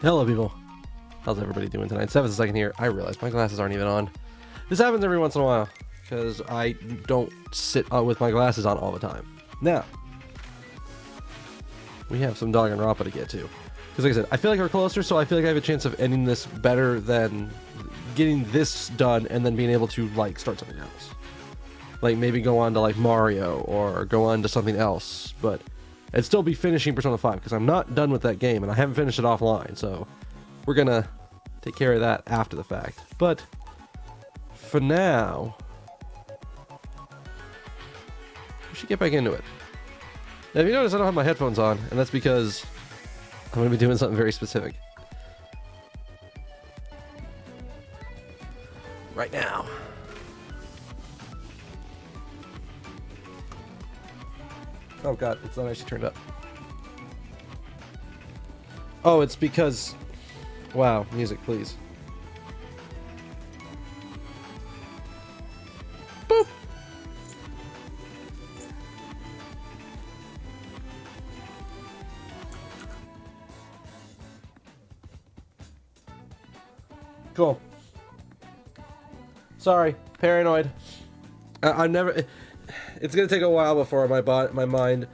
Hello, people. How's everybody doing tonight? 7 seconds here. I realize my glasses aren't even on. This happens every once in a while because I don't sit with my glasses on all the time. Now, we have some Danganronpa to get to. Because like I said, I feel like we're closer, so I feel like I have a chance of ending this better than getting this done and then being able to, like, start something else. Like, maybe go on to, like, Mario or go on to something else. But I'd still be finishing Persona 5 because I'm not done with that game and I haven't finished it offline. So we're going to take care of that after the fact. But for now, we should get back into it. Now, if you notice, I don't have my headphones on, and that's because I'm going to be doing something very specific right now. Oh god, it's not actually turned up. Oh, it's because... Wow, music, please. Boop! Cool. Sorry, paranoid. I'm never... It's gonna take a while before my mind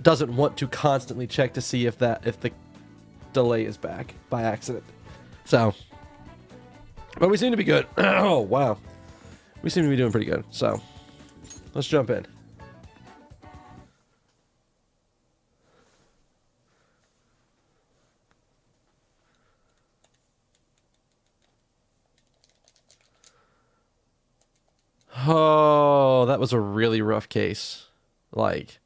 doesn't want to constantly check to see if the delay is back by accident. So, but we seem to be good. Oh wow, we seem to be doing pretty good. So, let's jump in. Oh, that was a really rough case. Like,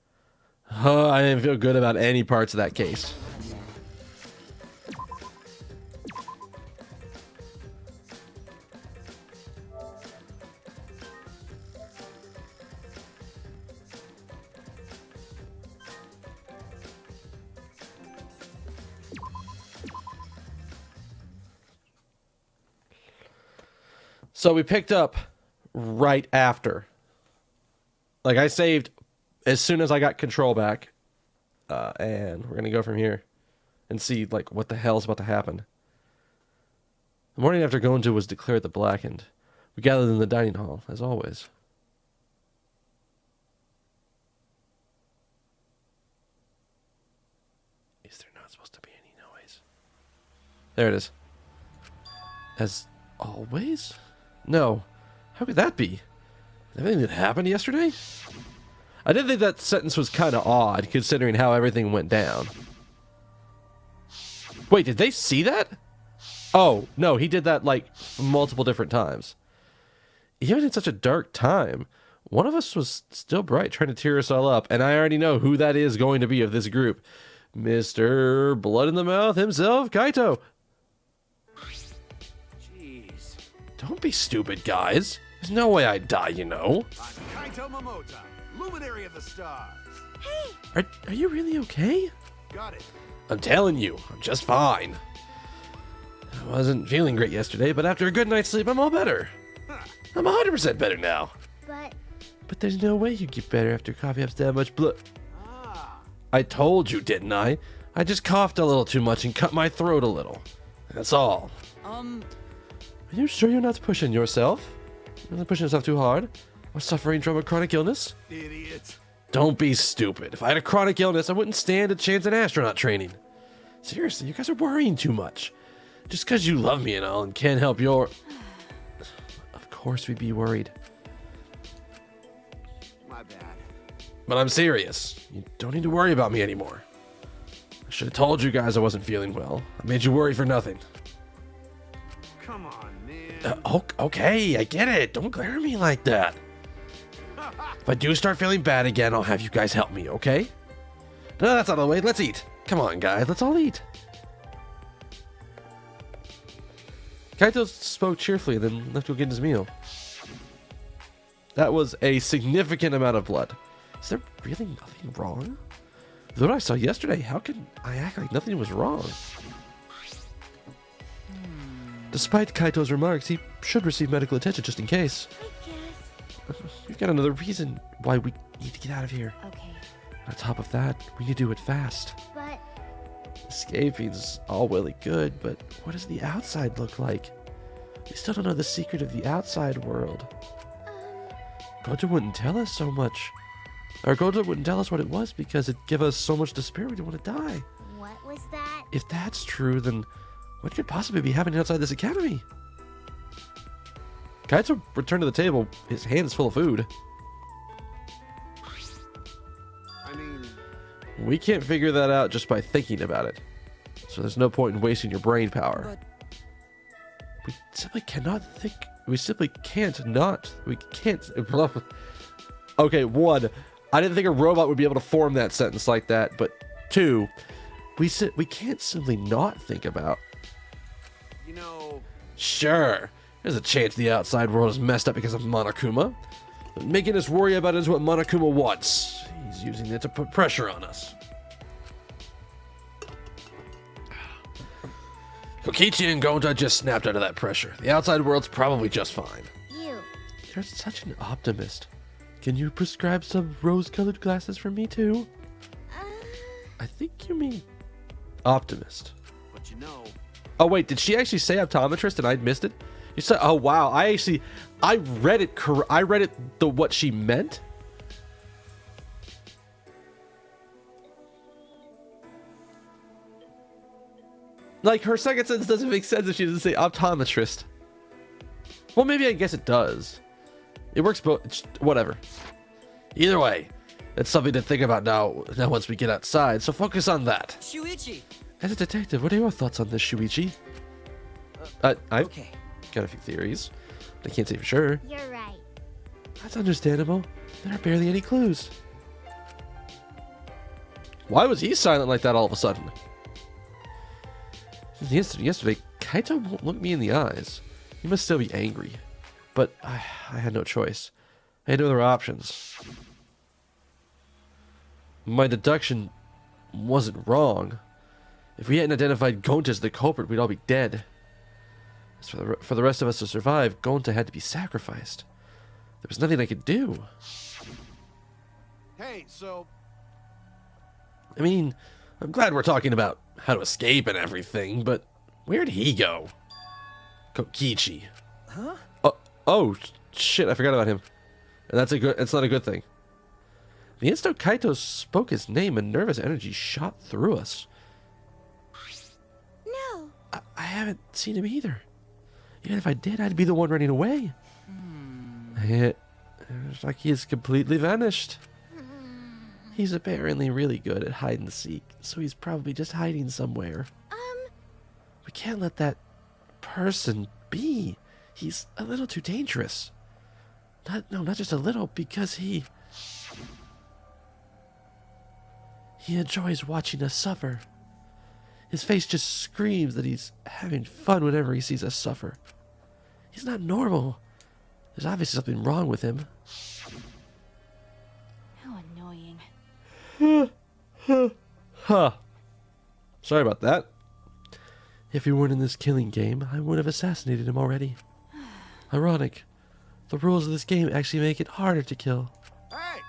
I didn't feel good about any parts of that case. So we picked up right after. Like, I saved as soon as I got control back. And we're going to go from here and see, like, what the hell's about to happen. The morning after Gonja was declared the Blackened, we gathered in the dining hall, as always. Is there not supposed to be any noise? There it is. As always? No. How could that be? Everything that happened yesterday? I did think that sentence was kind of odd, considering how everything went down. Wait, did they see that? Oh, no, he did that, like, multiple different times. Even in such a dark time, one of us was still bright, trying to tear us all up, and I already know who that is going to be of this group. Mr. Blood in the Mouth himself, Kaito. Jeez. Don't be stupid, guys. There's no way I'd die, you know. I'm Kaito Momota, luminary of the stars. Hey! Are you really okay? Got it. I'm telling you, I'm just fine. I wasn't feeling great yesterday, but after a good night's sleep, I'm all better. Huh. I'm 100% better now. But There's no way you get better after coffee ups that much blood. Ah. I told you, didn't I? I just coughed a little too much and cut my throat a little. That's all. Are you sure you're not pushing yourself? You're not pushing yourself too hard? Or suffering from a chronic illness? Idiot. Don't be stupid. If I had a chronic illness, I wouldn't stand a chance in astronaut training. Seriously, you guys are worrying too much. Just because you love me and all and can't help your... Of course we'd be worried. My bad. But I'm serious. You don't need to worry about me anymore. I should have told you guys I wasn't feeling well. I made you worry for nothing. Come on, man. Okay, I get it. Don't glare at me like that. If I do start feeling bad again, I'll have you guys help me, okay? No, that's out of the way. Let's eat. Come on, guys. Let's all eat. Kaito spoke cheerfully and then left to go get his meal. That was a significant amount of blood. Is there really nothing wrong? With what I saw yesterday, how can I act like nothing was wrong? Despite Kaito's remarks, he should receive medical attention just in case. I guess. We've got another reason why we need to get out of here. Okay. On top of that, we need to do it fast. But Escaping's all really good, but what does the outside look like? We still don't know the secret of the outside world. Gonta wouldn't tell us so much. Or Gonta wouldn't tell us what it was because it'd give us so much despair we didn't want to die. What was that? If that's true, then what could possibly be happening outside this academy? Kaito returned to the table, his hands full of food. I mean, We can't figure that out just by thinking about it. So there's no point in wasting your brain power. We simply cannot think. We simply can't not. We can't. Okay, one, I didn't think a robot would be able to form that sentence like that. But two, we can't simply not think about. you know, Sure, there's a chance the outside world is messed up because of Monokuma. But making us worry about it is what Monokuma wants. He's using it to put pressure on us. Kokichi and Gonta just snapped out of that pressure. The outside world's probably just fine. You. You're such an optimist. Can you prescribe some rose-colored glasses for me too? I think you mean optimist. but you know, Oh wait, did she actually say optometrist and I missed it? You said, oh wow, I read it. I read it what she meant. Like her second sentence doesn't make sense if she doesn't say optometrist. Well, maybe I guess it does. It works both. Whatever. Either way, that's something to think about now. Now once we get outside, so focus on that. Shuichi! As a detective, what are your thoughts on this, Shuichi? I've Okay. got a few theories. I can't say for sure. You're right. That's understandable. There are barely any clues. Why was he silent like that all of a sudden? Since the incident yesterday, Kaito won't look me in the eyes. He must still be angry. But I had no choice. I had no other options. My deduction wasn't wrong. If we hadn't identified Gonta as the culprit, we'd all be dead. As for the rest of us to survive, Gonta had to be sacrificed. There was nothing I could do. hey, so I mean, I'm glad we're talking about how to escape and everything, but where'd he go? Kokichi. Huh? Oh, shit, I forgot about him. And it's not a good thing. The instant Kaito spoke his name, a nervous energy shot through us. No. I haven't seen him either. Even if I did, I'd be the one running away. It's like he has completely vanished. He's apparently really good at hide and seek, so he's probably just hiding somewhere. We can't let that person be. He's a little too dangerous. Not just a little, because he enjoys watching us suffer. His face just screams that he's having fun whenever he sees us suffer. He's not normal. There's obviously something wrong with him. How annoying. Huh. Sorry about that. If he weren't in this killing game, I would have assassinated him already. Ironic. The rules of this game actually make it harder to kill. hey,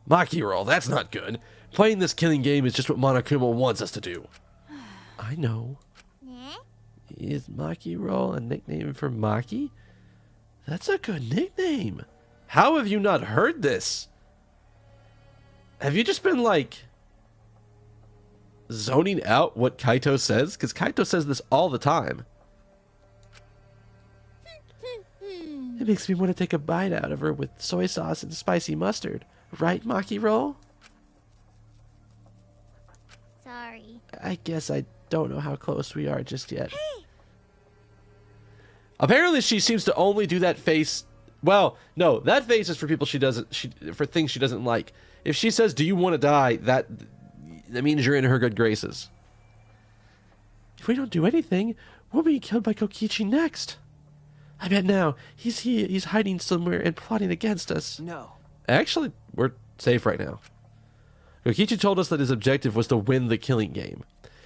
Maki roll, that's not good. Playing this killing game is just what Monokuma wants us to do. I know. Eh? Is Maki roll a nickname for Maki? That's a good nickname. How have you not heard this? Have you just been like zoning out what Kaito says? Because Kaito says this all the time. It makes me want to take a bite out of her with soy sauce and spicy mustard. Right, Maki roll? Sorry. I guess I don't know how close we are just yet. Apparently she seems to only do that face. Well, no, that face is for people for things she doesn't like. If she says, "Do you want to die?" that means you're in her good graces. If we don't do anything, we'll be killed by Kokichi next. I bet now he's hiding somewhere and plotting against us. No. Actually, we're safe right now. Kokichi told us that his objective was to win the killing game.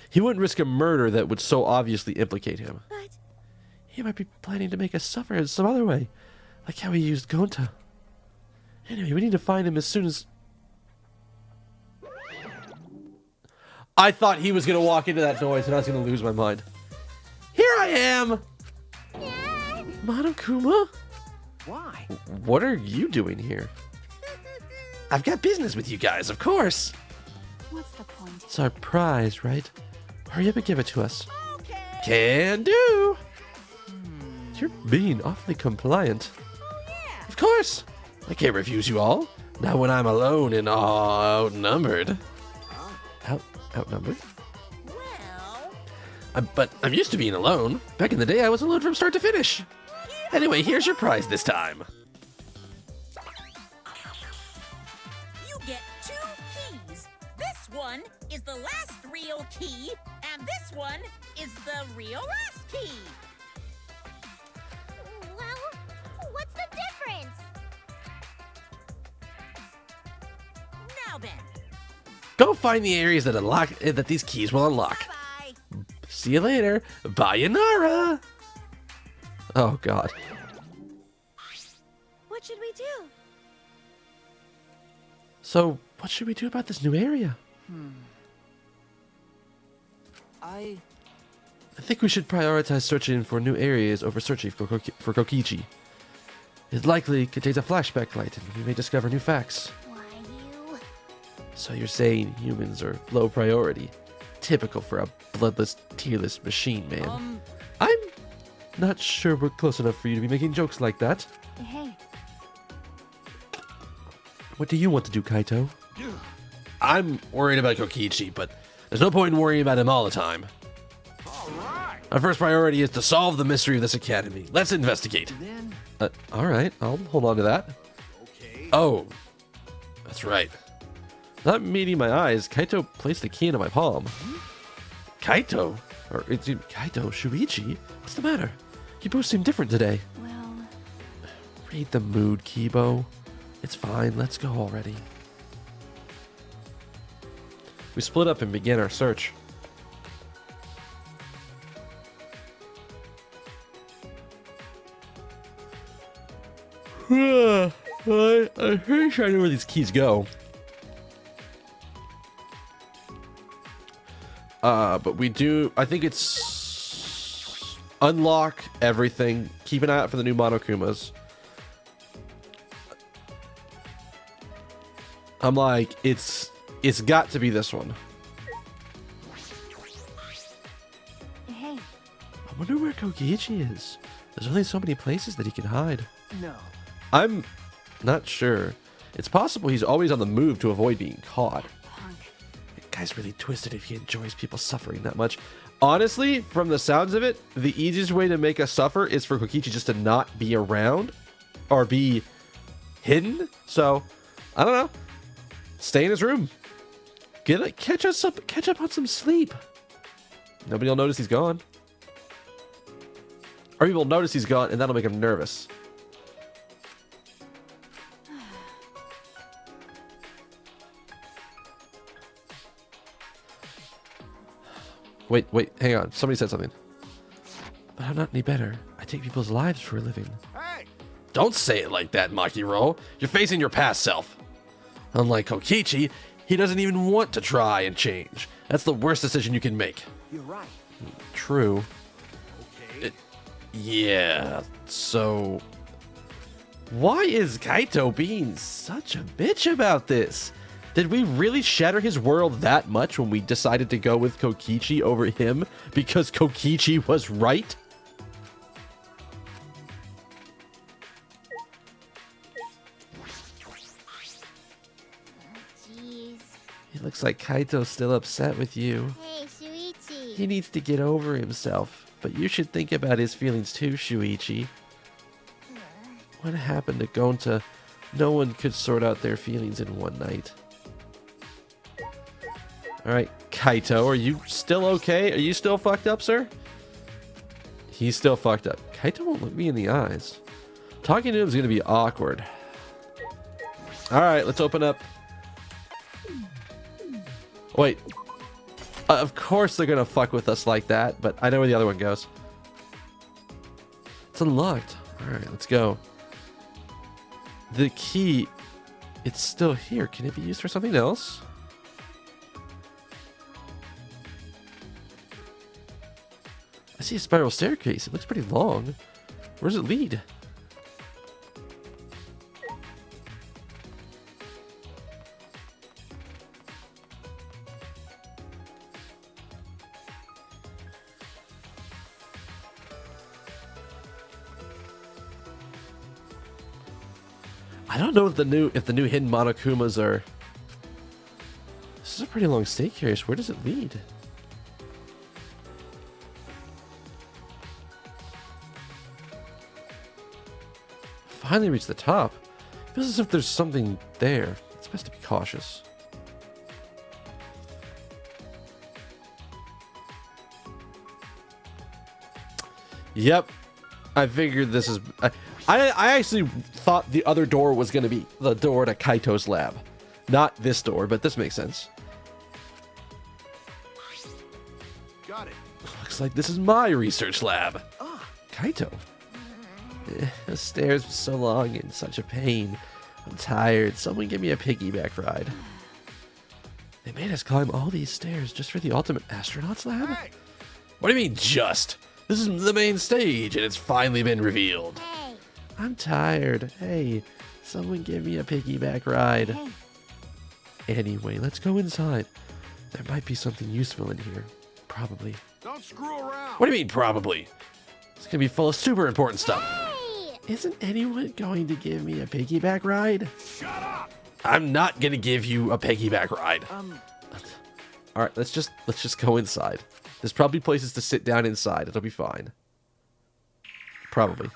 He wouldn't risk a murder that would so obviously implicate him. But He might be planning to make us suffer in some other way, like how he used Gonta. Anyway, we need to find him as soon as... I thought he was gonna walk into that noise and I was gonna lose my mind. Here I am! Monokuma? Why? What are you doing here? I've got business with you guys, of course. What's the point? It's our prize, right? Hurry up and give it to us. Can do. You're being awfully compliant. Of course. I can't refuse you all. Not when I'm alone and outnumbered. Outnumbered? Well... But I'm used to being alone. Back in the day, I was alone from start to finish. Anyway, here's your prize this time. You get 2 keys. This one is the last real key, and this one is the real last key. Well, what's the difference? Now then, Go find the areas that these keys will unlock. bye-bye. See you later. Bayonara. Oh, God. What should we do? So, what should we do about this new area? I think we should prioritize searching for new areas over searching for Kokichi. It likely contains a flashback light, and we may discover new facts. Why, you... So you're saying humans are low priority? Typical for a bloodless, tearless machine, man. I'm not sure we're close enough for you to be making jokes like that. Hey, What do you want to do, Kaito? I'm worried about Kokichi, but there's no point in worrying about him all the time. All right. Our first priority is to solve the mystery of this academy. Let's investigate. Then, All right, I'll hold on to that. okay. Oh, that's right. Not meeting my eyes, Kaito placed the key into my palm. Kaito? Or it's Kaito, Shuichi? What's the matter? You both seem different today. well... Read the mood, Kibo. It's fine, let's go already. We split up and began our search. I'm pretty sure I know where these keys go. But we do, I think it's unlock everything. Keep an eye out for the new Monokumas. I'm like, it's got to be this one. Hey, I wonder where Kokichi is. There's only so many places that he can hide. no. I'm not sure. It's possible he's always on the move to avoid being caught. punk. That guy's really twisted if he enjoys people suffering that much. Honestly, from the sounds of it, the easiest way to make us suffer is for Kokichi just to not be around or be hidden. So, I don't know. Stay in his room. Catch up on some sleep. Nobody will notice he's gone. Or people will notice he's gone, and that'll make him nervous. Wait, hang on. Somebody said something. But I'm not any better. I take people's lives for a living. Hey, Don't say it like that, Makiro. You're facing your past self. Unlike Kokichi, he doesn't even want to try and change. That's the worst decision you can make. You're right. True. okay. Yeah, so... Why is Kaito being such a bitch about this? Did we really shatter his world that much when we decided to go with Kokichi over him because Kokichi was right? Jeez. It looks like Kaito's still upset with you. Hey, Shuichi. He needs to get over himself, but you should think about his feelings too, Shuichi. What happened to Gonta? No one could sort out their feelings in one night. Alright, Kaito, are you still okay? Are you still fucked up, sir? He's still fucked up. Kaito won't look me in the eyes. Talking to him is going to be awkward. Alright, let's open up. Wait. Of course they're going to fuck with us like that, but I know where the other one goes. It's unlocked. Alright, let's go. The key, it's still here. Can it be used for something else? I see a spiral staircase. It looks pretty long. Where does it lead? I don't know if the new hidden Monokumas are. This is a pretty long staircase. Where does it lead? Finally reached the top. Feels as if there's something there. It's best to be cautious. Yep. I figured this is... I actually thought the other door was going to be the door to Kaito's lab. Not this door, but this makes sense. Got it. Looks like this is my research lab. Kaito. The stairs were so long and such a pain. I'm tired. Someone give me a piggyback ride. They made us climb all these stairs just for the ultimate astronauts lab? Hey, What do you mean, just? This is the main stage, and it's finally been revealed. Hey. I'm tired. Hey, someone give me a piggyback ride. Hey. Anyway, let's go inside. There might be something useful in here. Probably. don't screw around. What do you mean, probably? It's gonna be full of super important stuff. Hey. Isn't anyone going to give me a piggyback ride? Shut up. I'm not gonna give you a piggyback ride. All right, let's just go inside. There's probably places to sit down inside. It'll be fine. Probably.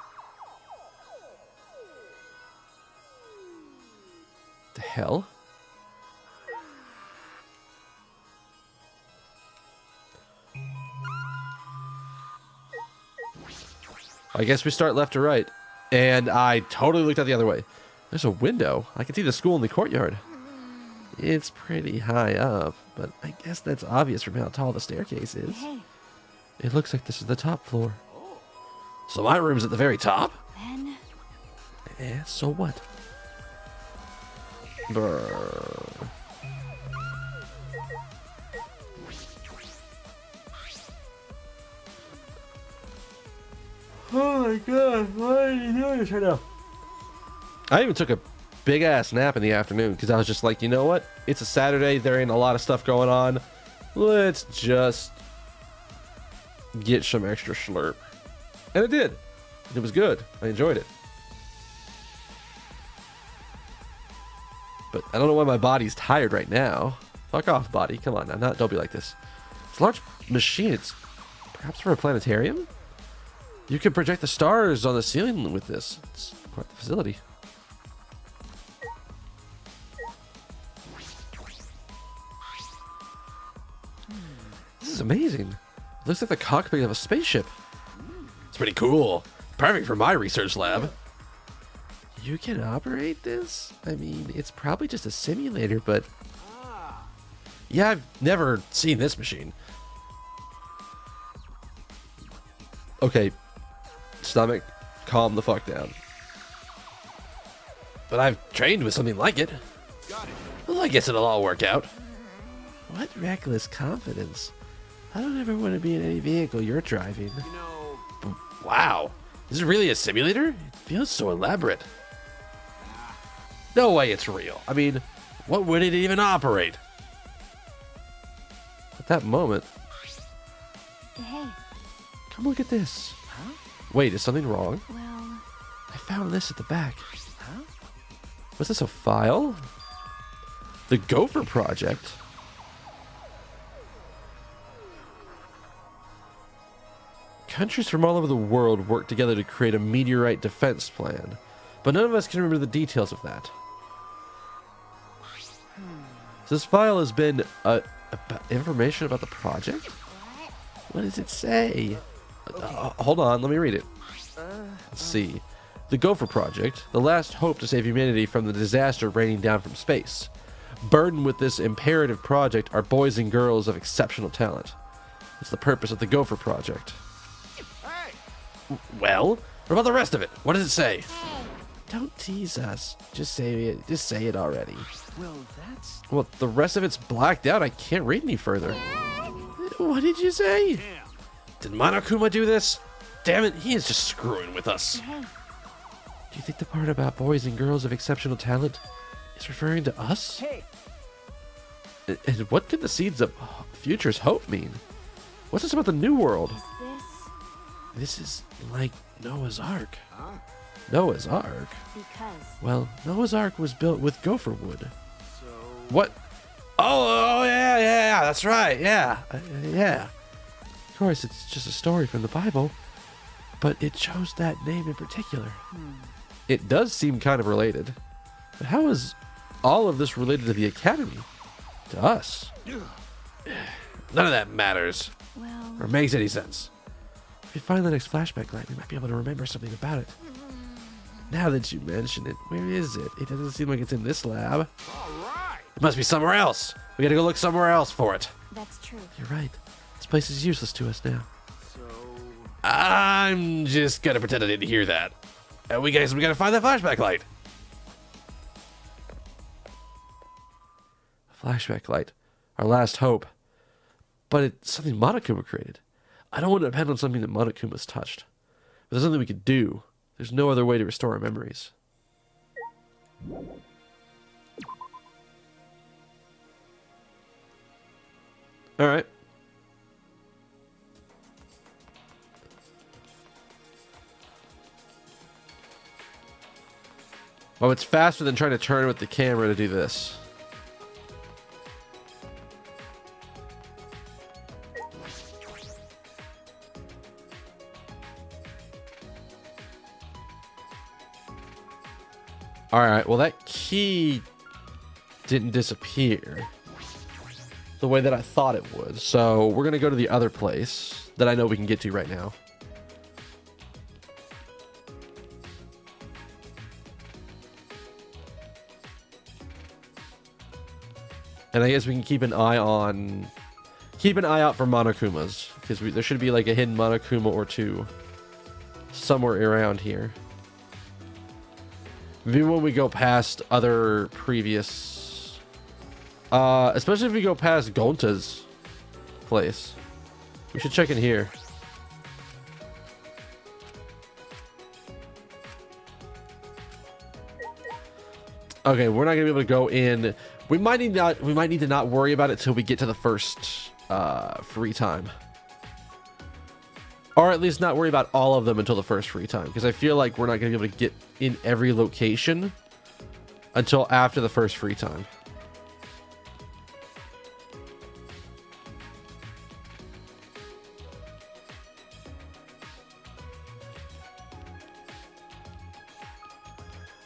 The hell? I guess we start left to right. And I totally looked out the other way. There's a window. I can see the school in the courtyard. It's pretty high up, but I guess that's obvious from how tall the staircase is. Hey. It looks like this is the top floor. So my room's at the very top? Then. So what? Brr. Oh my god, what are you doing right now? I even took a big ass nap in the afternoon because I was just like, you know what? It's a Saturday, there ain't a lot of stuff going on. Let's just get some extra slurp. And it did. It was good. I enjoyed it. But I don't know why my body's tired right now. Fuck off, body. Come on now. Don't be like this. It's a large machine. It's perhaps for a planetarium? You could project the stars on the ceiling with this. It's quite the facility. This is amazing. It looks like the cockpit of a spaceship. It's pretty cool. Perfect for my research lab. You can operate this? I mean, it's probably just a simulator, but... Yeah, I've never seen this machine. Okay, stomach, calm the fuck down. But I've trained with something like it. Got it. Well, I guess it'll all work out. What reckless confidence. I don't ever want to be in any vehicle you're driving. You know, Wow, this is really a simulator? It feels so elaborate. No way it's real. I mean, what would it even operate? At that moment, Hey. come look at this. Wait, is something wrong? Well. I found this at the back. Was this a file? The Gopher Project? Countries from all over the world work together to create a meteorite defense plan, but none of us can remember the details of that. So this file has been information about the project? What does it say? Hold on, let me read it. Let's see. The Gopher Project, the last hope to save humanity from the disaster raining down from space. Burdened with this imperative project are boys and girls of exceptional talent. It's the purpose of the Gopher Project. hey, Well, what about the rest of it? What does it say? Hey. Don't tease us. Just say it. Just say it already. well, that's Well, the rest of it's blacked out. I can't read any further. What did you say? damn. Did Monokuma do this? Damn it, he is just screwing with us. Hey, Do you think the part about boys and girls of exceptional talent is referring to us? Hey, And what could the seeds of future's hope mean? What's this about the new world? is this This is like Noah's Ark. huh? Noah's Ark? because Well, Noah's Ark was built with gopher wood. So What? Oh, yeah, that's right, yeah. Yeah. Of course, it's just a story from the Bible, but it chose that name in particular. It does seem kind of related. But how is all of this related to the Academy? To us? None of that matters, well, or makes any sense. If we find the next flashback light, we might be able to remember something about it. Now that you mention it, where is it? It doesn't seem like it's in this lab. all right. It must be somewhere else. We gotta go look somewhere else for it. that's true. You're right. This place is useless to us now. So I'm just gonna pretend I didn't hear that. We gotta find that flashback light. Flashback light. Our last hope. But it's something Monokuma created. I don't want to depend on something that Monokuma's touched. But there's something we could do. There's no other way to restore our memories. Alright. Well, it's faster than trying to turn with the camera to do this. Alright, well that key didn't disappear the way that I thought it would. So we're going to go to the other place that I know we can get to right now. And I guess we can keep an eye out for Monokumas, because there should be like a hidden Monokuma or two somewhere around here. Maybe when we go past other previous, especially if we go past Gonta's place, we should check in here. Okay, we're not gonna be able to go in. We might need to not worry about it till we get to the first free time. Or at least not worry about all of them until the first free time, because I feel like we're not going to be able to get in every location until after the first free time.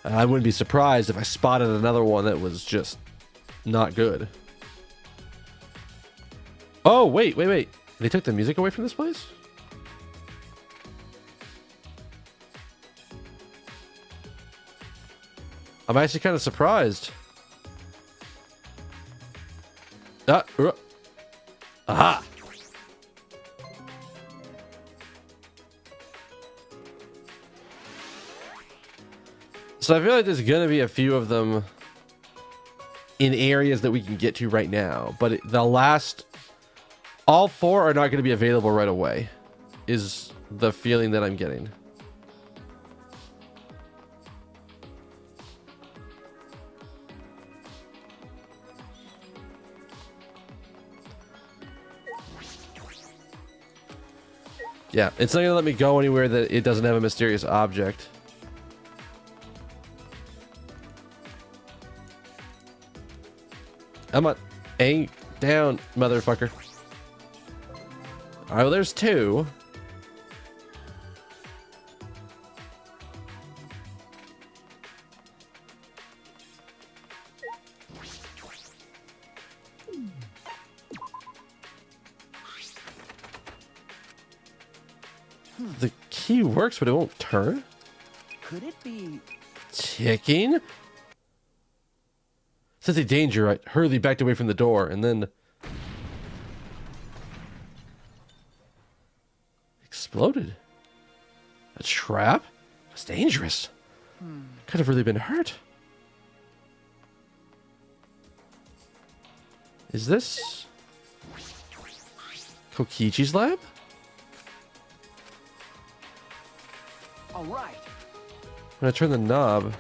And I wouldn't be surprised if I spotted another one that was just not good. Oh, wait. They took the music away from this place? I'm actually kind of surprised. Aha! So I feel like there's gonna be a few of them in areas that we can get to right now, but all four are not going to be available right away, is the feeling that I'm getting. Yeah, it's not gonna let me go anywhere that it doesn't have a mysterious object. I'm not down, motherfucker. Alright, well there's two. The key works, but it won't turn? could it be? Ticking? Sense a danger, I hurriedly backed away from the door, and then... exploded. A trap? That's dangerous. Could have really been hurt. Is this... Kokichi's lab? All right. When I turn the knob,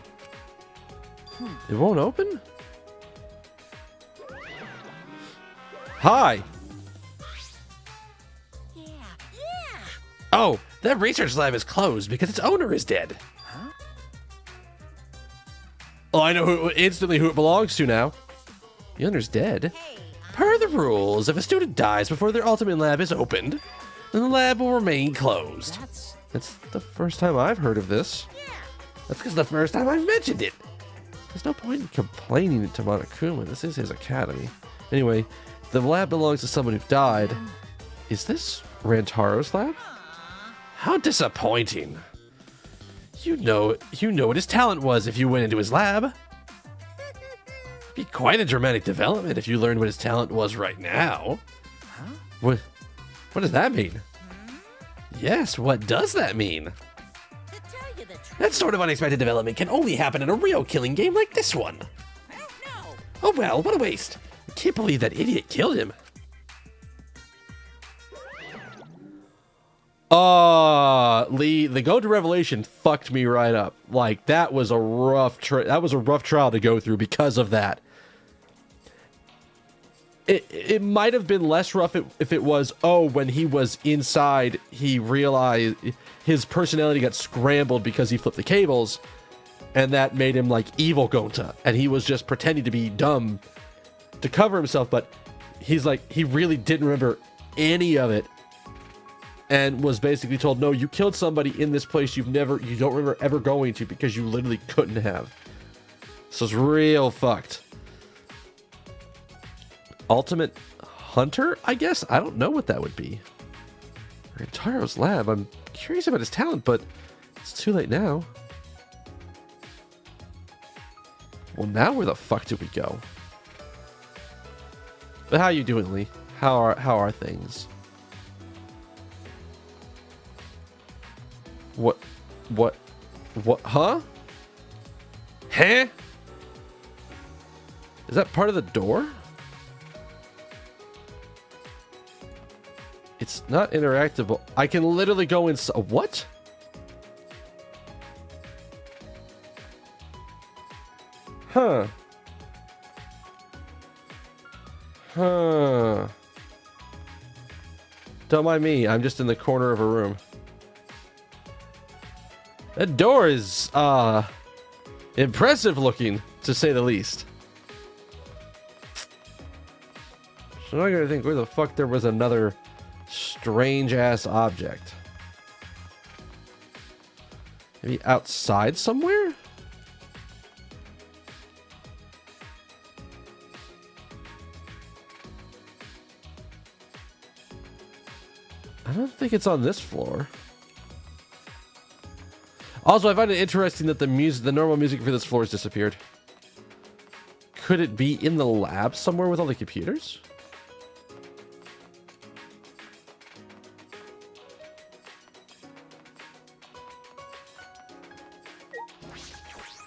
it won't open? Hi! Yeah. Oh, that research lab is closed because its owner is dead. Huh? Oh, I know instantly who it belongs to now. The owner's dead. Hey, Per the rules, if a student dies before their ultimate lab is opened, then the lab will remain closed. That's the first time I've heard of this. yeah. That's because the first time I've mentioned it. There's no point in complaining to Monokuma. This is his academy. Anyway, the lab belongs to someone who died. Is this Rantaro's lab? How disappointing. You know what his talent was if you went into his lab. Be quite a dramatic development if you learned what his talent was right now. Huh? What does that mean? Yes, what does that mean? To tell you the truth, That sort of unexpected development can only happen in a real killing game like this one. I don't know. Oh well, what a waste. I can't believe that idiot killed him. Lee, the Go to Revelation fucked me right up. Like, that was a rough trial to go through because of that. It might have been less rough if it was, oh, when he was inside, he realized his personality got scrambled because he flipped the cables, and that made him like evil Gonta, and he was just pretending to be dumb to cover himself, but he's like, he really didn't remember any of it, and was basically told, no, you killed somebody in this place you don't remember ever going to because you literally couldn't have. So it's real fucked. Ultimate Hunter, I guess? I don't know what that would be. Rantaro's lab. I'm curious about his talent, but it's too late now. Well, now where the fuck do we go? But how you doing, Lee? How are things? What, huh? Huh? Is that part of the door? It's not interactable. I can literally go inside. What? Huh. Huh. Don't mind me. I'm just in the corner of a room. That door is, impressive looking, to say the least. So now I gotta think where the fuck there was another strange ass object. Maybe outside somewhere? I don't think it's on this floor. Also, I find it interesting that the normal music for this floor has disappeared. Could it be in the lab somewhere with all the computers?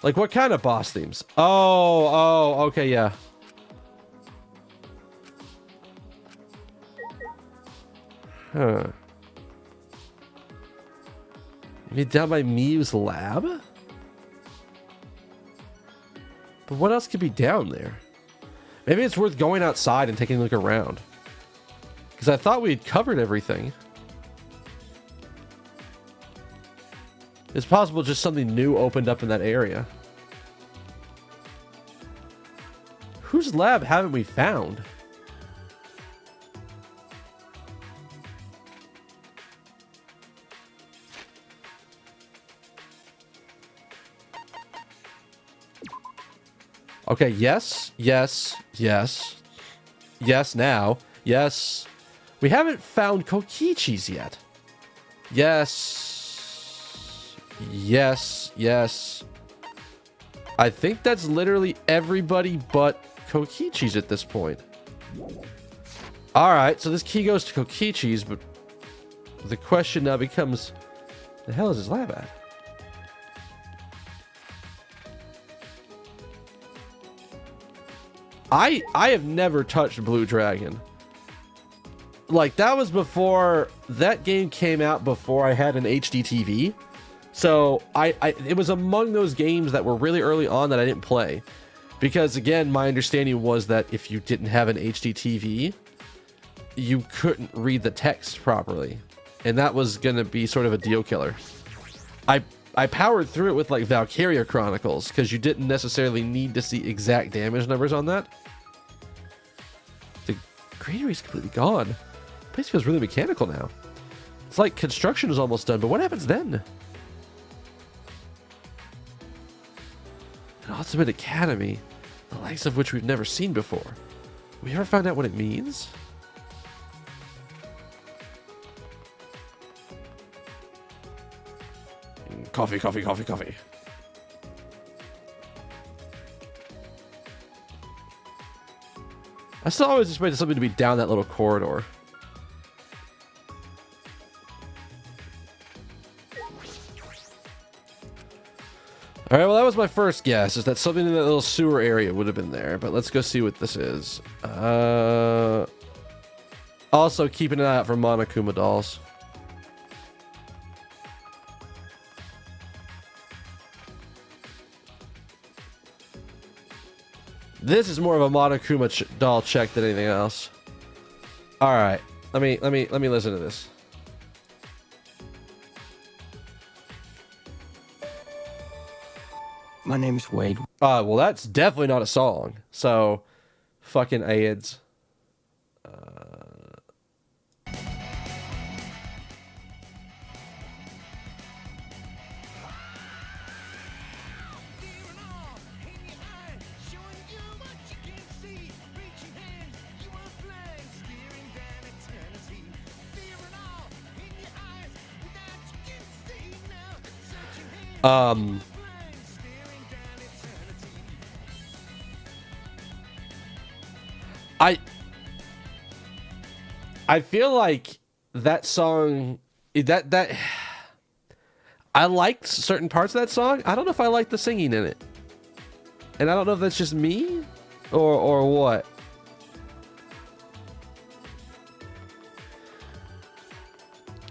Like, what kind of boss themes? Oh, okay, yeah. Huh. Maybe down by Miu's lab? But what else could be down there? Maybe it's worth going outside and taking a look around. Because I thought we had covered everything. It's possible just something new opened up in that area. Whose lab haven't we found? Okay, yes, yes, yes. Yes, now. Yes. We haven't found Kokichi's yet. Yes. Yes, yes. I think that's literally everybody but Kokichi's at this point. Alright, so this key goes to Kokichi's, but the question now becomes, the hell is his lab at? I have never touched Blue Dragon. Like, that was before, that game came out before I had an HD TV. So it was among those games that were really early on that I didn't play. Because again, my understanding was that if you didn't have an HD TV, you couldn't read the text properly. And that was going to be sort of a deal killer. I powered through it with like Valkyria Chronicles because you didn't necessarily need to see exact damage numbers on that. The greenery's completely gone. The place feels really mechanical now. It's like construction is almost done, but what happens then? An ultimate academy, the likes of which we've never seen before. We ever found out what it means? Coffee, coffee, coffee, coffee. I still always expected something to be down that little corridor. Alright, well that was my first guess, is that something in that little sewer area would have been there, but let's go see what this is. Also keeping an eye out for Monokuma dolls. This is more of a Monokuma doll check than anything else. All right, let me listen to this. My name's Wade. Well, that's definitely not a song. So, fucking AIDS. I feel like that song that I liked certain parts of that song. I don't know if I like the singing in it. And I don't know if that's just me or what.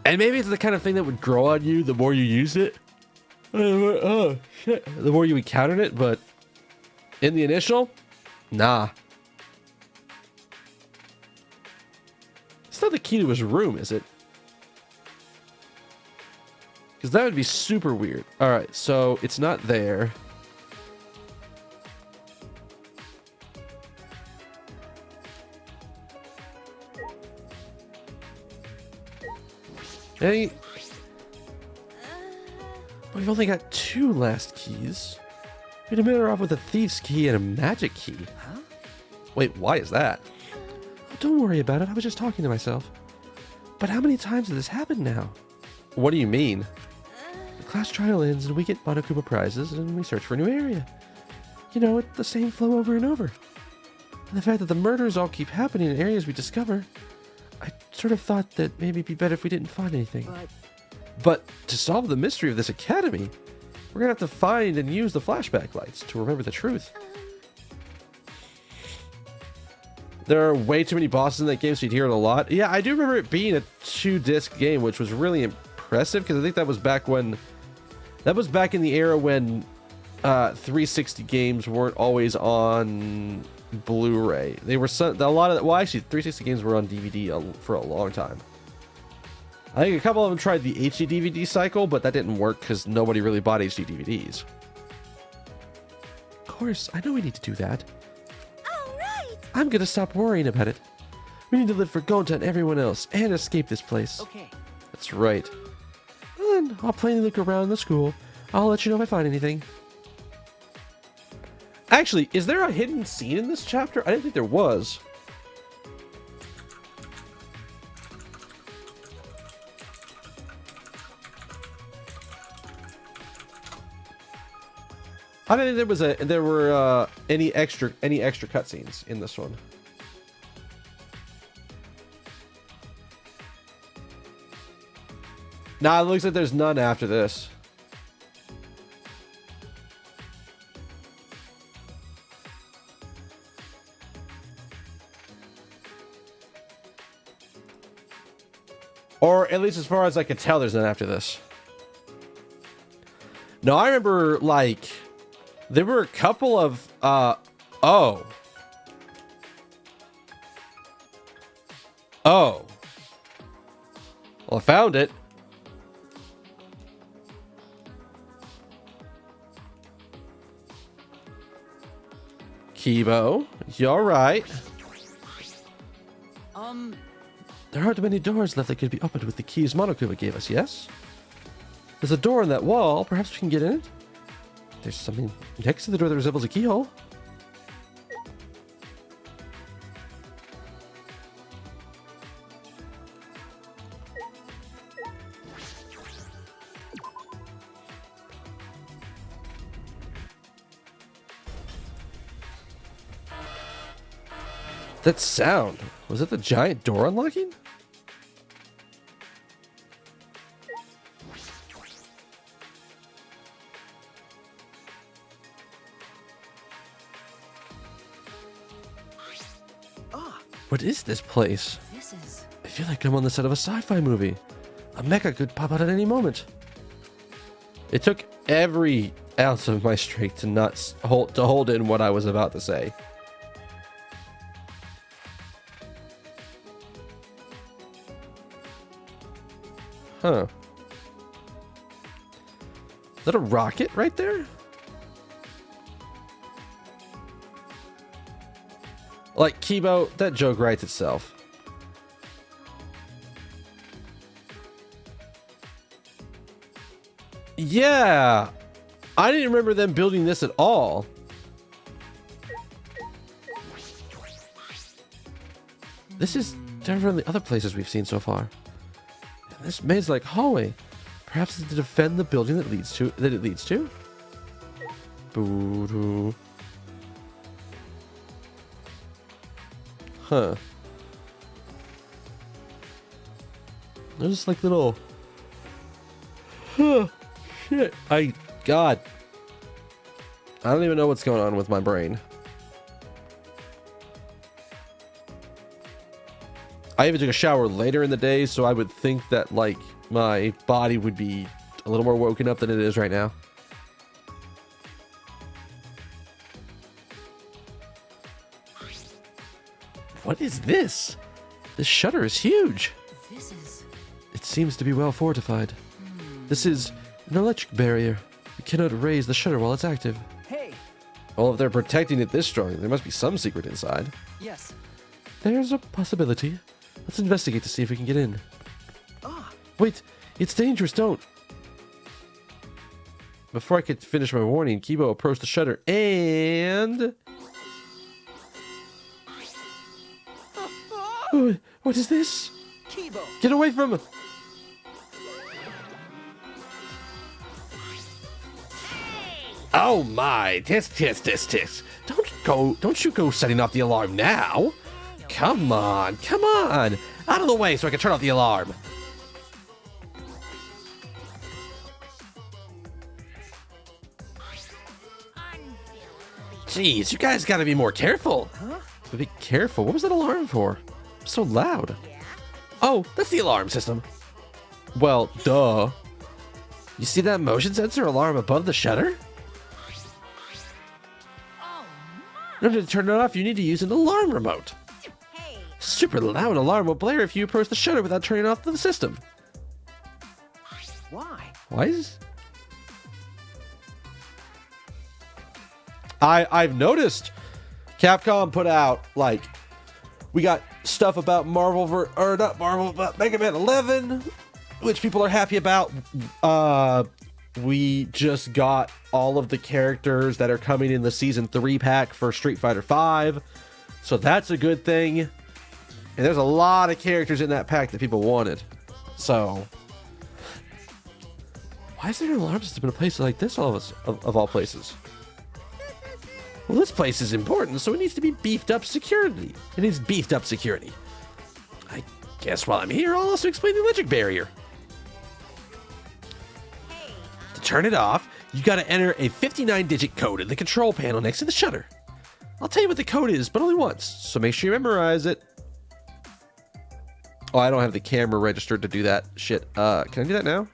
And maybe it's the kind of thing that would grow on you the more you use it. Oh, shit. The more you encountered it, but in the initial, nah. It's not the key to his room, is it? Because that would be super weird. All right, so it's not there. Hey. We've only got 2 last keys. We'd have been better off with a thief's key and a magic key. Huh? Wait, why is that? Oh, don't worry about it. I was just talking to myself. But how many times has this happened now? What do you mean? The class trial ends and we get Monokuma prizes and we search for a new area. You know, it's the same flow over and over. And the fact that the murders all keep happening in areas we discover, I sort of thought that maybe it'd be better if we didn't find anything. But to solve the mystery of this academy, we're gonna have to find and use the flashback lights to remember the truth. There are way too many bosses in that game, so you'd hear it a lot. Yeah, I do remember it being a 2-disc game, which was really impressive because I think that was back when, that was back in the era when 360 games weren't always on Blu-ray. They were a lot of, well, actually 360 games were on DVD for a long time. I think a couple of them tried the HD DVD cycle, but that didn't work because nobody really bought HD DVDs. Of course, I know we need to do that. All right. I'm gonna stop worrying about it. We need to live for Gonta and everyone else and escape this place. Okay. That's right. And I'll plainly look around the school. I'll let you know if I find anything. Actually, is there a hidden scene in this chapter? I didn't think there was. I didn't think there were any extra cutscenes in this one. Nah, it looks like there's none after this. Or at least as far as I can tell, there's none after this. No, I remember, like, there were a couple of, oh. Oh. Well, I found it. Kibo, you alright? There aren't many doors left that could be opened with the keys Monokuma gave us, yes? There's a door in that wall. Perhaps we can get in it? There's something next to the door that resembles a keyhole. That sound, was it the giant door unlocking? What is this place? I feel like I'm on the set of a sci-fi movie. A mecha could pop out at any moment. It took every ounce of my strength to not hold in what I was about to say. Huh. Is that a rocket right there? Like, Kibo, that joke writes itself. Yeah! I didn't remember them building this at all. This is different from the other places we've seen so far. This maze-like hallway. Perhaps it's to defend the building that it leads to? Boo-doo. Huh. There's like little... Huh. Shit. God. I don't even know what's going on with my brain. I even took a shower later in the day, so I would think that, like, my body would be a little more woken up than it is right now. What is this? This shutter is huge. It seems to be well fortified. This is an electric barrier. You cannot raise the shutter while it's active. Hey. Well, if they're protecting it this strong, there must be some secret inside. Yes. There's a possibility. Let's investigate to see if we can get in. Wait, it's dangerous, don't. Before I could finish my warning, Kibo approached the shutter and... Oh, what is this? Kibo. Get away from him! Oh my, tisk. Don't you go setting off the alarm now. Come on. Out of the way so I can turn off the alarm. Jeez, you guys gotta be more careful. But be careful, what was that alarm for? It's so loud. Oh, that's the alarm system. Well, duh. You see that motion sensor alarm above the shutter? In order to turn it off, you need to use an alarm remote. Super loud alarm will blare if you approach the shutter without turning off the system. Why? Why is... I've noticed Capcom put out, like, we got stuff about about Mega Man 11, which people are happy about. We just got all of the characters that are coming in the Season 3 pack for Street Fighter V, so that's a good thing. And there's a lot of characters in that pack that people wanted. So, why is there an alarm system in a place like this, of all places? Well, this place is important, so it needs to be beefed up security. It needs beefed up security. I guess while I'm here, I'll also explain the electric barrier. To turn it off, you gotta enter a 59-digit code in the control panel next to the shutter. I'll tell you what the code is, but only once, so make sure you memorize it. Oh, I don't have the camera registered to do that shit. Can I do that now?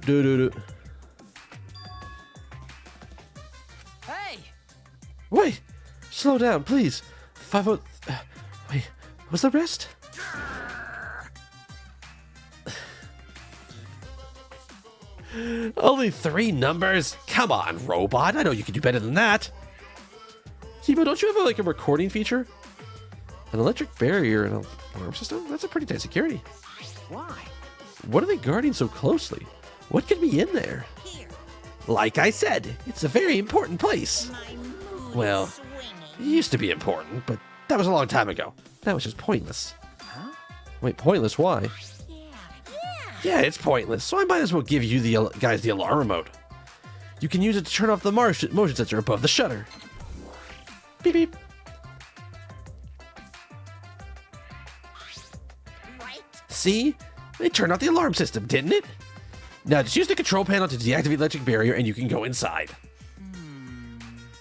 Do. Hey! Wait! Slow down, please. 50. Wait, what's the rest? Only 3 numbers? Come on, robot. I know you can do better than that. Kibo, don't you have like a recording feature? An electric barrier and an alarm system? That's a pretty tight security. Why? What are they guarding so closely? What could be in there? Here, Like I said, it's a very important place. my mood Well, is swinging. It used to be important, but that was a long time ago. That was just pointless. Huh? Wait, pointless? Why? Yeah. Yeah, it's pointless, so I might as well give you guys the alarm remote. You can use it to turn off the motion sensor above the shutter. Beep beep. Right? See? It turned off the alarm system, didn't it? Now just use the control panel to deactivate the electric barrier and you can go inside.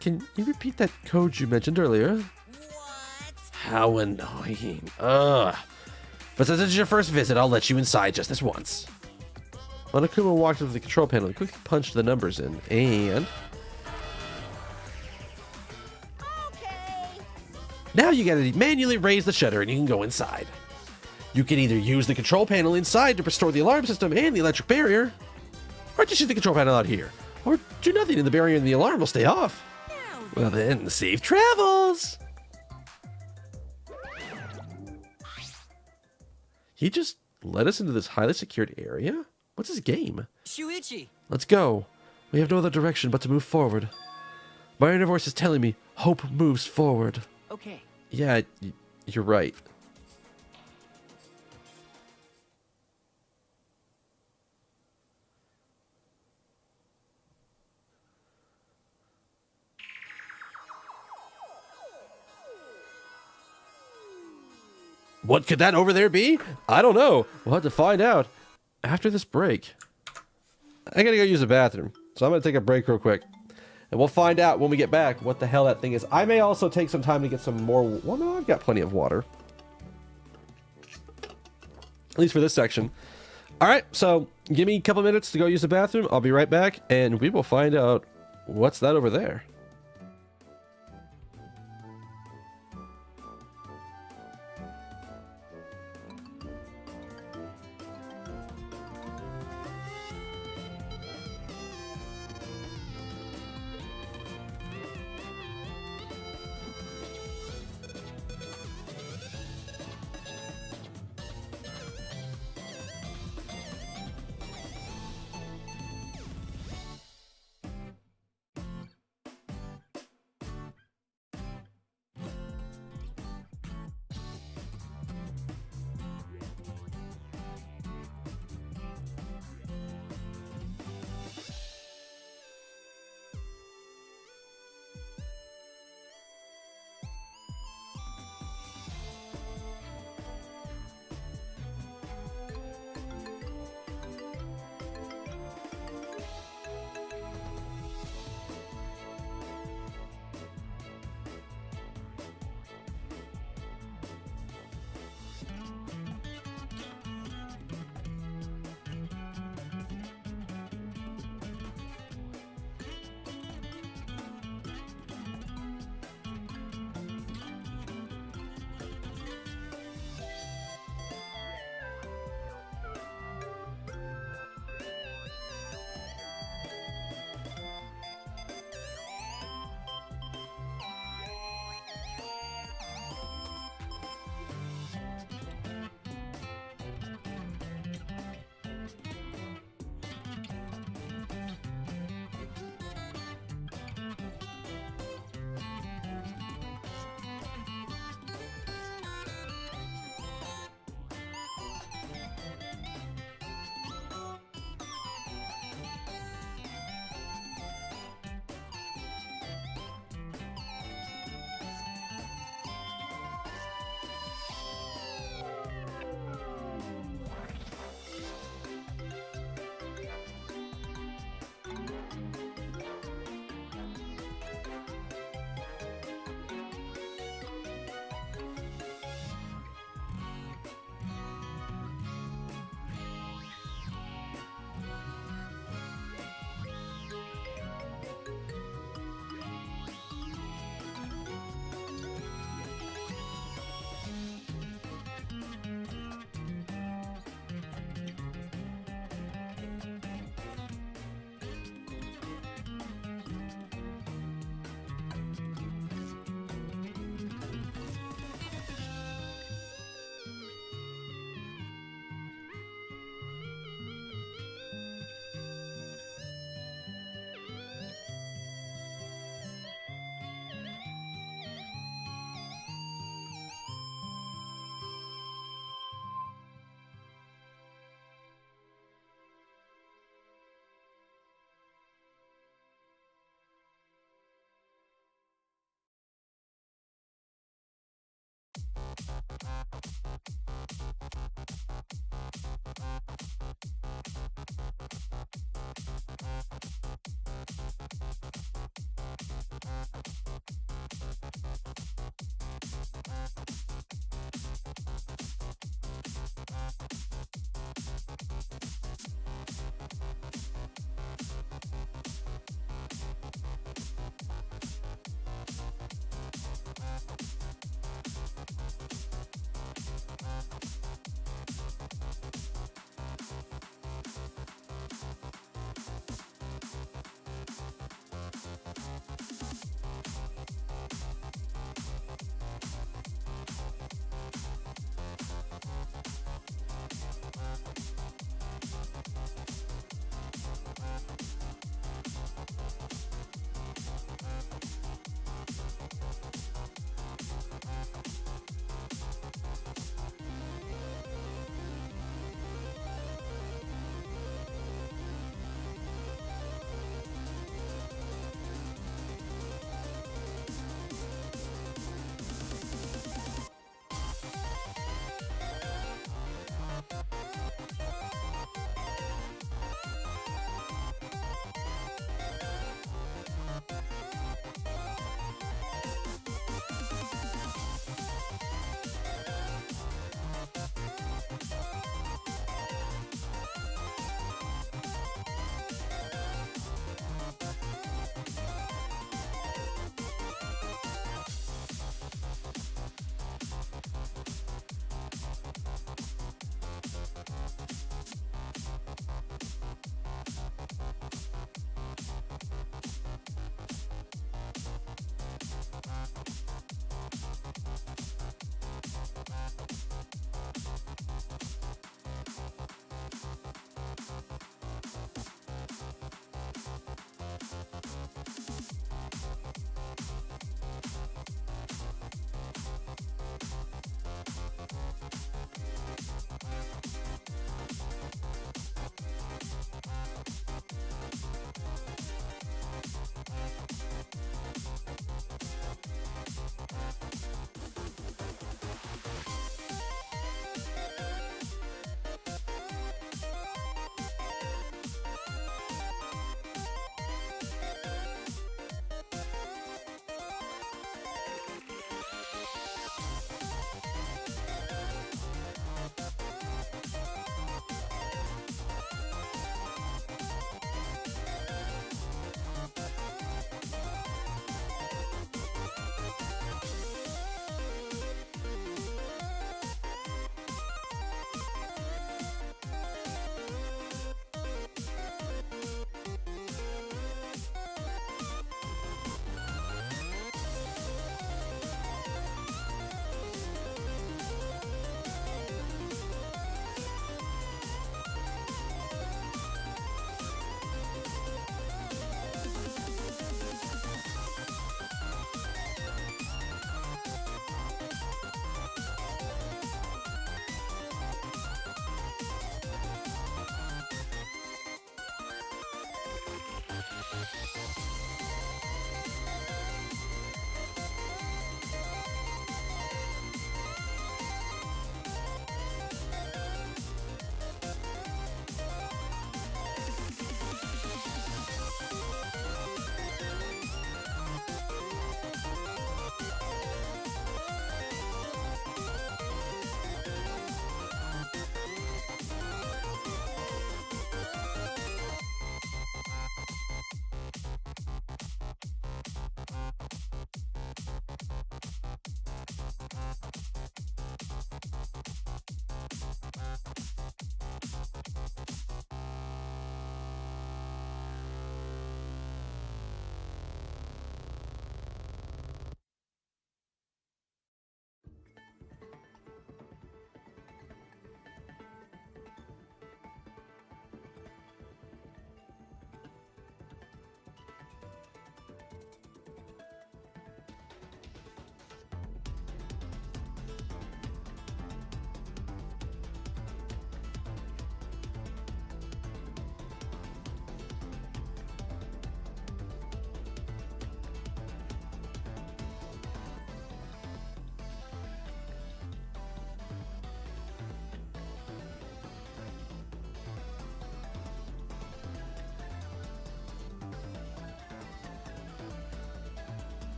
Can you repeat that code you mentioned earlier? What? How annoying. Ugh. But since it's your first visit, I'll let you inside just this once. Monokuma walked up to the control panel and quickly punched the numbers in, and... Okay. Now you gotta manually raise the shutter and you can go inside. You can either use the control panel inside to restore the alarm system and the electric barrier, or just use the control panel out here. Or do nothing and the barrier and the alarm will stay off. Now, Well then, safe travels! He just led us into this highly secured area? What's his game? Shuichi! Let's go. We have no other direction but to move forward. My inner voice is telling me, hope moves forward. Okay. Yeah, you're right. What could that over there be? I don't know. We'll have to find out after this break. I gotta go use the bathroom, so I'm gonna take a break real quick. And we'll find out when we get back what the hell that thing is. I may also take some time to get some more... Well, no, I've got plenty of water. At least for this section. All right, so give me a couple minutes to go use the bathroom. I'll be right back, and we will find out what's that over there.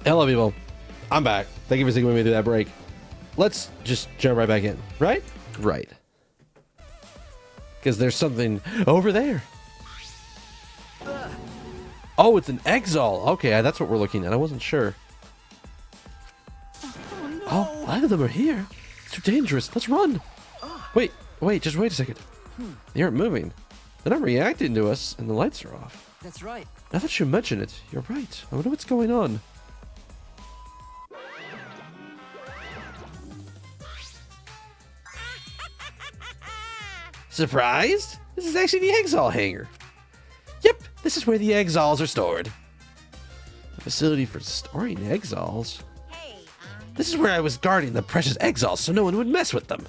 Hello, people. I'm back. Thank you for sticking with me through that break. Let's just jump right back in, right? Right. Because there's something over there. Oh, it's an exile. Okay, that's what we're looking at. I wasn't sure. Oh, a lot of them are here. It's too dangerous. Let's run. Wait, just wait a second. They aren't moving. They're not reacting to us, and the lights are off. That's right. Now that you mention it, you're right. I wonder what's going on. Surprised? This is actually the exile hangar. Yep, this is where the exiles are stored. A facility for storing exiles? Hey, This is where I was guarding the precious exiles so no one would mess with them.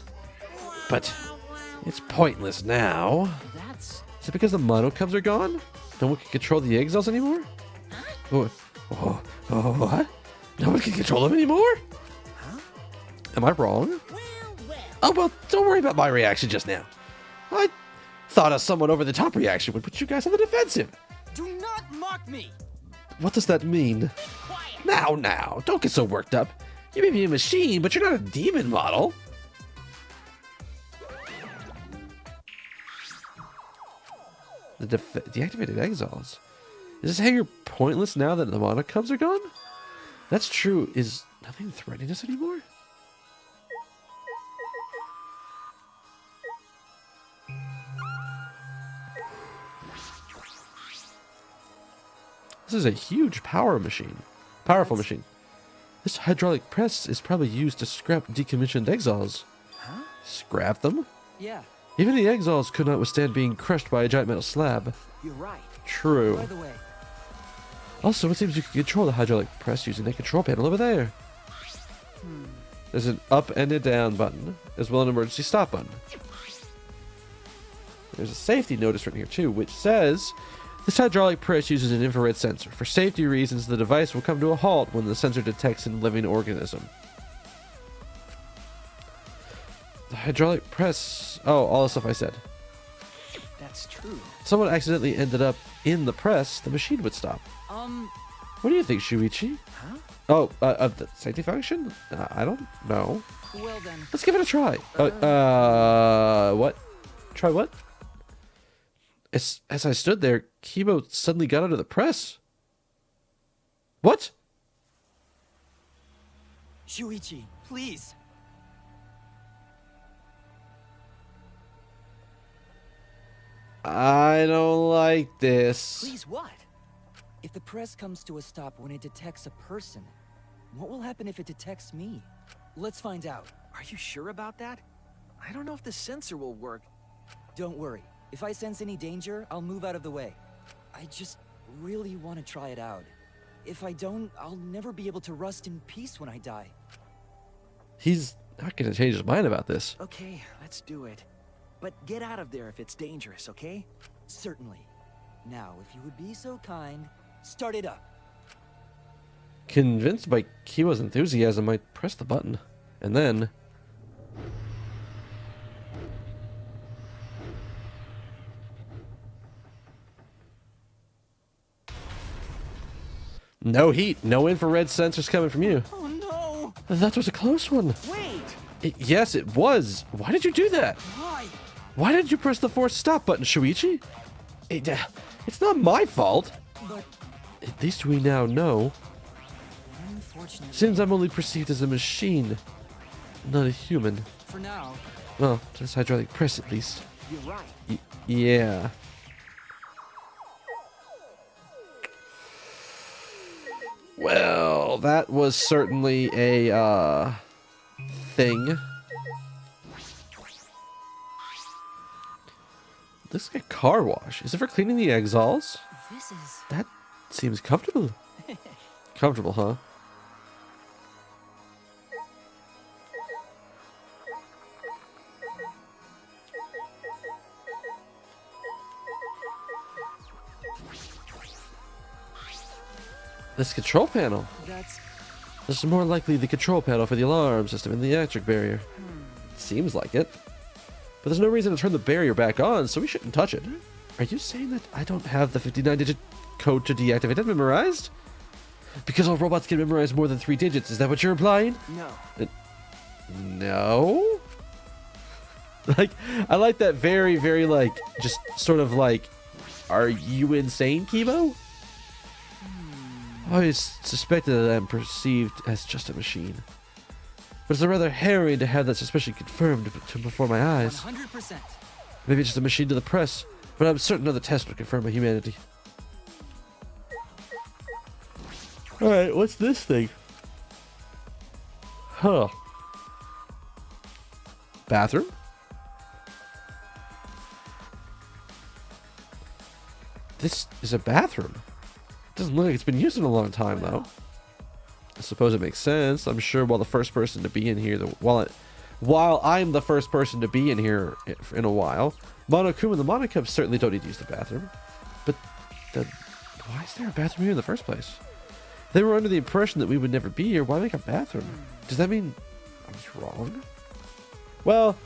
But it's pointless now. That's... Is it because the mono cubs are gone? No one can control the exiles anymore? What? What? No one can control them anymore? Am I wrong? well. Oh, well, don't worry about my reaction just now. I thought a somewhat over-the-top reaction would put you guys on the defensive. Do not mock me! What does that mean? Quiet. Now, don't get so worked up. You may be a machine, but you're not a demon model. The deactivated exiles. Is this hangar pointless now that the mono cubs are gone? That's true. Is nothing threatening us anymore? This is a huge powerful machine. This hydraulic press is probably used to scrap decommissioned exiles. Huh? Scrap them? Yeah, Even the exiles could not withstand being crushed by a giant metal slab. you're right. True. By the way, Also, it seems you can control the hydraulic press using the control panel over there. There's an up and a down button, as well as an emergency stop button. There's a safety notice right here too, which says, this hydraulic press uses an infrared sensor. For safety reasons, the device will come to a halt when the sensor detects a living organism. The hydraulic press... Oh, all the stuff I said. that's true. If someone accidentally ended up in the press, the machine would stop. What do you think, Shuichi? Huh? Oh, of the safety function? I don't know. Well then, Let's give it a try. What? Try what? As I stood there, Kibo suddenly got out of the press. What? Shuichi, please. I don't like this. Please what? If the press comes to a stop when it detects a person, what will happen if it detects me? Let's find out. Are you sure about that? I don't know if the sensor will work. Don't worry. If I sense any danger, I'll move out of the way. I just really want to try it out. If I don't, I'll never be able to rest in peace when I die. He's not going to change his mind about this. Okay, let's do it. But get out of there if it's dangerous, okay? Certainly. Now, if you would be so kind, start it up. Convinced by Kibo's enthusiasm, I pressed the button. And then... no heat, no infrared sensors coming from you. Oh no! That was a close one. Wait! Yes, it was. Why did you do that? Why? Why did you press the forced stop button, Shuichi? It's not my fault. But At least we now know. unfortunately, Since I'm only perceived as a machine, not a human. for now, Well, this hydraulic press at least. you're right. Yeah. Well, that was certainly a thing. Looks like a car wash. Is it for cleaning the exiles? This is... That seems comfortable. Comfortable, huh? This control panel. That's... This is more likely the control panel for the alarm system and the electric barrier. Seems like it. But there's no reason to turn the barrier back on, so we shouldn't touch it. Are you saying that I don't have the 59-digit code to deactivate it memorized? Because all robots can memorize more than 3 digits. Is that what you're implying? No. No? Like, I like that very, very, like, just sort of like, are you insane, Kibo? I always suspected that I'm perceived as just a machine. But it's rather harrowing to have that suspicion confirmed before my eyes. 100%. Maybe it's just a machine to the press, but I'm certain another test would confirm my humanity. Alright, what's this thing? Huh. Bathroom? This is a bathroom. Doesn't look like it's been used in a long time, though. I suppose it makes sense. I'm sure while the first person to be in here, while I'm the first person to be in here in a while, Monokuma and the Monokubs certainly don't need to use the bathroom. But then, why is there a bathroom here in the first place? They were under the impression that we would never be here. Why make a bathroom? Does that mean I was wrong? Well,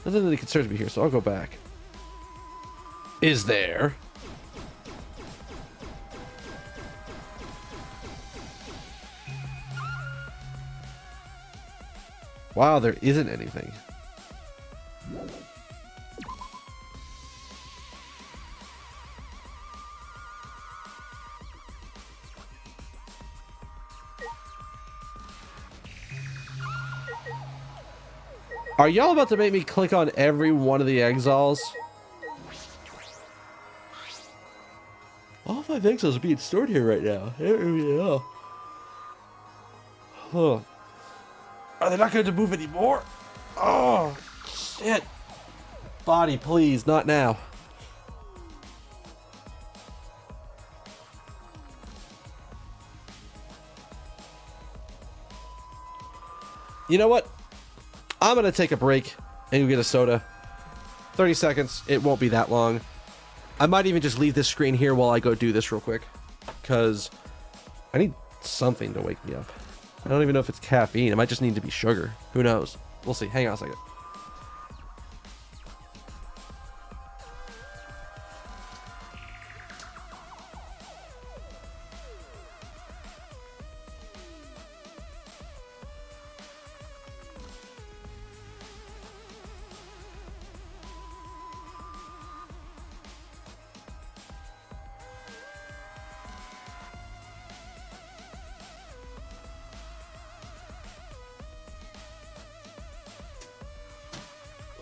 nothing really concerns me here, so I'll go back. Is there? Wow, there isn't anything. Are y'all about to make me click on every one of the exiles? All 5 exiles are being stored here right now. Yeah. Huh. Are they not going to move anymore? Oh, shit. Body, please, not now. You know what? I'm going to take a break and go get a soda. 30 seconds. It won't be that long. I might even just leave this screen here while I go do this real quick. Because I need something to wake me up. I don't even know if it's caffeine. It might just need to be sugar. Who knows? We'll see. Hang on a second.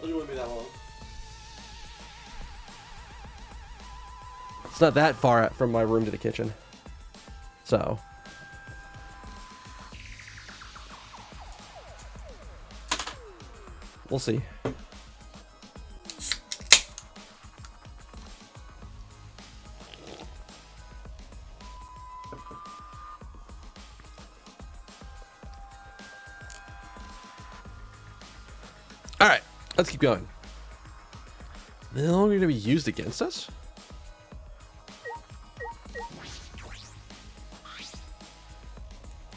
It wouldn't be that long. It's not that far from my room to the kitchen. So. We'll see. All right. Let's keep going. They're no longer going to be used against us?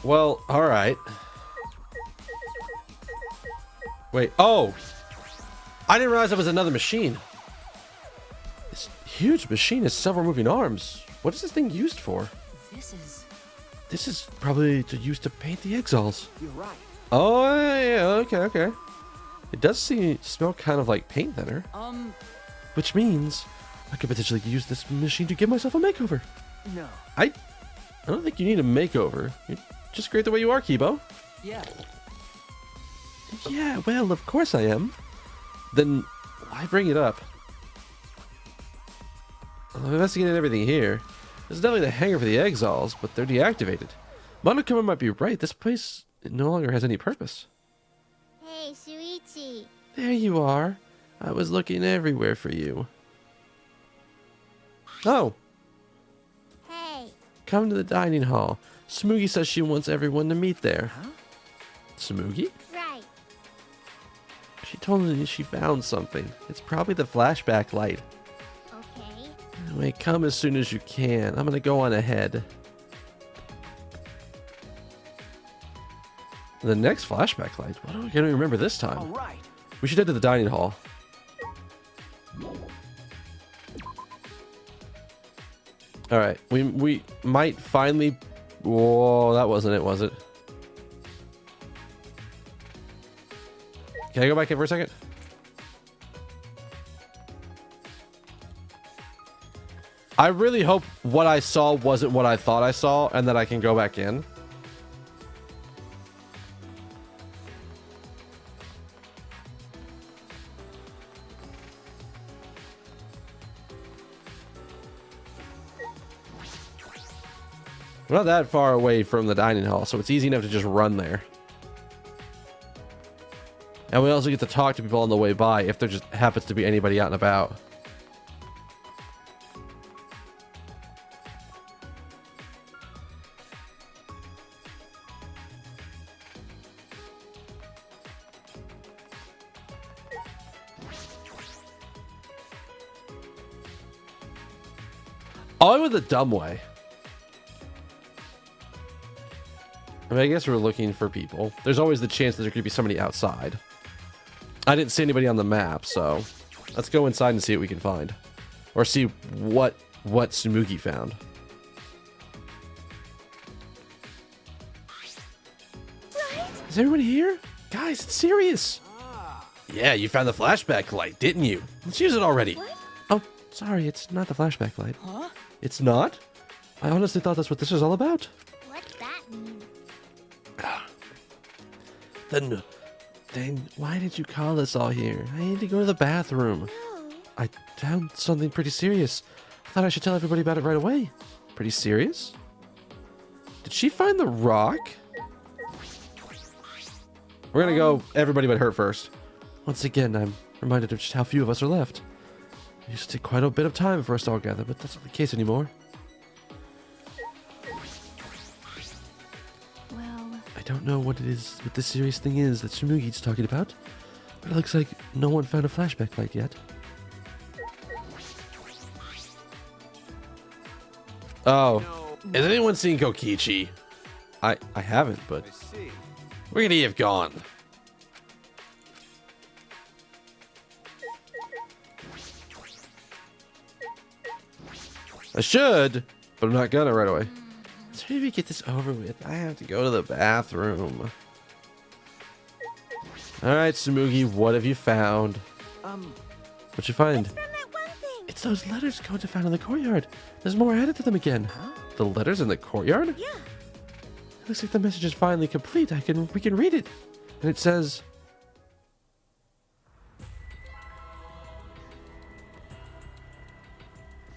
Well, alright. Wait, oh! I didn't realize that was another machine. This huge machine has several moving arms. What is this thing used for? This is probably used to paint the exiles. You're right. Oh, yeah, okay. It does smell kind of like paint thinner. Which means I could potentially use this machine to give myself a makeover. No. I don't think you need a makeover. You're just great the way you are, Kibo. Yeah. Yeah, well, of course I am. Then why bring it up? I'm investigating everything here. There's definitely the hangar for the exiles, but they're deactivated. Monokuma might be right. This place no longer has any purpose. Hey, Shuichi. There you are. I was looking everywhere for you. Oh. Hey. Come to the dining hall. Smoogie says she wants everyone to meet there. Huh? Smoogie? Right. She told me she found something. It's probably the flashback light. Okay. Anyway, come as soon as you can. I'm gonna go on ahead. The next flashback light? What are we gonna remember this time? All right. We should head to the dining hall. Alright, we might finally Whoa, that wasn't it, was it? Can I go back in for a second? I really hope what I saw wasn't what I thought I saw and that I can go back in. We're not that far away from the dining hall, so it's easy enough to just run there. And we also get to talk to people on the way by if there just happens to be anybody out and about. Oh, I went the dumb way. I mean, I guess we're looking for people. There's always the chance that there could be somebody outside. I didn't see anybody on the map, so let's go inside and see what we can find. Or see what Tsumugi found. Right? Is everyone here? Guys, it's serious. Yeah, you found the flashback light, didn't you? Let's use it already. What? Oh, sorry, it's not the flashback light. Huh? It's not? I honestly thought that's what this was all about. What's that mean? Then why did you call us all here? I need to go to the bathroom. No. I found something pretty serious. I thought I should tell everybody about it right away. Pretty serious? Did she find the rock? We're gonna go everybody but her first. Once again, I'm reminded of just how few of us are left. It used to take quite a bit of time for us to all gather, but that's not the case anymore. Well, I don't know what this serious thing is that Tsumugi's talking about, but it looks like no one found a flashback light yet. Oh, has anyone seen Kokichi? I haven't, but where could he have gone? I should, but I'm not gonna right away. So maybe get this over with. I have to go to the bathroom. All right, Tsumugi, what have you found? What'd you find? from that one thing. It's those letters Kota found in the courtyard. There's more added to them again. The letters in the courtyard? Yeah. It looks like the message is finally complete. We can read it. And it says,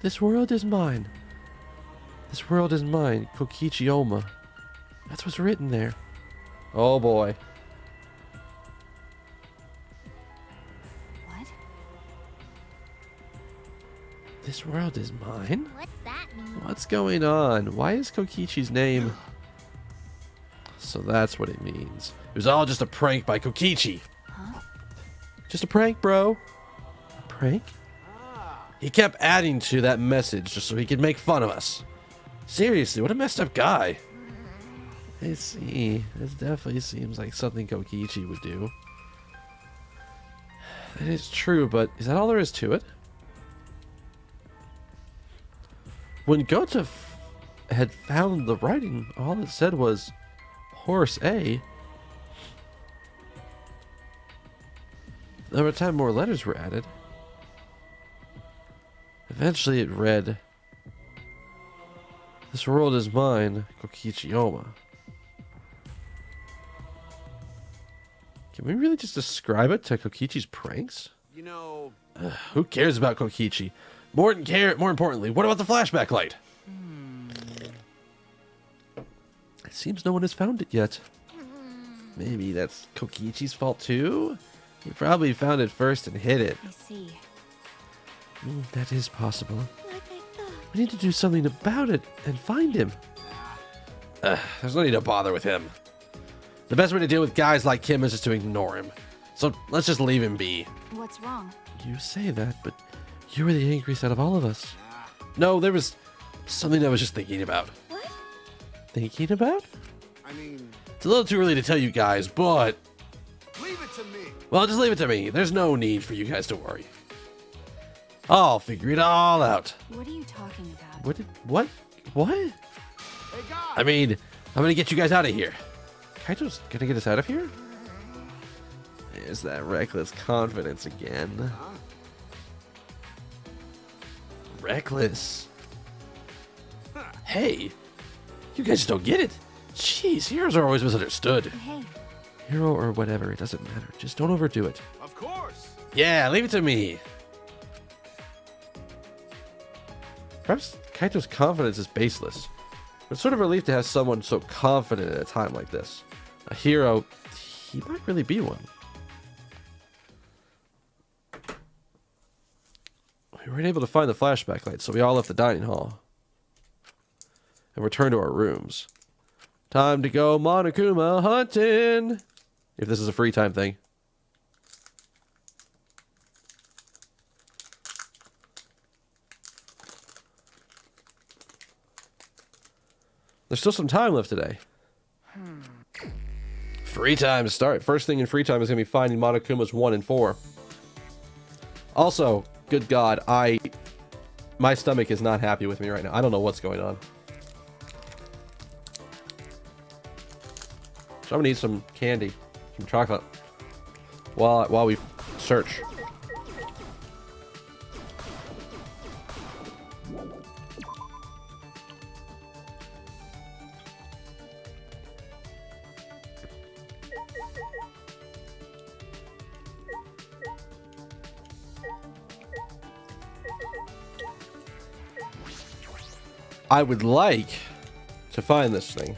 "This world is mine. This world is mine, Kokichi Oma." That's what's written there. Oh boy. What? This world is mine? What's that mean? What's going on? Why is Kokichi's name? So that's what it means. It was all just a prank by Kokichi. Huh? Just a prank, bro. A prank? He kept adding to that message just so he could make fun of us. Seriously, what a messed up guy. I see. This definitely seems like something Kokichi would do. That is true, but is that all there is to it? When Gota had found the writing, all it said was Horse A. Over time, more letters were added. Eventually, it read, "This world is mine, Kokichi Oma." Can we really just describe it to Kokichi's pranks? You know, Who cares about Kokichi? More importantly, what about the flashback light? It seems no one has found it yet. Maybe that's Kokichi's fault too? He probably found it first and hid it. I see. That is possible. Like I thought. We need to do something about it and find him. There's no need to bother with him. The best way to deal with guys like him is just to ignore him. So let's just leave him be. What's wrong? You say that, but you were the angriest out of all of us. No, there was something I was just thinking about. What? Thinking about? I mean, It's a little too early to tell you guys, but... leave it to me. well, just leave it to me. There's no need for you guys to worry. I'll figure it all out. What are you talking about? What? Hey, guys! I mean, I'm gonna get you guys out of here. Kaito's gonna get us out of here? There's that reckless confidence again. Reckless. Hey, you guys just don't get it. Jeez, heroes are always misunderstood. Hey, Hero or whatever, it doesn't matter. Just don't overdo it. Of course! Yeah, leave it to me. Perhaps Kaito's confidence is baseless. It's sort of a relief to have someone so confident at a time like this. A hero, he might really be one. We weren't able to find the flashback light, so we all left the dining hall and returned to our rooms. Time to go Monokuma hunting! If this is a free time thing. There's still some time left today. Free time to start. First thing in free time is going to be finding Monokumas 1 and 4. Also, good God, my stomach is not happy with me right now. I don't know what's going on. So I'm going to eat some candy, some chocolate, while we search. I would like to find this thing.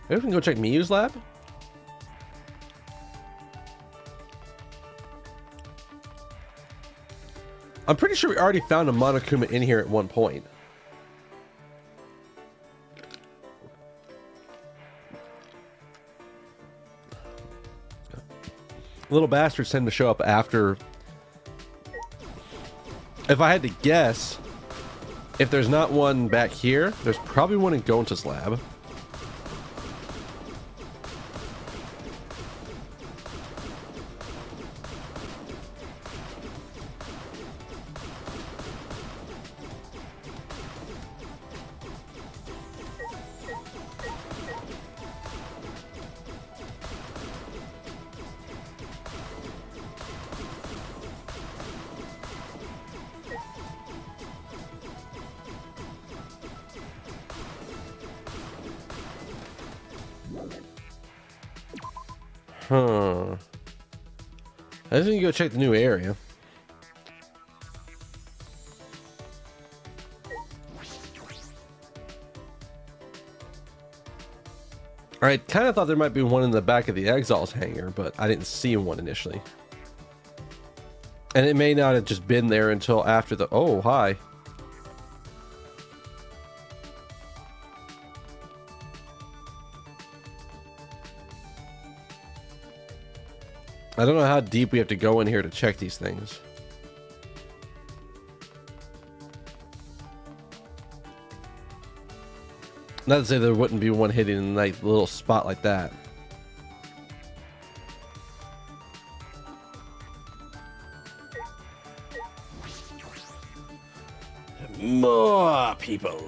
Maybe we can go check Miyu's lab? I'm pretty sure we already found a Monokuma in here at one point. Little bastards tend to show up after. If I had to guess, if there's not one back here, there's probably one in Gonta's lab. Huh. I think you go check the new area. I kind of thought there might be one in the back of the Exiles hangar, but I didn't see one initially. And it may not have just been there until after the... Oh, hi. I don't know how deep we have to go in here to check these things. Not to say there wouldn't be one hidden in a nice little spot like that. More people.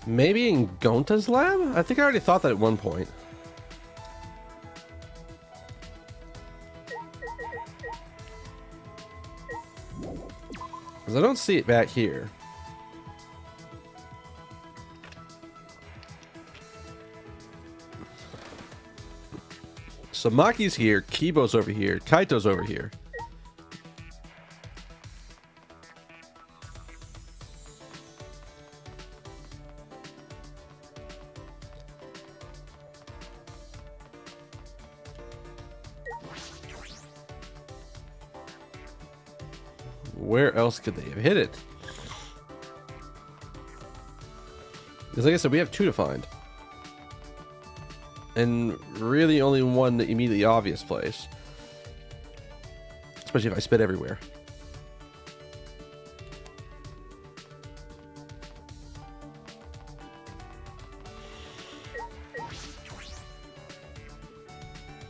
Maybe in Gonta's lab? I think I already thought that at one point. Because I don't see it back here. So Maki's here, Kibo's over here, Kaito's over here. Where else could they have hit it? Because like I said, we have 2 to find. And really only one immediately obvious place. Especially if I spit everywhere.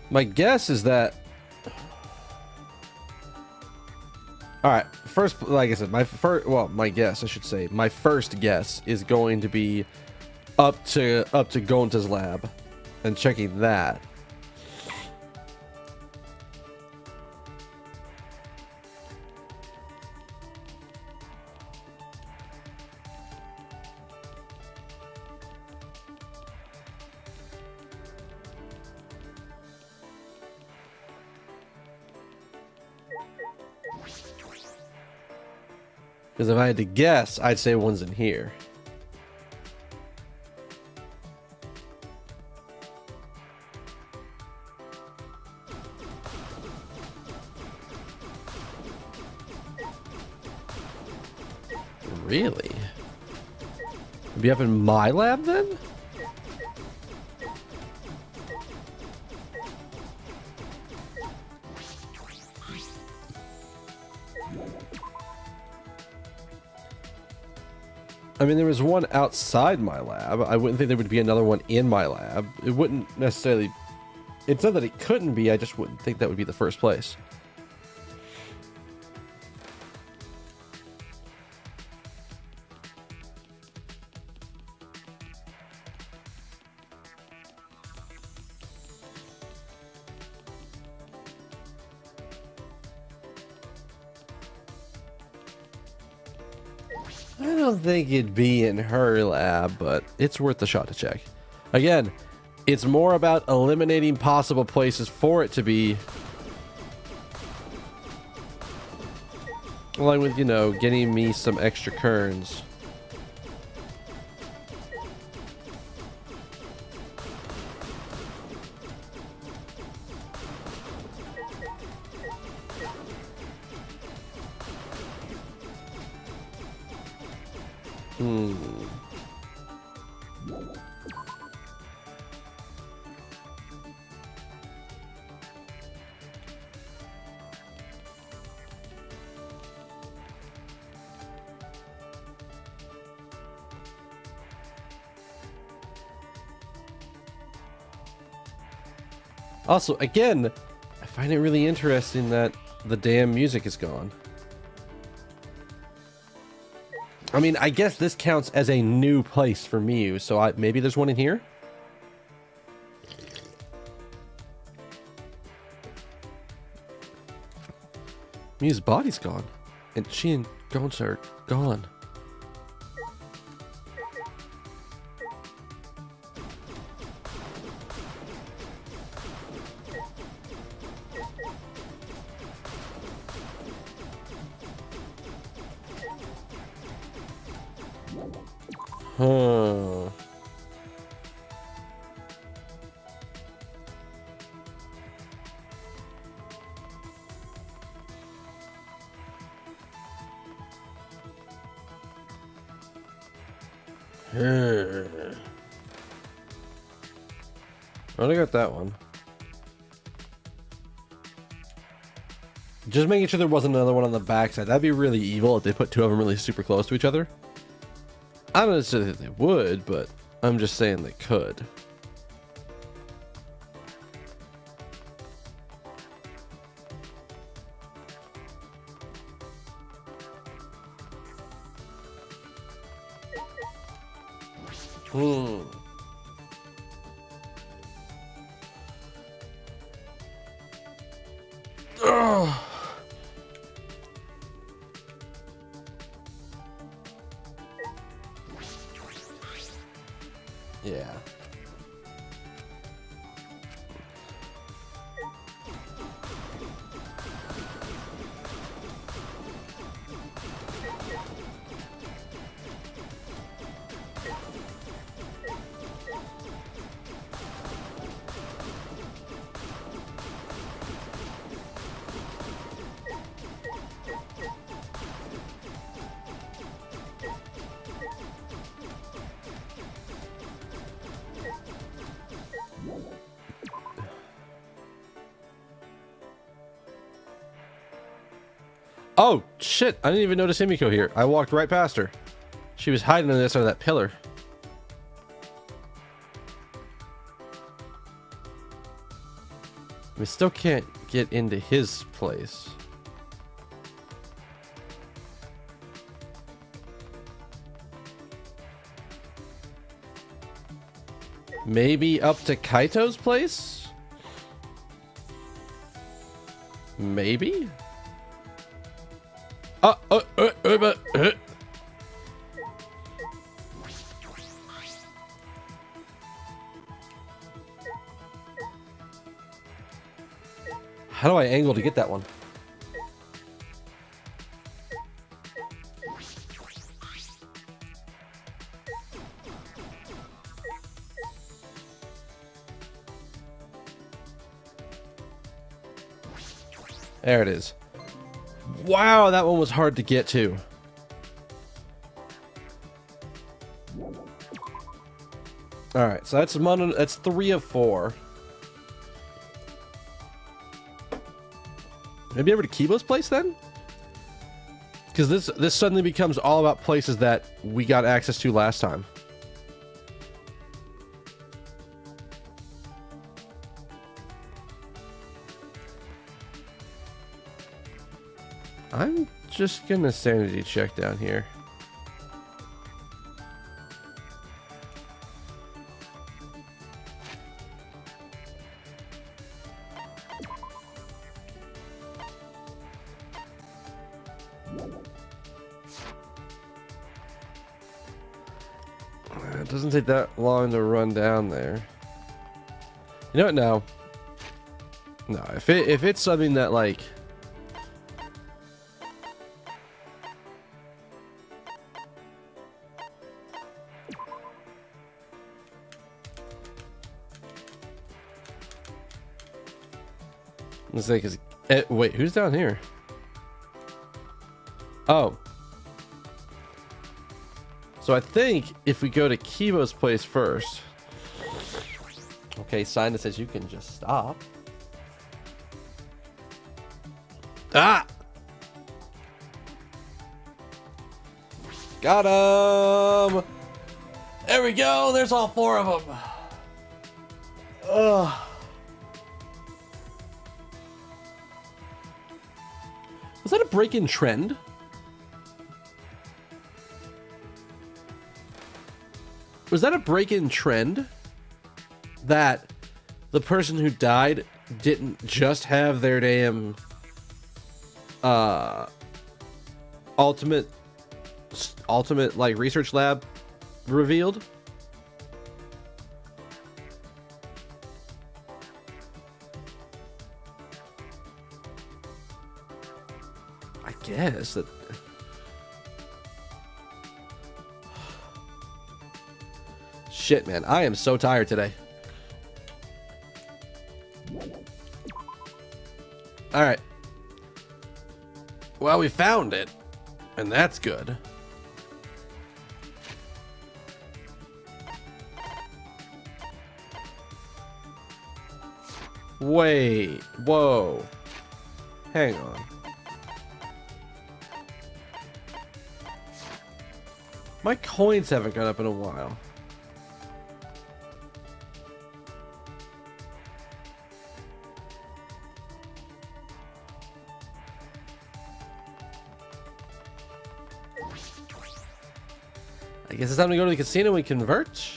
My guess is that... Alright, first, like I said, my guess, I should say, my first guess is going to be up to Gonta's lab and checking that. Because if I had to guess, I'd say one's in here. Really? Be up in my lab then? I mean, there was one outside my lab. I wouldn't think there would be another one in my lab. It wouldn't necessarily... It's not that it couldn't be, I just wouldn't think that would be the first place. I don't think it'd be in her lab, but it's worth a shot to check. Again, it's more about eliminating possible places for it to be. Along with, you know, getting me some extra kerns. Also, again, I find it really interesting that the damn music is gone. I mean, I guess this counts as a new place for me, so maybe there's one in here? Mia's body's gone, and she and Gonta are gone. Huh. I got that one. Just making sure there wasn't another one on the backside. That'd be really evil if they put 2 of them really super close to each other. I don't necessarily think they would, but I'm just saying they could. Oh, shit. I didn't even notice Himiko here. I walked right past her. She was hiding in this under that pillar. We still can't get into his place. Maybe up to Kaito's place? Maybe? How do I angle to get that one? There it is. Wow, that one was hard to get to. All right, so that's 3 of 4. Maybe over to Kibo's place then? Because this suddenly becomes all about places that we got access to last time. I'm just gonna sanity check down here. It doesn't take that long to run down there. You know what? No. No, if it's something that like let's say, cause wait, who's down here? Oh. So I think if we go to Kibo's place first. Okay, sign that says you can just stop. Ah! Got him! There we go, there's all 4 of them. Ugh. Was that a break-in trend? Was that a break-in trend? That the person who died didn't just have their damn ultimate like research lab revealed? I guess that. Shit, man, I am so tired today. All right. Well, we found it, and that's good. Wait, whoa. Hang on. My coins haven't gone up in a while. I guess it's time to go to the casino and convert.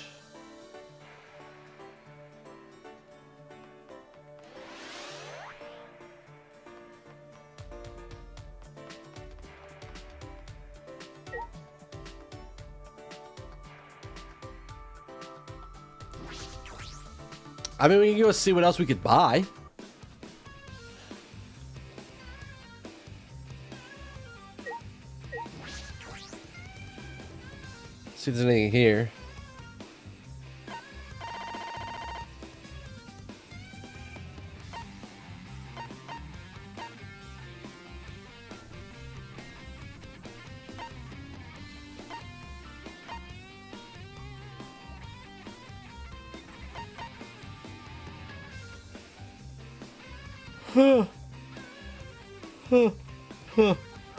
I mean, we can go see what else we could buy. See if there's anything here.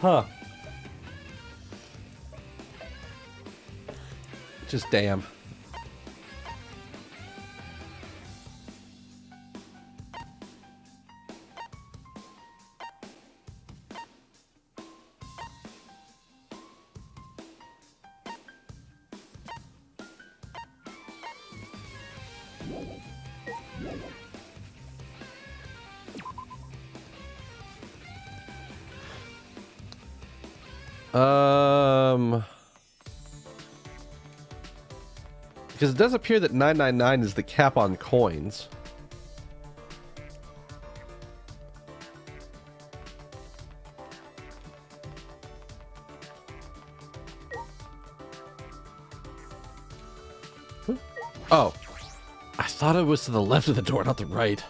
Huh. Just damn. Because it does appear that 999 is the cap on coins. Oh. I thought it was to the left of the door, not the right.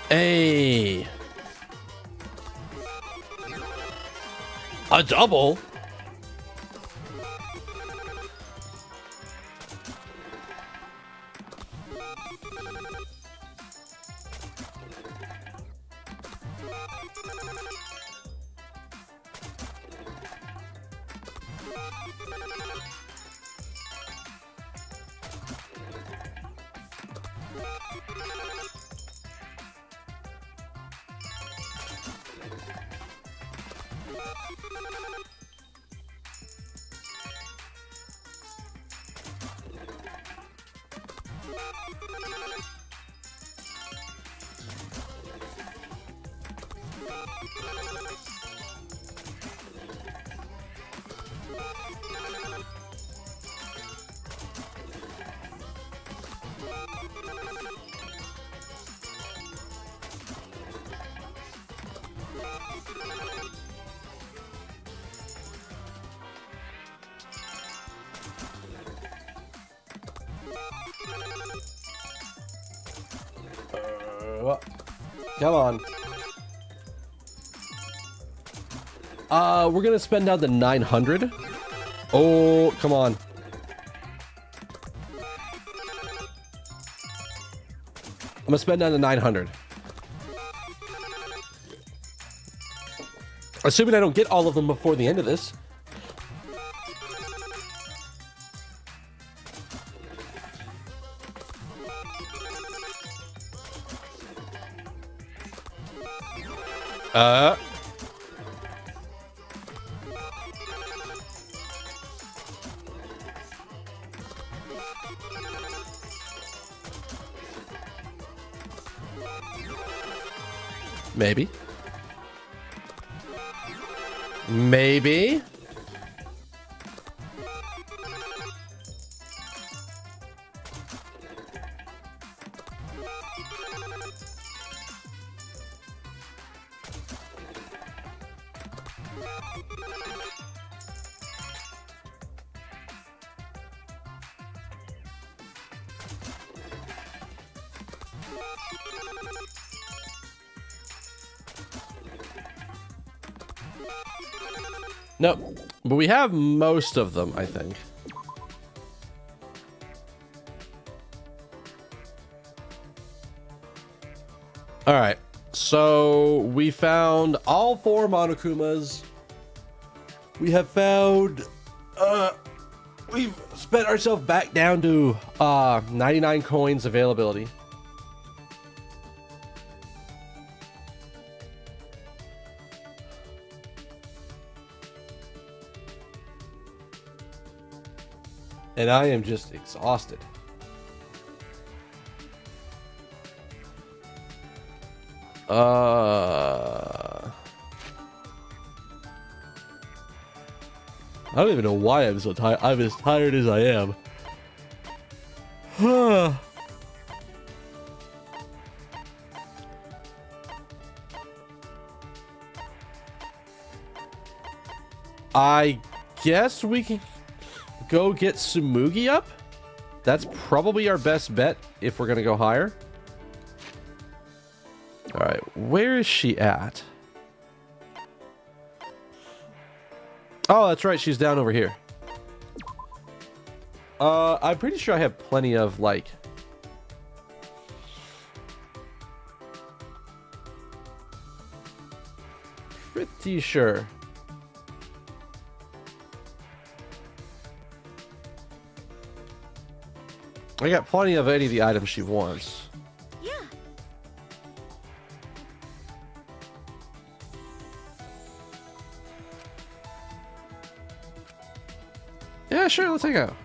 Hey. A double? Come on. We're gonna spend down to 900. Oh, come on. I'm gonna spend down to 900. Assuming I don't get all of them before the end of this. Maybe. Maybe. Nope, but we have most of them, I think. All right, so we found all 4 Monokumas. We have found, we've spent ourselves back down to 99 coins availability. And I am just exhausted. I don't even know why I'm so tired. I'm as tired as I am. I guess we can go get Tsumugi up. That's probably our best bet if we're gonna go higher. All right, where is she at? Oh, that's right. She's down over here. I'm pretty sure I have plenty of, like... Pretty sure. I got plenty of any of the items she wants. Yeah. Yeah, sure, let's hang out.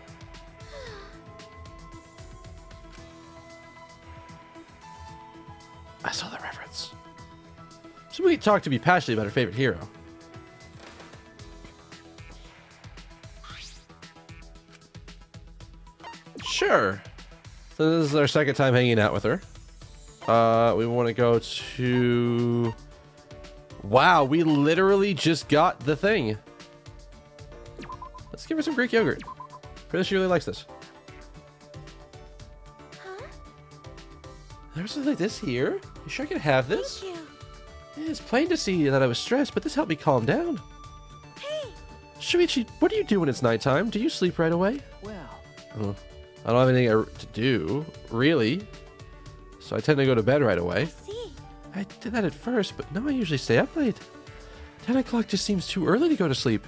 I saw the reference. Somebody talk to me passionately about her favorite hero. Sure. So this is our second time hanging out with her. We want to go to... Wow, we literally just got the thing. Let's give her some Greek yogurt. Pretty sure she really likes this. Huh? There's something like this here. You sure I can have this? Thank you. Yeah, it's plain to see that I was stressed, but this helped me calm down. Hey. Shuichi, what do you do when it's nighttime? Do you sleep right away? Well, Oh, I don't have anything to do, really. So I tend to go to bed right away. See. I did that at first, but now I usually stay up late. 10 o'clock just seems too early to go to sleep.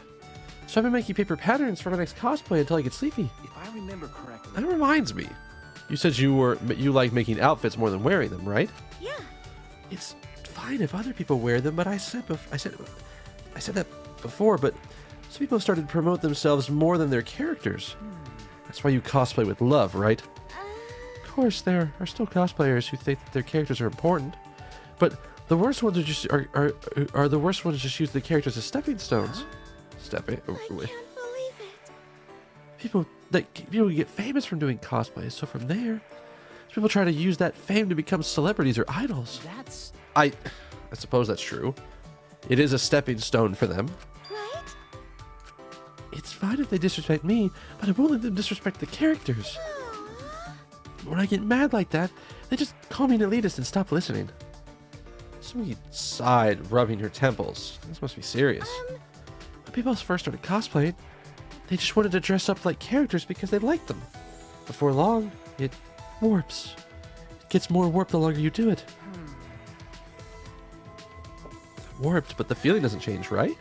So I've been making paper patterns for my next cosplay until I get sleepy. if I remember correctly, That reminds me. You said you like making outfits more than wearing them, right? Yeah. It's fine if other people wear them, but I said that before, but some people started to promote themselves more than their characters. That's why you cosplay with love, right? Of course, there are still cosplayers who think that their characters are important, but the worst ones are the worst ones just use the characters as stepping stones. I can't believe it. People get famous from doing cosplays, so from there, people try to use that fame to become celebrities or idols. that's I suppose that's true. It is a stepping stone for them. Right? It's fine if they disrespect me, but I won't let them disrespect the characters. Aw. When I get mad like that, they just call me an elitist and stop listening. Somebody sighed, rubbing her temples. This must be serious. When people first started cosplaying, they just wanted to dress up like characters because they liked them. Before long, it warps. It gets more warped the longer you do it. Warped, but the feeling doesn't change, right?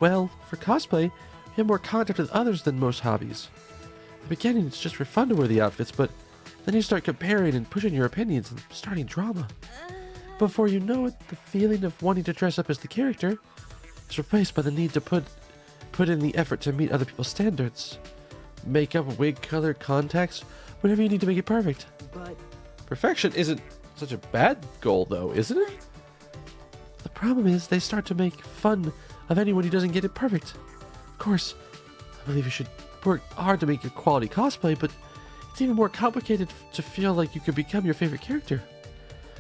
Well, for cosplay, you have more contact with others than most hobbies. In the beginning, it's just for fun to wear the outfits, but then you start comparing and pushing your opinions and starting drama. Before you know it, the feeling of wanting to dress up as the character is replaced by the need to put in the effort to meet other people's standards. Makeup, wig color, contacts, whatever you need to make it perfect. but Perfection isn't such a bad goal, though, isn't it? The problem is they start to make fun of anyone who doesn't get it perfect. Of course, I believe you should work hard to make a quality cosplay, but it's even more complicated to feel like you could become your favorite character.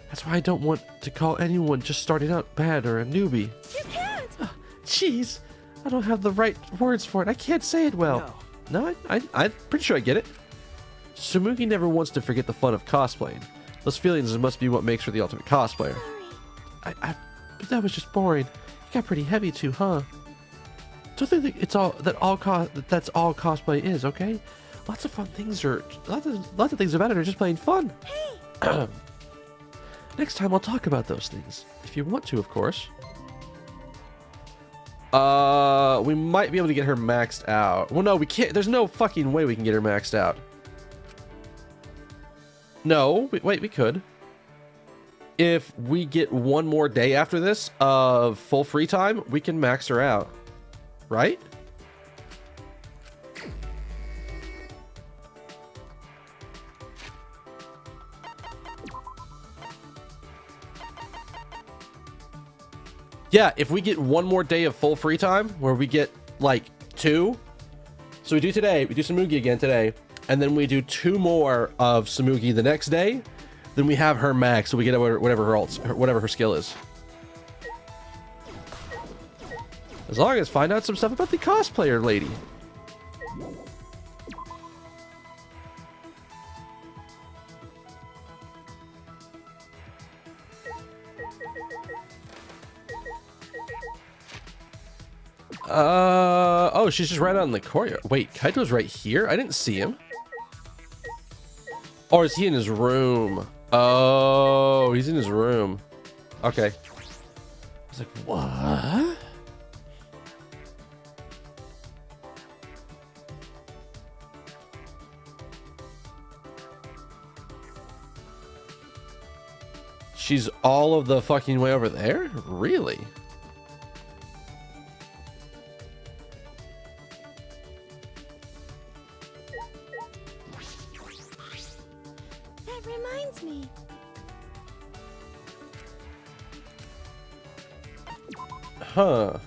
That's why I don't want to call anyone just starting out bad or a newbie. You can't. Jeez, I don't have the right words for it. I can't say it well. No, I'm pretty sure I get it. Tsumugi never wants to forget the fun of cosplaying. Those feelings must be what makes her the ultimate cosplayer. Sorry. But that was just boring. It got pretty heavy too, huh? Don't think that that's all cosplay is, okay? Lots of things about it are just plain fun. Hey. Next time I'll talk about those things, if you want to, of course. We might be able to get her maxed out. Well, no, we can't. There's no fucking way we can get her maxed out. No, wait, we could. If we get one more day after this of full free time, we can max her out. Right? Yeah, if we get one more day of full free time where we get like 2. So we do today, we do Samugi again today, and then we do 2 more of Samugi the next day, then we have her max, so we get whatever her skill is. As long as find out some stuff about the cosplayer lady. Oh, she's just right out in the courtyard. Wait, Kaito's right here? I didn't see him. Or is he in his room? Oh, he's in his room. Okay. I was like, what? She's all of the fucking way over there? Really? That reminds me. Huh.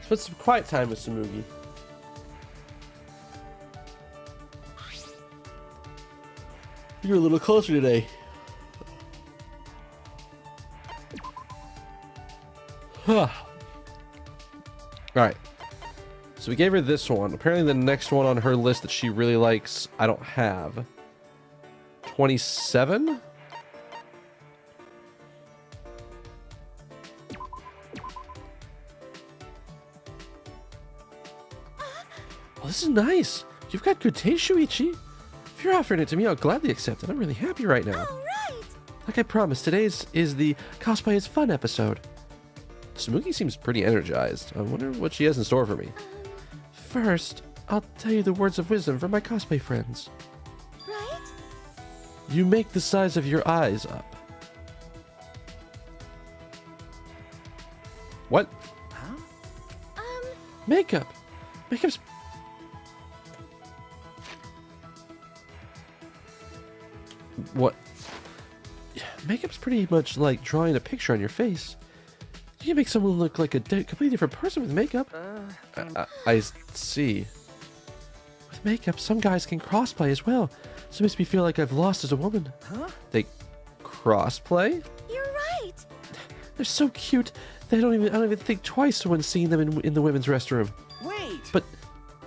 But Spend some quiet time with Samugi. You're a little closer today. Huh. Alright. So we gave her this one. Apparently the next one on her list that she really likes, I don't have. 27? Well, this is nice. You've got good taste, Shuichi. If you're offering it to me, I'll gladly accept it. I'm really happy right now. all right. Like I promised, today's is the Cosplay is Fun episode. Samugi seems pretty energized. I wonder what she has in store for me. First, I'll tell you the words of wisdom from my cosplay friends. Right? You make the size of your eyes up. What? Huh? Makeup. Makeup's... What? Makeup's pretty much like drawing a picture on your face. You can make someone look like a completely different person with makeup. I see. With makeup, some guys can crossplay as well. So it makes me feel like I've lost as a woman. Huh? They crossplay? You're right. They're so cute. I don't even think twice when seeing them in the women's restroom. Wait. But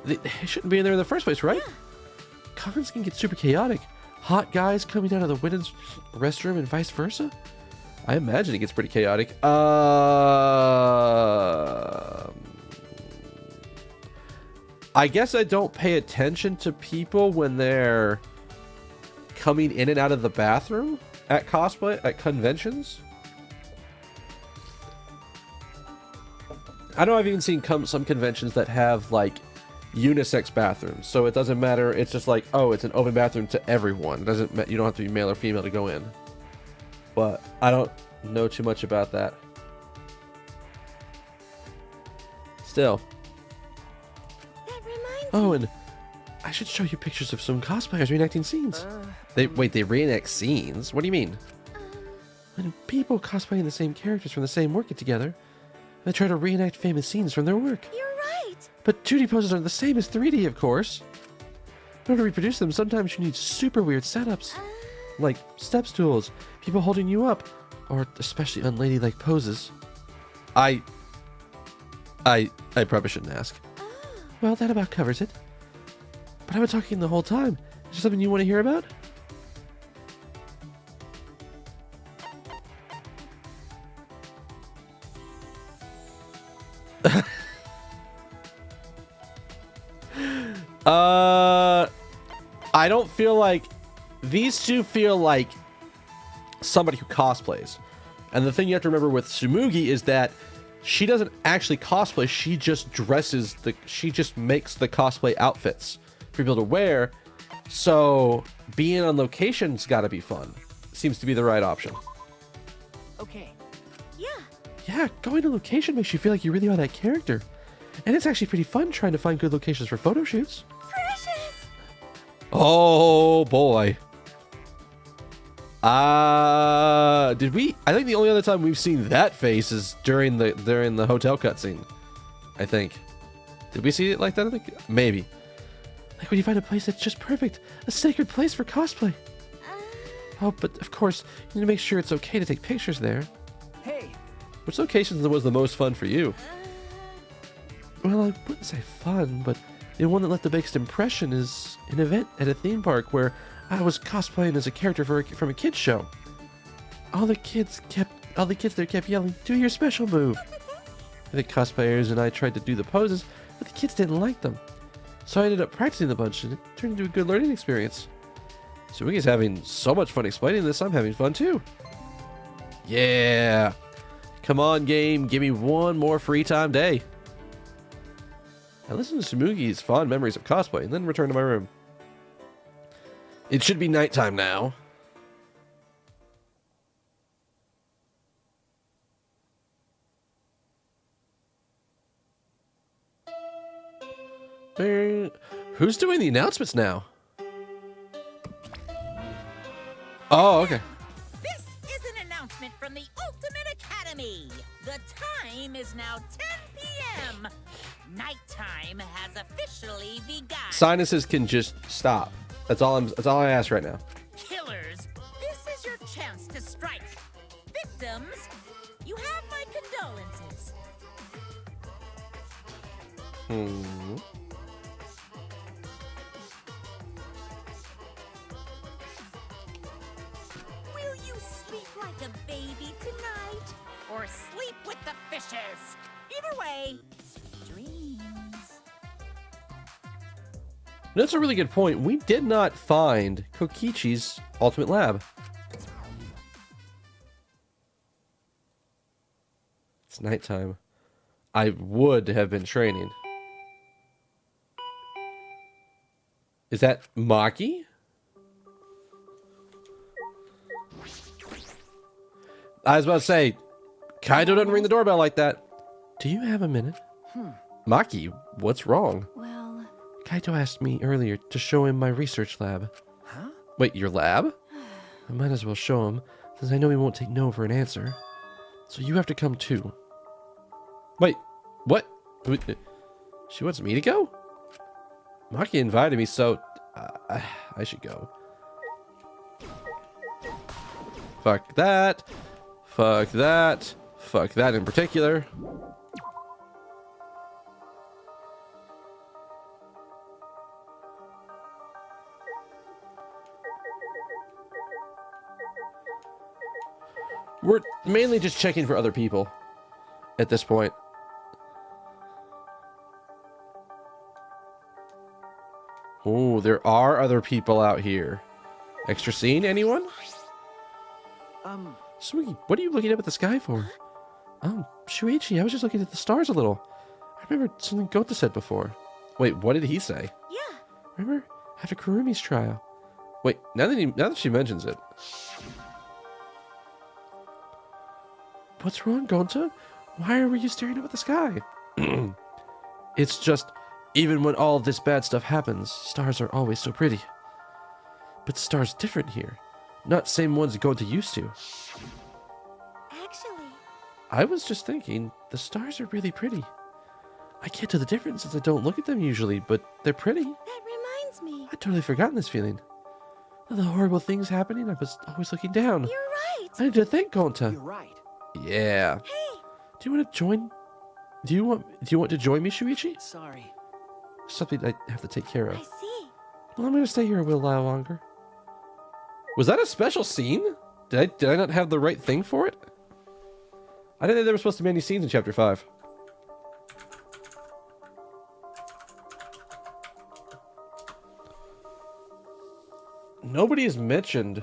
they shouldn't be in there in the first place, right? Cons can get super chaotic. Hot guys coming out of the women's restroom and vice versa. I imagine it gets pretty chaotic. I guess I don't pay attention to people when they're coming in and out of the bathroom at cosplay, at conventions. I know I've even seen some conventions that have like unisex bathrooms, so it doesn't matter. It's just like, oh, it's an open bathroom to everyone. You don't have to be male or female to go in. But I don't know too much about that. Still. That reminds Oh, me. and I should show you pictures of some cosplayers reenacting scenes. They reenact scenes? What do you mean? When people cosplaying the same characters from the same work get together, they try to reenact famous scenes from their work. You're right. But 2D poses aren't the same as 3D, of course. In order to reproduce them, sometimes you need super weird setups. Like step stools, people holding you up, or especially unladylike poses. I probably shouldn't ask. Well, that about covers it. But I've been talking the whole time. Is there something you want to hear about? I don't feel like these two feel like somebody who cosplays. And the thing you have to remember with Tsumugi is that she doesn't actually cosplay, she just she just makes the cosplay outfits for people to wear. So being on location's gotta be fun. Seems to be the right option. Okay. Yeah. Yeah, going to location makes you feel like you really are that character. And it's actually pretty fun trying to find good locations for photo shoots. Precious! Oh boy. Did we? I think the only other time we've seen that face is during the hotel cutscene. I think. Did we see it like that? I think maybe. Like when you find a place that's just perfect, a sacred place for cosplay. Oh, but of course, you need to make sure it's okay to take pictures there. Hey, Which location was the most fun for you? Well, I wouldn't say fun, but the one that left the biggest impression is an event at a theme park where I was cosplaying as a character from a kids show. All the kids there kept yelling, "Do your special move!" The cosplayers and I tried to do the poses, but the kids didn't like them. So I ended up practicing the bunch, and it turned into a good learning experience. Suigi's having so much fun explaining this, I'm having fun too. Yeah! Come on, game, give me one more free time day. I listened to Sumugi's fond memories of cosplay and then returned to my room. It should be nighttime now. Who's doing the announcements now? Oh, okay. This is an announcement from the Ultimate Academy. The time is now 10 p.m. Nighttime has officially begun. Sinuses can just stop. That's all I ask right now. Killers, this is your chance to strike. Victims, you have my condolences. Will you sleep like a baby tonight? Or sleep with the fishes? Either way, sweet dreams. That's a really good point. We did not find Kokichi's ultimate lab. It's nighttime. I would have been training. Is that Maki? I was about to say, Kaido doesn't ring the doorbell like that. Do you have a minute? Maki, what's wrong? Well, Kaito asked me earlier to show him my research lab. huh? Wait, your lab? I might as well show him, since I know he won't take no for an answer. So you have to come too. Wait, what? She wants me to go? Maki invited me, so I should go. Fuck that. Fuck that. Fuck that in particular. We're mainly just checking for other people at this point. Oh, there are other people out here. Extra scene, anyone? Sweetie, what are you looking up at the sky for? Oh, Shuichi, I was just looking at the stars a little. I remember something Gota said before. Wait, what did he say? yeah. Remember? After Kurumi's trial. Wait, now that she mentions it. What's wrong, Gonta? Why were you staring up at the sky? It's just, even when all this bad stuff happens, stars are always so pretty. But stars different here. Not same ones Gonta used to. Actually, I was just thinking, the stars are really pretty. I can't tell the difference since I don't look at them usually, but they're pretty. that reminds me. I'd totally forgotten this feeling. All the horrible things happening, I was always looking down. You're right. I need to thank Gonta. You're right. Yeah. Hey, Do you want to join? Do you want to join me, Shuichi? Sorry. Something I have to take care of. I see. Well, I'm gonna stay here a little while longer. Was that a special scene? Did I not have the right thing for it? I didn't think there were supposed to be any scenes in Chapter 5. Nobody is mentioned.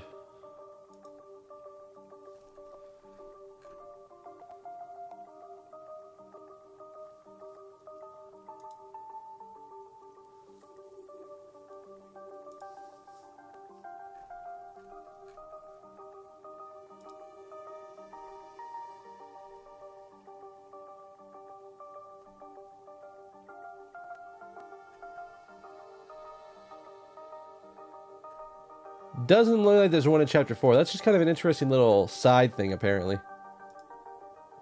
Doesn't look like there's one in chapter 4. That's just kind of an interesting little side thing, apparently.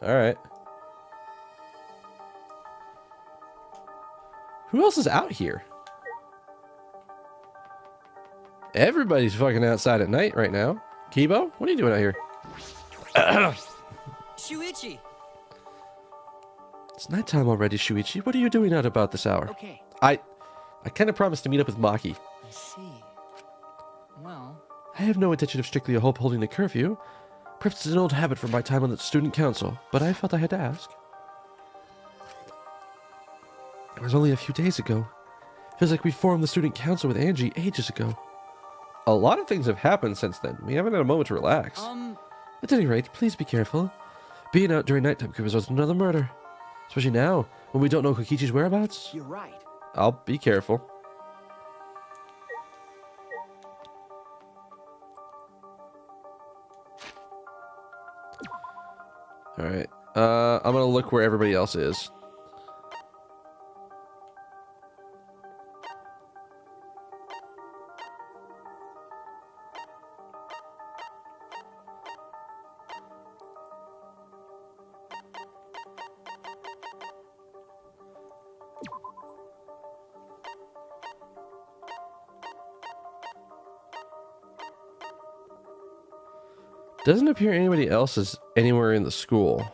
Alright. Who else is out here? Everybody's fucking outside at night right now. Kibo, what are you doing out here? Shuichi! It's nighttime already, Shuichi. What are you doing out about this hour? Okay, I kind of promised to meet up with Maki. I see. Well, I have no intention of strictly upholding the curfew. Perhaps it's an old habit from my time on the student council, but I felt I had to ask. It was only a few days ago. Feels like we formed the student council with Angie ages ago. A lot of things have happened since then. We haven't had a moment to relax. At any rate, please be careful. Being out during nighttime could result in another murder. Especially now, when we don't know Kokichi's whereabouts. you're right. I'll be careful. Alright. I'm gonna look where everybody else is. Doesn't appear anybody else is anywhere in the school.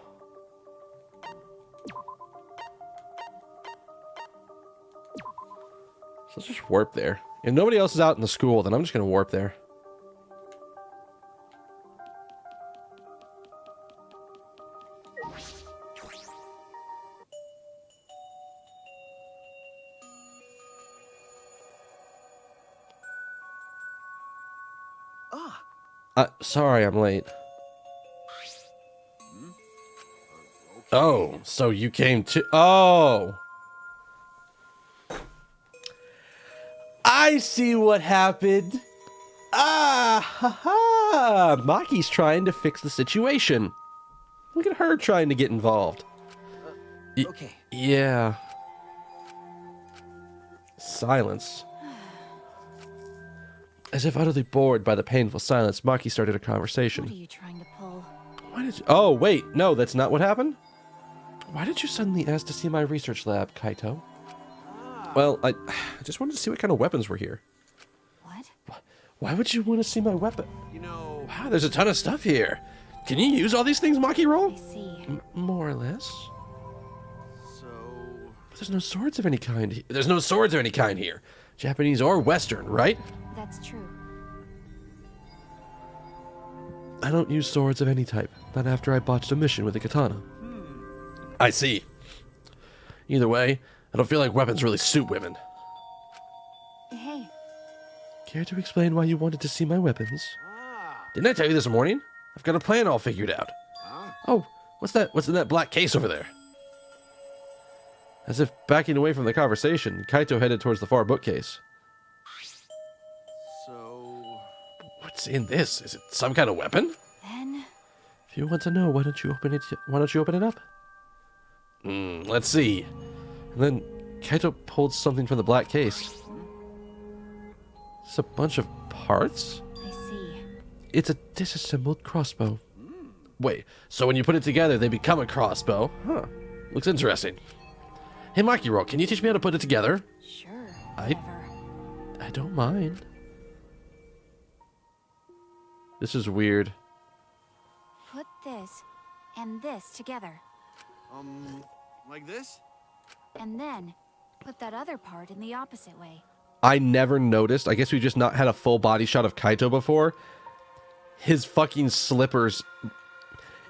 So let's just warp there. If nobody else is out in the school, then I'm just going to warp there. Sorry I'm late. Oh, so you came to... Oh! I see what happened. Ah, ha ha! Maki's trying to fix the situation. Look at her trying to get involved. Okay. Yeah. Silence. As if utterly bored by the painful silence, Maki started a conversation. What are you trying to pull? Why did you... Oh, wait. No, that's not what happened? Why did you suddenly ask to see my research lab, Kaito? Well, I just wanted to see what kind of weapons were here. What? Why would you want to see my weapon? You know, Wow, there's a ton of stuff here. Can you use all these things, Maki Roll? I see. More or less. so... But there's no swords of any kind. There's no swords of any kind here. Japanese or Western, right? That's true. I don't use swords of any type. Not after I botched a mission with a katana. I see. Either way, I don't feel like weapons really suit women. Hey, Care to explain why you wanted to see my weapons? Ah, Didn't I tell you this morning? I've got a plan all figured out. huh? Oh, what's that? What's in that black case over there? As if backing away from the conversation, Kaito headed towards the far bookcase. So... What's in this? Is it some kind of weapon? then If you want to know, why don't you open it? Why don't you open it up? Let's see. And then Kaito pulled something from the black case. It's a bunch of parts. I see. It's a disassembled crossbow. Wait, so when you put it together, they become a crossbow? Huh. Looks interesting. Hey, Makiro, can you teach me how to put it together? Sure. I- Whatever. I don't mind. This is weird. Put this and this together, like this? and then put that other part in the opposite way. I never noticed. I guess we just not had a full body shot of Kaito before. His fucking slippers.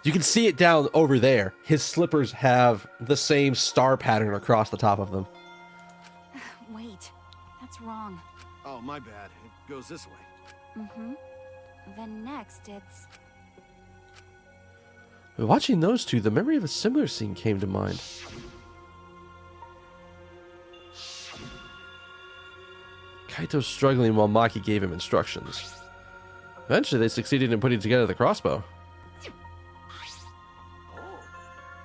You can see it down over there. His slippers have the same star pattern across the top of them. Wait, that's wrong. Oh, my bad. It goes this way. Mm-hmm. Then next it's... Watching those two, the memory of a similar scene came to mind. Kaito's struggling while Maki gave him instructions. Eventually, they succeeded in putting together the crossbow.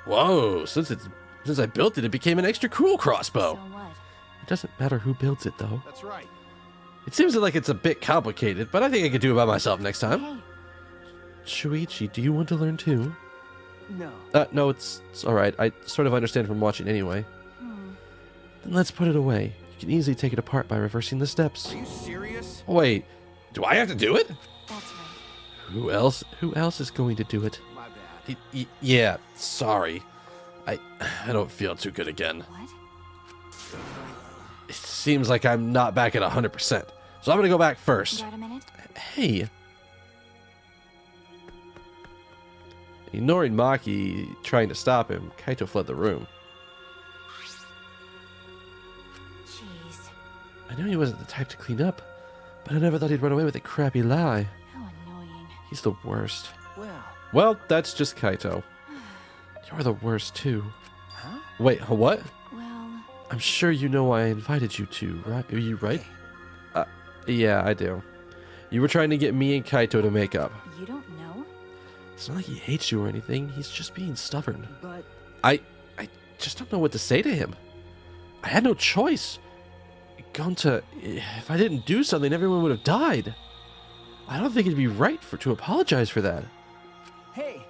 Whoa, since I built it, it became an extra cool crossbow. So what? It doesn't matter who builds it, though. That's right. It seems like it's a bit complicated, but I think I could do it by myself next time. Hey, Shuichi, do you want to learn too? No. No, it's alright. I sort of understand from watching anyway. Then let's put it away. You can easily take it apart by reversing the steps. Are you serious? Wait, do I have to do it? that's right. Who else is going to do it? My bad. Yeah, sorry. I don't feel too good again. What? It seems like I'm not back at 100%. So I'm gonna go back first. Got a minute? Hey. Ignoring Maki trying to stop him, Kaito fled the room. Jeez, I knew he wasn't the type to clean up, but I never thought he'd run away with a crappy lie. how annoying. He's the worst. Well, Well, that's just Kaito. You're the worst too. huh? Wait, what? Well, I'm sure you know why I invited you to, right? Are you right? Yeah, I do. You were trying to get me and Kaito to make up. you don't know? It's not like he hates you or anything. He's just being stubborn. But I just don't know what to say to him. I had no choice. Gonta, if I didn't do something, everyone would have died. I don't think it'd be right to apologize for that. hey,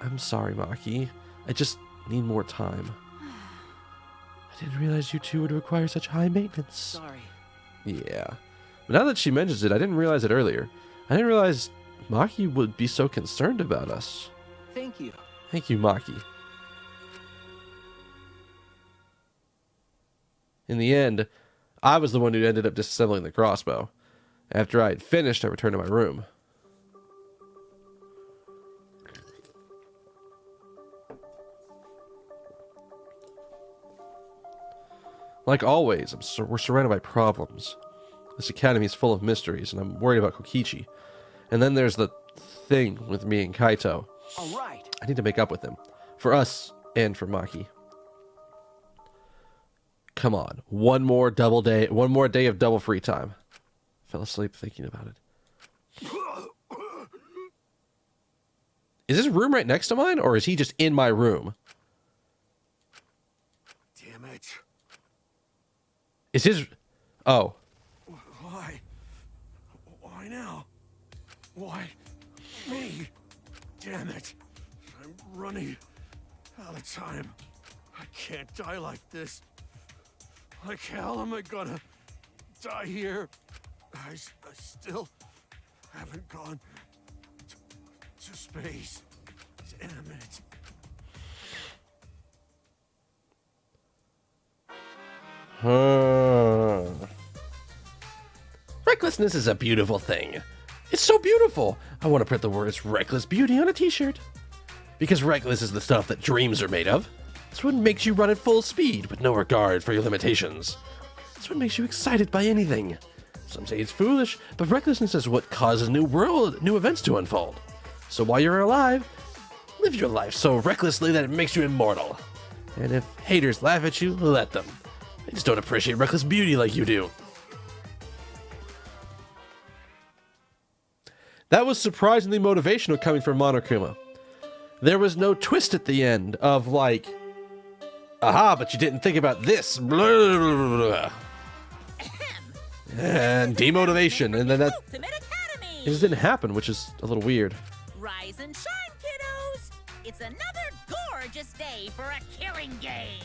I'm sorry, Maki. I just need more time. I didn't realize you two would require such high maintenance. sorry. Yeah. But now that she mentions it, I didn't realize it earlier. I didn't realize Maki would be so concerned about us. Thank you. Thank you, Maki. In the end, I was the one who ended up disassembling the crossbow. After I had finished, I returned to my room. Like always, we're surrounded by problems. This academy is full of mysteries, and I'm worried about Kokichi. And then there's the thing with me and Kaito. All right. I need to make up with him. For us, and for Maki. Come on. One more day of double free time. Fell asleep thinking about it. Is his room right next to mine, or is he just in my room? Damn it. Is his... Oh. Why? Why now? Why me? Damn it. I'm running out of time. I can't die like this. Like hell am I gonna die here? I still haven't gone to space. Damn it. Recklessness is a beautiful thing. It's so beautiful. I want to print the words reckless beauty on a t-shirt. Because reckless is the stuff that dreams are made of. It's what makes you run at full speed with no regard for your limitations. It's what makes you excited by anything. Some say it's foolish, but recklessness is what causes new events to unfold. So while you're alive, live your life so recklessly that it makes you immortal. And if haters laugh at you, let them. They just don't appreciate reckless beauty like you do. That was surprisingly motivational coming from Monokuma. There was no twist at the end of like, aha, but you didn't think about this. Blah, blah, blah, blah. And demotivation. And then that Ultimate Academy! it just didn't happen, which is a little weird. Rise and shine, kiddos! It's another gorgeous day for a killing game!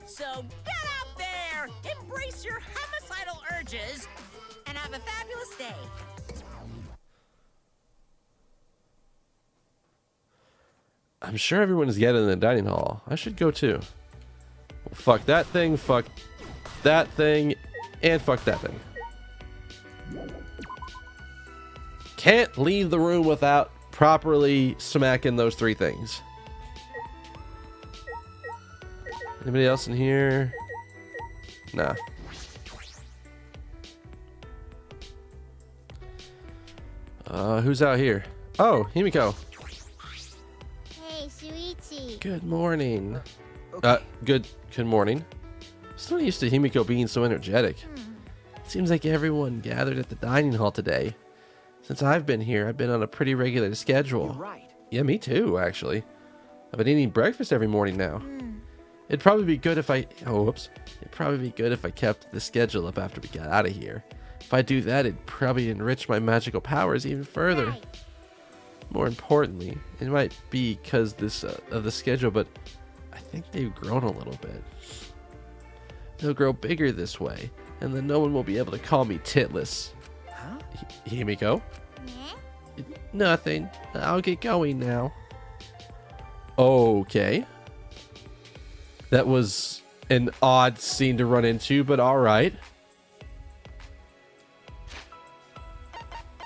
So get out there, embrace your homicidal urges, and have a fabulous day. I'm sure everyone is gathered in the dining hall. I should go too. Well, fuck that thing, and fuck that thing. Can't leave the room without properly smacking those three things. Anybody else in here? Nah. Who's out here? Oh, Himiko. Hey, Shuichi. Good morning. Okay. Good morning. Still not used to Himiko being so energetic. Seems like everyone gathered at the dining hall today. Since I've been here, I've been on a pretty regular schedule. You're right. Yeah, me too, actually. I've been eating breakfast every morning now. It'd probably be good if I... Oh, whoops. It'd probably be good if I kept the schedule up after we got out of here. If I do that, it'd probably enrich my magical powers even further. Right. More importantly, it might be because of the schedule, but I think they've grown a little bit. They'll grow bigger this way, and then no one will be able to call me titless. Huh? Himiko? Nah. Nothing. I'll get going now. Okay. That was an odd scene to run into, but alright.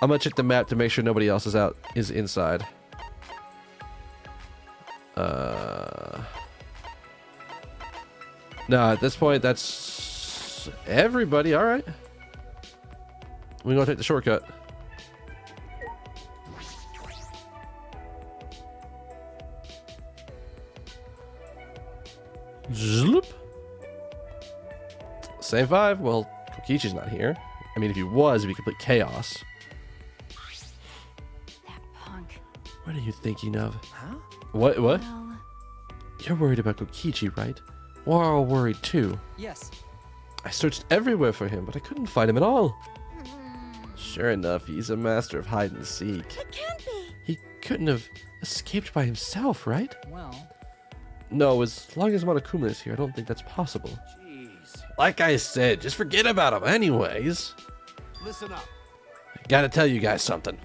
I'm gonna check the map to make sure nobody else is inside. No, at this point, that's everybody. Alright. We're gonna take the shortcut. Zloop. Same 5. Well, Kokichi's not here. I mean, if he was, it'd be complete chaos. That punk. What are you thinking of? Huh? What? Well, You're worried about Kokichi, right? We're all worried too. Yes. I searched everywhere for him, but I couldn't find him at all. Sure enough, he's a master of hide and seek. It can't be. He couldn't have escaped by himself, right? Well, No, as long as Monokuma is here, I don't think that's possible. Jeez. Like I said, just forget about him anyways. Listen up. I gotta tell you guys something.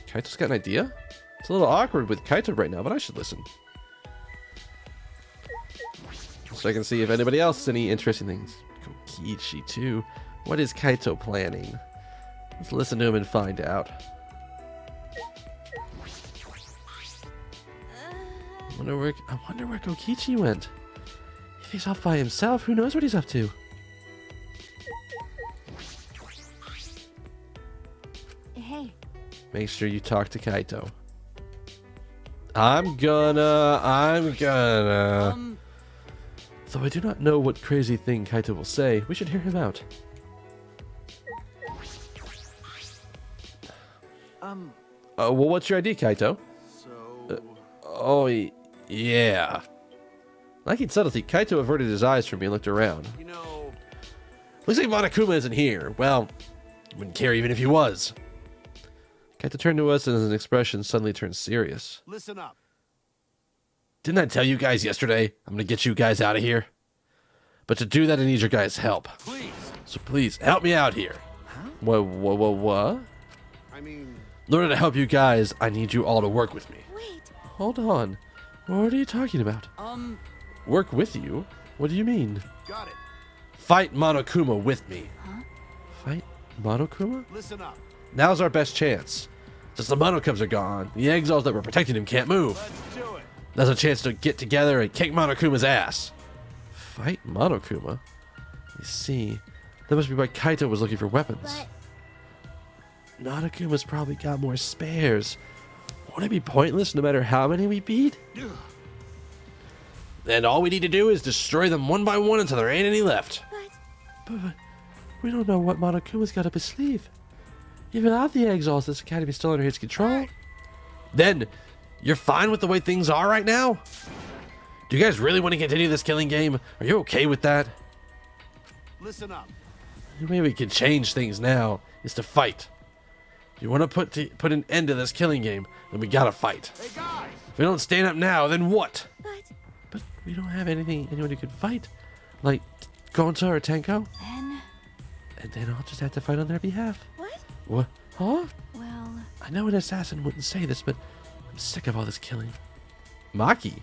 Kaito's got an idea? It's a little awkward with Kaito right now, but I should listen. So I can see if anybody else has any interesting things. Kokichi too. What is Kaito planning? Let's listen to him and find out. I wonder where Kokichi went. If he's off by himself, who knows what he's up to? hey, Make sure you talk to Kaito. I'm gonna. Though I do not know what crazy thing Kaito will say, we should hear him out. Well, what's your idea, Kaito? So, Yeah. Lacking subtlety, Kaito averted his eyes from me and looked around. you know, Looks like Monokuma isn't here. Well, wouldn't care even if he was. Kaito turned to us and his expression suddenly turned serious. listen up. Didn't I tell you guys yesterday I'm gonna get you guys out of here? But to do that, I need your guys' help. Please. So please, help me out here. Huh? What? I mean, In order to help you guys, I need you all to work with me. Wait. Hold on. What are you talking about? Work with you? What do you mean? got it. Fight Monokuma with me. Fight Monokuma? Listen up. Now's our best chance. Since the Monokubs are gone, the exiles that were protecting him can't move. Let's do it. Now's a chance to get together and kick Monokuma's ass. Fight Monokuma? You see, that must be why Kaito was looking for weapons. But Monokuma's probably got more spares. Won't it be pointless no matter how many we beat? And all we need to do is destroy them one by one until there ain't any left. But we don't know what Monokuma's got up his sleeve. Even without the exiles, this academy's still under his control. Then, you're fine with the way things are right now? Do you guys really want to continue this killing game? Are you okay with that? Listen up. The way we can change things now is to fight. If you want to put an end to this killing game, then we gotta fight. Hey guys. If we don't stand up now, then what? but But we don't have anyone who could fight. Like Gonta or Tenko. And then I'll just have to fight on their behalf. what? What? Huh? well, I know an assassin wouldn't say this, but I'm sick of all this killing. Maki,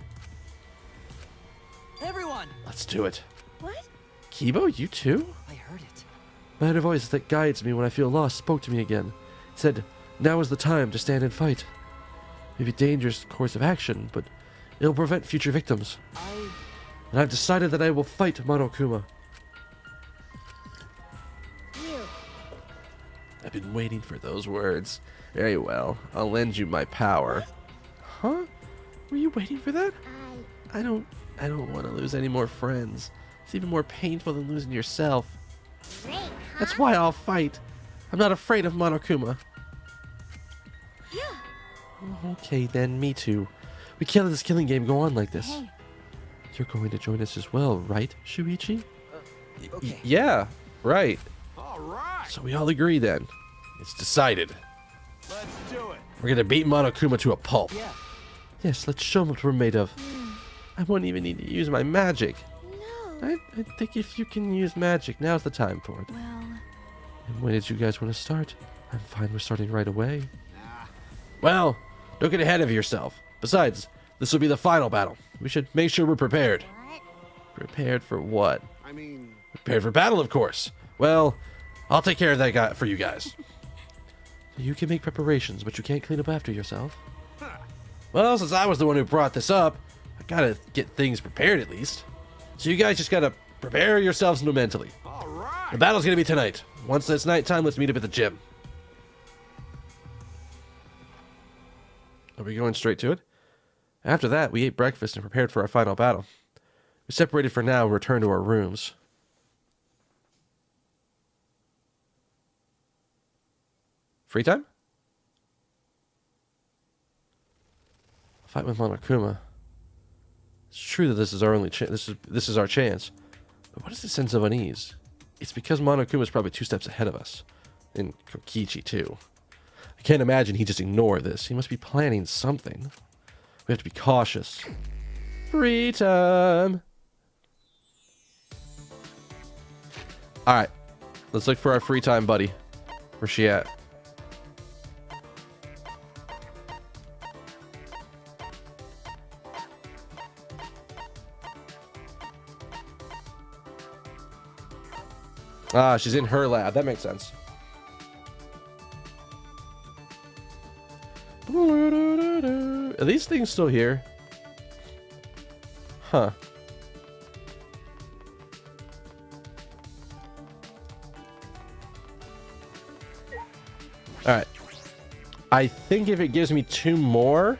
everyone! let's do it. What? Kibo, you too? I heard it. My inner voice that guides me when I feel lost spoke to me again. It said, now is the time to stand and fight. Maybe a dangerous course of action, but it'll prevent future victims. And I've decided that I will fight Monokuma. You. I've been waiting for those words. Very well, I'll lend you my power. Huh? Were you waiting for that? I don't want to lose any more friends. It's even more painful than losing yourself. Great. That's why I'll fight. I'm not afraid of Monokuma. Yeah. Okay then, me too. We can't let this killing game go on like this. hey, You're going to join us as well, right, Shuichi? Okay. Yeah, right. All right. So we all agree then. It's decided. Let's do it. We're gonna beat Monokuma to a pulp. Yeah. Yes, let's show him what we're made of. I won't even need to use my magic. No. I think if you can use magic, now's the time for it. Well, And when did you guys want to start? I'm fine with starting right away. Nah. Well, don't get ahead of yourself. Besides, this will be the final battle. We should make sure we're prepared. What? Prepared for what? I mean, Prepared for battle, of course. Well, I'll take care of that guy for you guys. You can make preparations, but you can't clean up after yourself. Well, since I was the one who brought this up, I gotta get things prepared at least. So you guys just gotta prepare yourselves mentally. all right. The battle's gonna be tonight. Once it's nighttime, let's meet up at the gym. Are we going straight to it? After that, we ate breakfast and prepared for our final battle. We separated for now and returned to our rooms. Free time? Fight with Monokuma. It's true that this is our only chance. This is our chance. But what is the sense of unease? It's because Monokuma is probably 2 steps ahead of us. And Kokichi too. I can't imagine he just ignored this. He must be planning something. We have to be cautious. Free time. Alright. Let's look for our free time buddy. Where's she at? Ah, she's in her lab. That makes sense. Are these things still here? Huh. All right. I think if it gives me 2 more,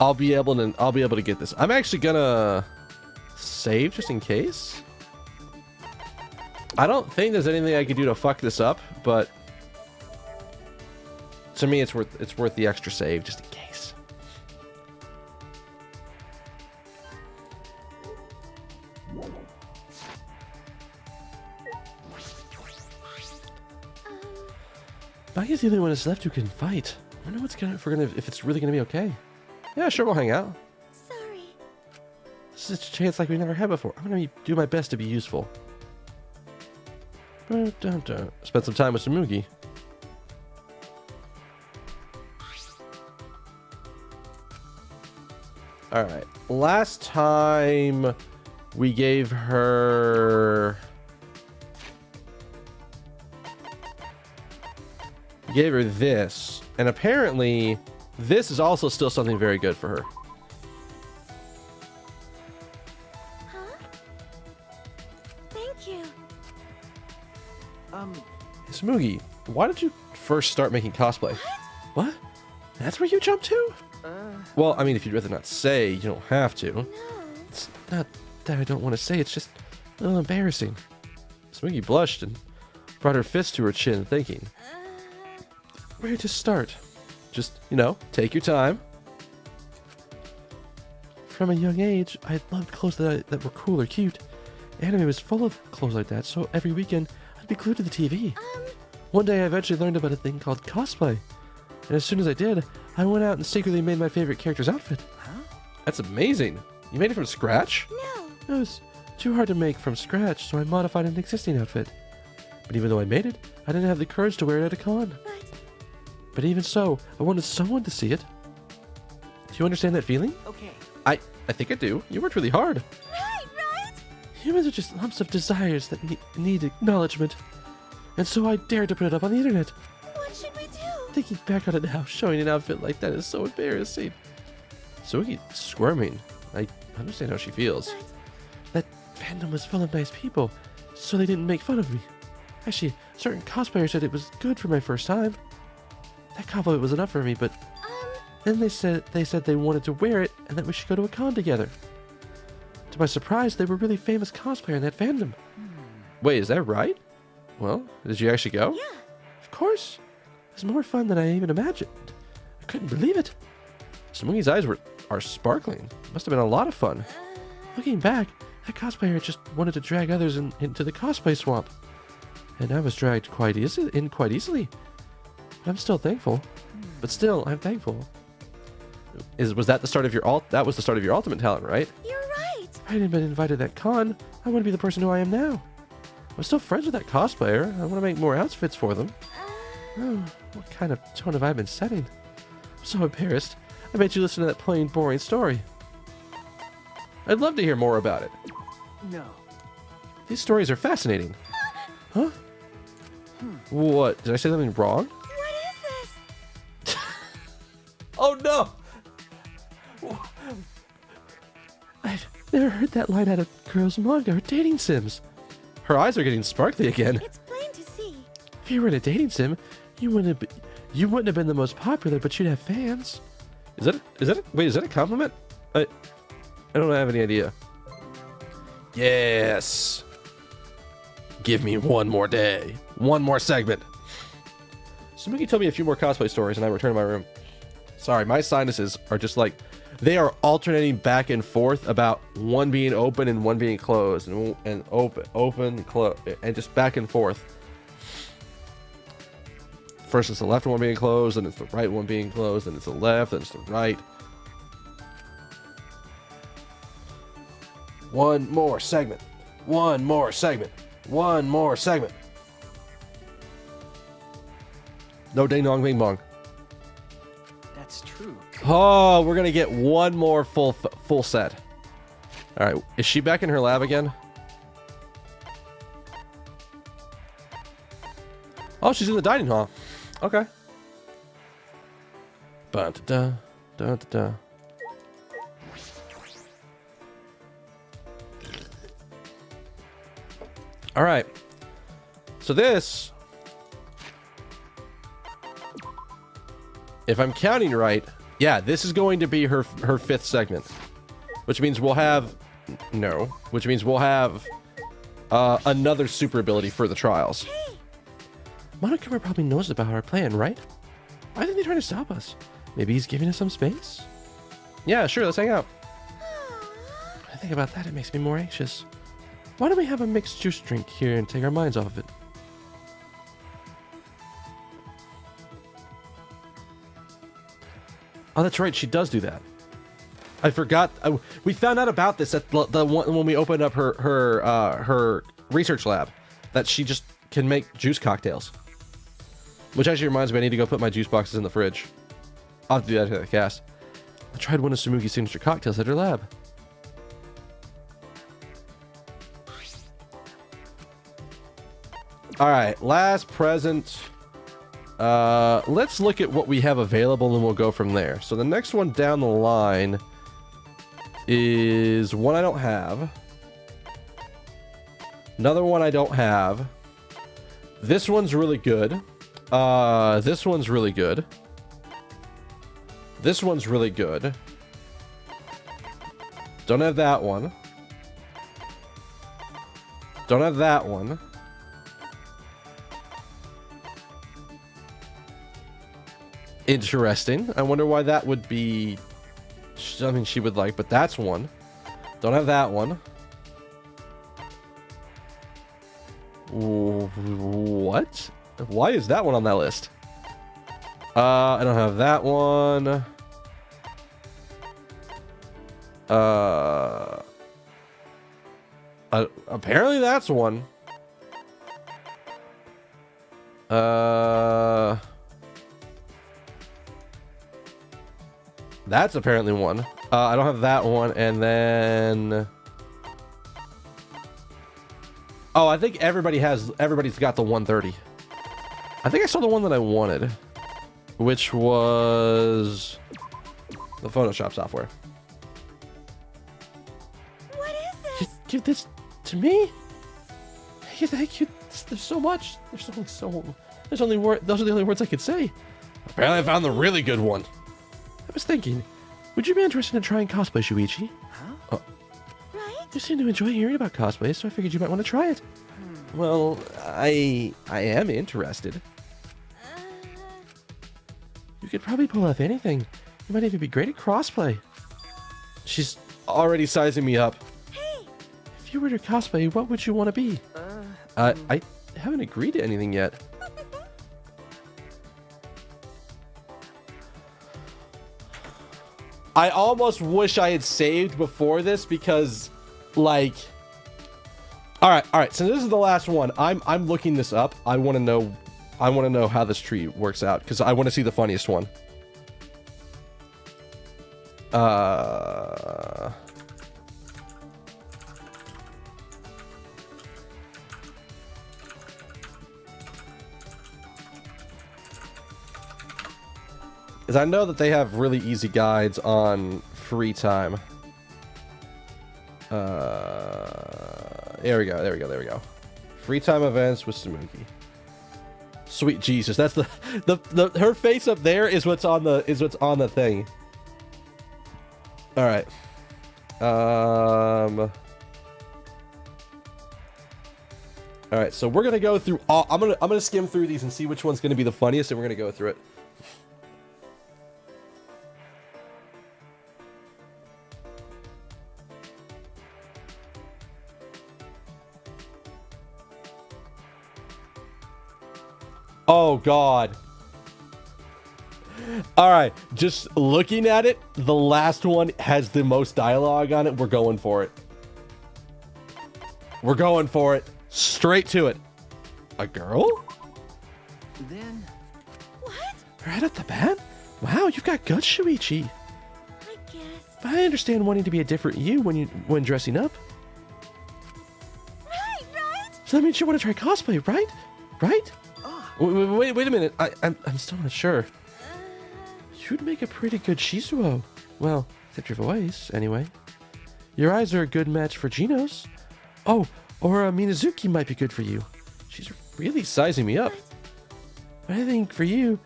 I'll be able to get this. I'm actually gonna save just in case. I don't think there's anything I could do to fuck this up, but to me it's worth the extra save just in case. Maya's the only one that's left who can fight. I wonder if it's really gonna be okay. Yeah, sure, we'll hang out. Sorry. This is a chance like we've never had before. I'm gonna do my best to be useful. Spend some time with Samugi. Alright. Last time we gave her... this. And apparently this is also still something very good for her. Huh? Thank you. Samugi, why did you first start making cosplay? What? That's where you jumped to? Well, I mean, if you'd rather not say, you don't have to. No. It's not that I don't want to say, it's just a little embarrassing. Samugi blushed and brought her fist to her chin, thinking. Where to start? Just, take your time. From a young age, I loved clothes that were cool or cute. Anime was full of clothes like that, so every weekend I'd be glued to the TV. One day I eventually learned about a thing called cosplay. And as soon as I did, I went out and secretly made my favorite character's outfit. Huh? That's amazing. You made it from scratch? No. It was too hard to make from scratch, so I modified an existing outfit. But even though I made it, I didn't have the courage to wear it at a con. But even so, I wanted someone to see it. Do you understand that feeling? Okay. I think I do. You worked really hard. Right? Humans are just lumps of desires that need acknowledgement. And so I dared to put it up on the internet. What should we do? Thinking back on it now, showing an outfit like that is so embarrassing. Suigi's squirming. I understand how she feels. That fandom was full of nice people, so they didn't make fun of me. Actually, certain cosplayers said it was good for my first time. That compliment was enough for me, but then they said they wanted to wear it and that we should go to a con together. To my surprise, they were really famous cosplayer in that fandom. Wait, is that right? Well, did you actually go? Yeah. Of course. It was more fun than I even imagined. I couldn't believe it. Samugi's eyes are sparkling. Must have been a lot of fun. Looking back, that cosplayer just wanted to drag others into the cosplay swamp. And I was dragged quite easily. But I'm still thankful. But still, I'm thankful. Was that the start of your that was the start of your ultimate talent, right? You're right. If I hadn't been invited to that con, I wouldn't be the person who I am now. I'm still friends with that cosplayer. I want to make more outfits for them. Oh, what kind of tone have I been setting? I'm so embarrassed. I bet you listen to that plain, boring story. I'd love to hear more about it. No. These stories are fascinating. Huh? What? Did I say something wrong? What is this? Oh no! I've never heard that line out of girls' manga or dating sims. Her eyes are getting sparkly again. It's plain to see. If you were in a dating sim, you wouldn't have been the most popular, but you'd have fans. Wait, is that a compliment? I don't have any idea. Yes. Give me one more day. One more segment. Samuki told me a few more cosplay stories and I returned to my room. Sorry, my sinuses are just like, they are alternating back and forth about one being open and one being closed and open, close, and just back and forth. First it's the left one being closed, then it's the right one being closed, then it's the left, then it's the right. One more segment. One more segment. One more segment. No ding dong bing bong. That's true. Oh, we're gonna get one more full set. All right, is she back in her lab again? Oh, she's in the dining hall. Okay. Ba-da-da, da-da-da. All right. So this, if I'm counting right, yeah, this is going to be her fifth segment, which means we'll have another super ability for the trials. Monokuma probably knows about our plan, right? Why isn't he trying to stop us? Maybe he's giving us some space? Yeah, sure, let's hang out. When I think about that, it makes me more anxious. Why don't we have a mixed juice drink here and take our minds off of it? Oh, that's right, she does do that. I forgot. We found out about this at the one when we opened up her research lab, that she just can make juice cocktails. Which actually reminds me, I need to go put my juice boxes in the fridge. I'll have to do that after the cast. I tried one of Samuki's signature cocktails at her lab. Alright, last present. Let's look at what we have available and we'll go from there. So the next one down the line is one I don't have. Another one I don't have. This one's really good. This one's really good. This one's really good. Don't have that one. Don't have that one. Interesting. I wonder why that would be something she would like, but that's one. Don't have that one. What? Why is that one on that list? I don't have that one. Apparently that's one. That's apparently one. I don't have that one, and then... Oh, I think everybody's got the 130. I think I saw the one that I wanted, which was the Photoshop software. What is this? Give this to me? Thank you. There's so much. Those are the only words I could say. Apparently I found the really good one. I was thinking, would you be interested in trying cosplay, Shuichi? Huh? Right? You seem to enjoy hearing about cosplay, so I figured you might want to try it. Well, I am interested. You could probably pull off anything. You might even be great at crossplay. She's already sizing me up. If you were to cosplay, what would you want to be? I haven't agreed to anything yet. I almost wish I had saved before this because, like, all right. So this is the last one. I'm looking this up. I want to know how this tree works out because I want to see the funniest one. Because I know that they have really easy guides on free time. There we go. Free time events with Samuki. Sweet Jesus, that's the her face up there is what's on the thing. All right. All right, so we're gonna go through all. I'm gonna skim through these and see which one's gonna be the funniest, and we're gonna go through it. Oh God. All right, just looking at it, the last one has the most dialogue on it. We're going for it. We're going for it. Straight to it. A girl? Then What? Right at the bat? Wow, you've got guts, Shuichi. I guess. But I understand wanting to be a different you when dressing up. Right. So that means you want to try cosplay, right? Right? Wait a minute. I'm still not sure. You'd make a pretty good Shizuo. Well, except your voice, anyway. Your eyes are a good match for Gino's. Oh, or Minazuki might be good for you. She's really sizing me up. But I think for you,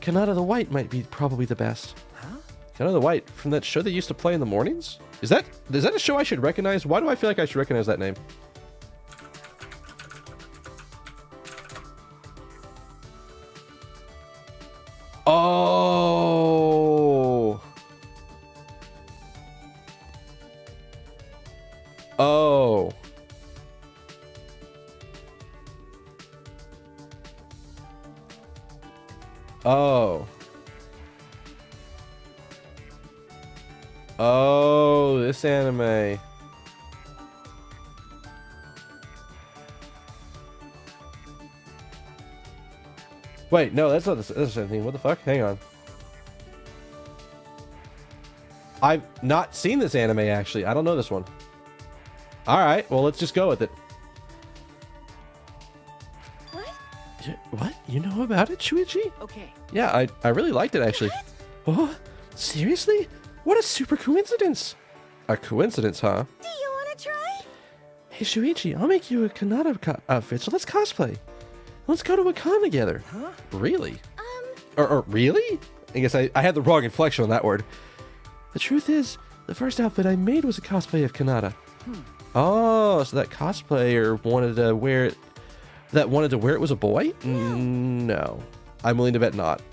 Kanata the White might be probably the best. Huh? Kanata the White, from that show they used to play in the mornings? Is that a show I should recognize? Why do I feel like I should recognize that name? Oh. Oh. Oh. Oh, this anime. Wait, no, that's not the same thing. What the fuck? Hang on. I've not seen this anime, actually. I don't know this one. Alright, well, let's just go with it. What? What? You know about it, Shuichi? okay. Yeah, I really liked it, actually. What? Seriously? What a super coincidence! A coincidence, huh? Do you want to try? Hey, Shuichi, I'll make you a Kanata outfit, so let's cosplay. Let's go to a con together. Huh? Really? Or really? I guess I had the wrong inflection on that word. The truth is, the first outfit I made was a cosplay of Kanata. Oh, so that cosplayer wanted to wear it. That wanted to wear it was a boy? No. I'm willing to bet not.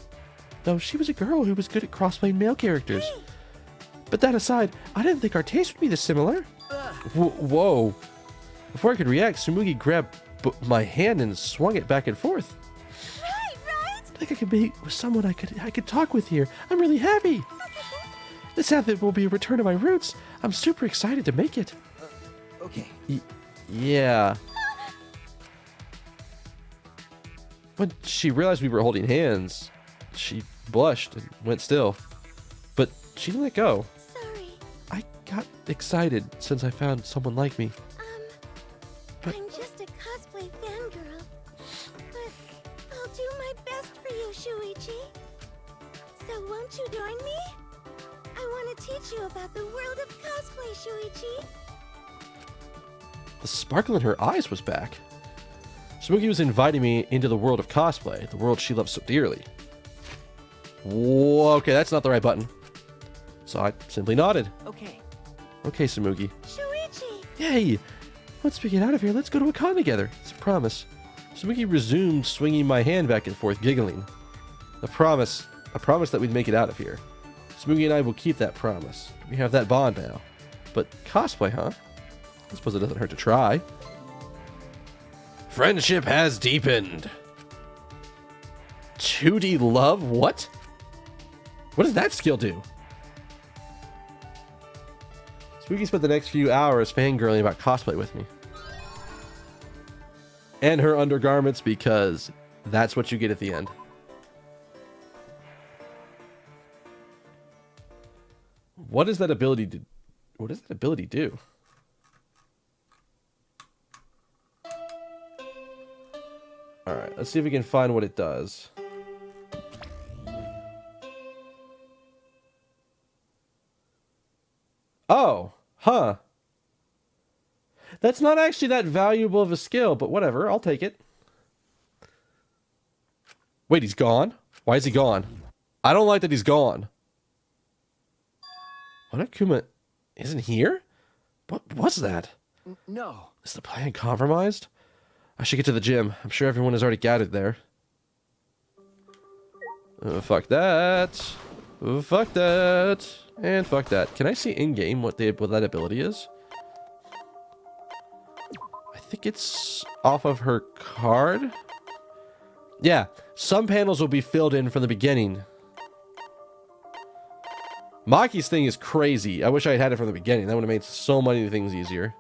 No, she was a girl who was good at cross-playing male characters. But that aside, I didn't think our taste would be this similar. Whoa. Before I could react, Sumugi grabbed my hand and swung it back and forth. Right. I think I could be with someone I could talk with here. I'm really happy. This outfit will be a return to my roots. I'm super excited to make it. Okay. Yeah. When she realized we were holding hands, she blushed and went still. But she didn't let go. Sorry. I got excited since I found someone like me. But- I'm just a cosplay fangirl. But I'll do my best for you, Shuichi. So won't you join me? I want to teach you about the world of cosplay, Shuichi. The sparkle in her eyes was back. Smokey was inviting me into the world of cosplay, the world she loves so dearly. Whoa, okay, that's not the right button. So I simply nodded. Okay. Okay, Samugi. Shuichi! Yay! Once we get out of here, let's go to a con together. It's a promise. Samugi resumed swinging my hand back and forth, giggling. A promise that we'd make it out of here. Samugi and I will keep that promise. We have that bond now. But cosplay, huh? I suppose it doesn't hurt to try. Friendship has deepened. 2D love? What? What does that skill do? Spooky spent the next few hours fangirling about cosplay with me. And her undergarments, because that's what you get at the end. What does that ability do? What does that ability do? Alright, let's see if we can find what it does. Oh, huh. That's not actually that valuable of a skill, but whatever, I'll take it. Wait, he's gone? Why is he gone? I don't like that he's gone. What, Akuma isn't here? What was that? No. Is the plan compromised? I should get to the gym. I'm sure everyone has already gathered there. Fuck that. Fuck that. And fuck that. Can I see in-game what that ability is? I think it's off of her card. Yeah, some panels will be filled in from the beginning. Maki's thing is crazy. I wish I had it from the beginning. That would have made so many things easier.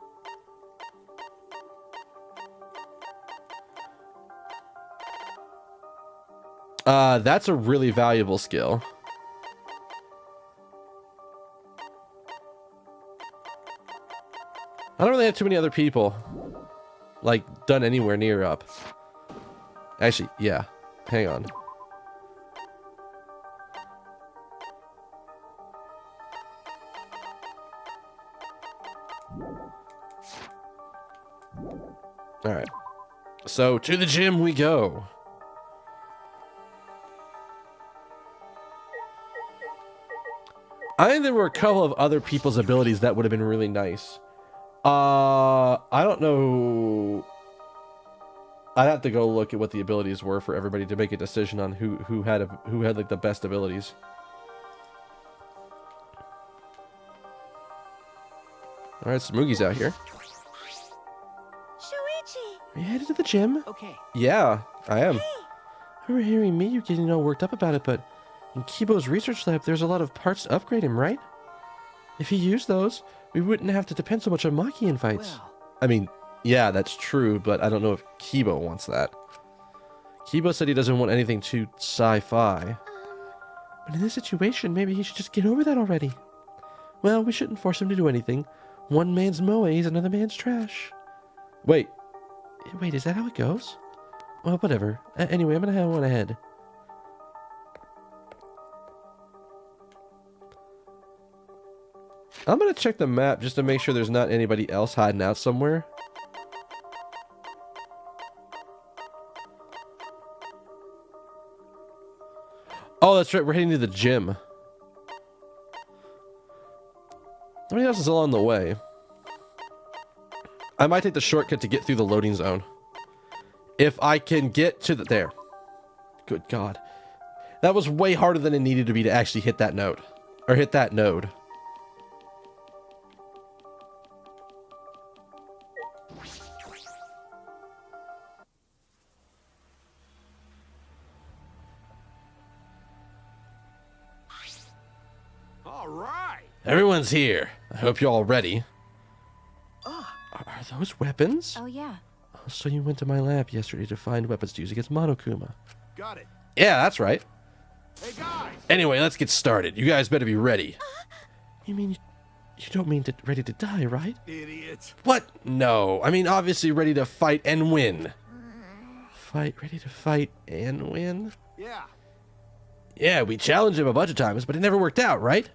That's a really valuable skill. I don't really have too many other people, like, done anywhere near up. Actually, yeah. Hang on. Alright. So, to the gym we go. I think there were a couple of other people's abilities that would have been really nice. I don't know. I'd have to go look at what the abilities were for everybody to make a decision on who had like the best abilities. All right, Smoogy's out here. Shuichi! Are you headed to the gym? Okay. Yeah, I am. Hey! I remember hearing me, you getting all worked up about it, but in Kibo's research lab, there's a lot of parts to upgrade him, right? If he used those, we wouldn't have to depend so much on Maki in fights. Well. I mean, yeah, that's true, but I don't know if Kibo wants that. Kibo said he doesn't want anything too sci-fi. But in this situation, maybe he should just get over that already. Well, we shouldn't force him to do anything. One man's moe is another man's trash. Wait, is that how it goes? Well, whatever. Anyway, I'm gonna have one ahead. I'm gonna check the map just to make sure there's not anybody else hiding out somewhere. Oh, that's right. We're heading to the gym. Nobody else is along the way. I might take the shortcut to get through the loading zone. If I can get to the... There. Good God. That was way harder than it needed to be to actually hit that note. Or hit that node. All right. Everyone's here. I hope you're all ready. Are those weapons? Oh, yeah. So you went to my lab yesterday to find weapons to use against Monokuma. Got it. Yeah, that's right. Hey, guys. Anyway, let's get started. You guys better be ready. You mean you don't mean ready to die, right? Idiot. What? No. I mean, obviously ready to fight and win. Ready to fight and win? Yeah. Yeah, we challenged him a bunch of times, but it never worked out, right?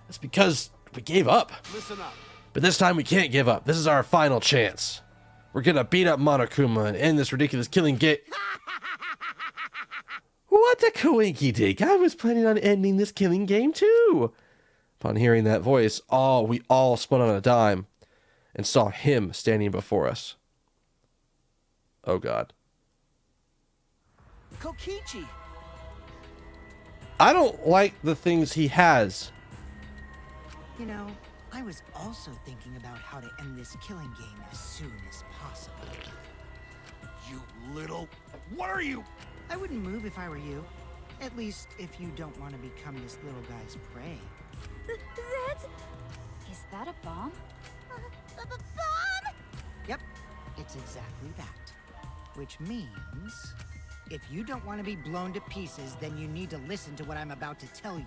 That's because we gave up. Listen up. But this time we can't give up. This is our final chance. We're gonna beat up Monokuma and end this ridiculous killing game. What a coinky dink. I was planning on ending this killing game too. Upon hearing that voice, we all spun on a dime and saw him standing before us. Oh God. Kokichi! I don't like the things he has. You know, I was also thinking about how to end this killing game as soon as possible. You little... What are you? I wouldn't move if I were you. At least if you don't want to become this little guy's prey. That's... Is that a bomb? Bomb? Yep, it's exactly that. Which means, if you don't want to be blown to pieces, then you need to listen to what I'm about to tell you.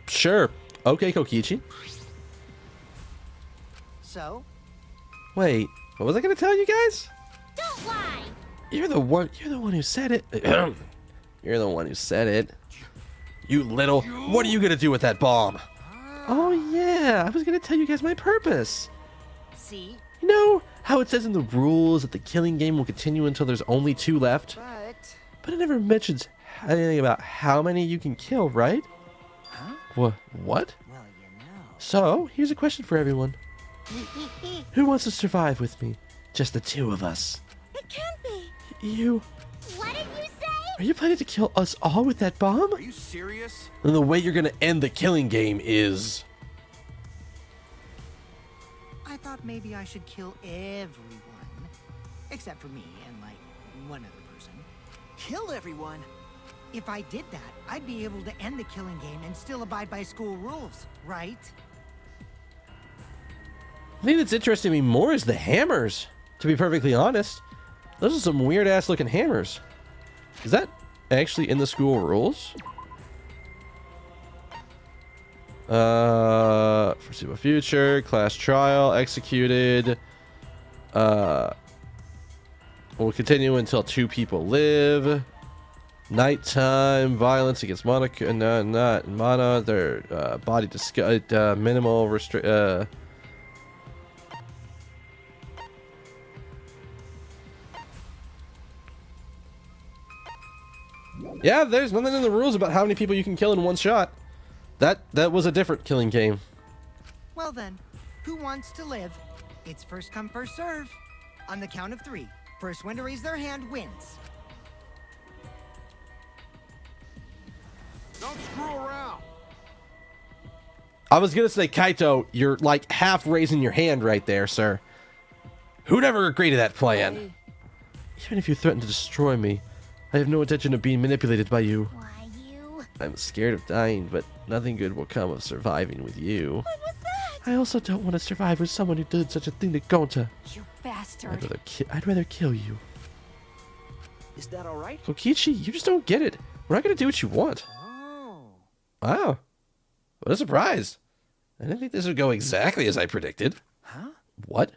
Sure. Okay, Kokichi. So, Wait, what was I gonna tell you guys? Don't lie! You're the one who said it. You're the one who said it. You little, what are you gonna do with that bomb? Oh yeah, I was gonna tell you guys my purpose. see, You know how it says in the rules that the killing game will continue until there's only 2 left? But it never mentions anything about how many you can kill, right? Huh? What? Well, you know. So, here's a question for everyone. Who wants to survive with me? Just the 2 of us. It can't be. You... What did you say? Are you planning to kill us all with that bomb? Are you serious? And the way you're gonna end the killing game is... I thought maybe I should kill everyone. Except for me and, like, one other person. Kill everyone? If I did that, I'd be able to end the killing game and still abide by school rules, right? The thing that's interesting me more is the hammers, to be perfectly honest. Those are some weird-ass looking hammers. Is that actually in the school rules? Foreseeable future, class trial, executed. Will continue until 2 people live. Nighttime, violence against Monica, not Mana, their body minimal restrict. Yeah, there's nothing in the rules about how many people you can kill in one shot. That was a different killing game. Well then, who wants to live? It's first come, first serve. On the count of 3, first one to raise their hand wins. Don't screw around. I was gonna say, Kaito, you're like half raising your hand right there, sir. Who'd ever agree to that plan? Even if you threaten to destroy me, I have no intention of being manipulated by you. Why you? I'm scared of dying, but nothing good will come of surviving with you. What was that? I also don't want to survive with someone who did such a thing to Gonta. You bastard. I'd rather kill you. Is that alright? Kokichi, you just don't get it. We're not gonna do what you want. Oh. Wow. What a surprise. I didn't think this would go exactly as I predicted. Huh? What?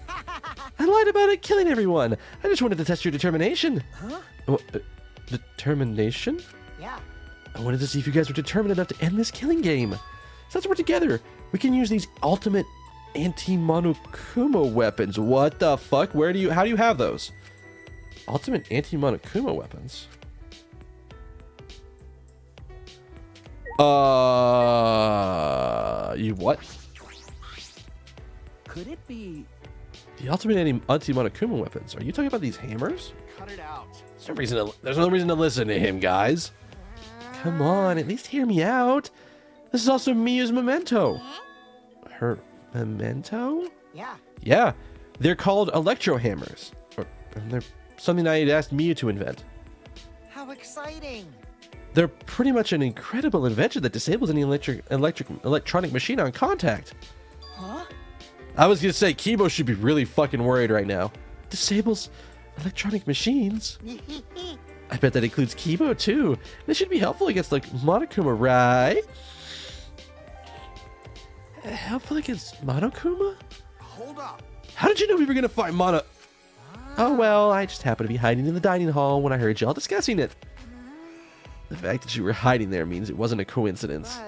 I lied about it killing everyone. I just wanted to test your determination. Huh? Determination? Yeah. I wanted to see if you guys were determined enough to end this killing game. Since we're together, we can use these ultimate anti-Monokuma weapons. What the fuck? How do you have those? Ultimate anti-Monokuma weapons? You what? Could it be... The ultimate anti-Monokuma weapons? Are you talking about these hammers? Cut it out. There's no reason to listen to him, guys. Come on, at least hear me out. This is also Miyu's memento. Her memento? Yeah. Yeah, they're called electro hammers. And they're something I had asked Miyu to invent. How exciting. They're pretty much an incredible invention that disables any electronic machine on contact. Huh? I was gonna say, Kibo should be really fucking worried right now. Disables electronic machines? I bet that includes Kibo too. This should be helpful against like Monokuma, right? Helpful against Monokuma? Hold up. How did you know we were gonna fight Mono? Oh well, I just happened to be hiding in the dining hall when I heard y'all discussing it. The fact that you were hiding there means it wasn't a coincidence.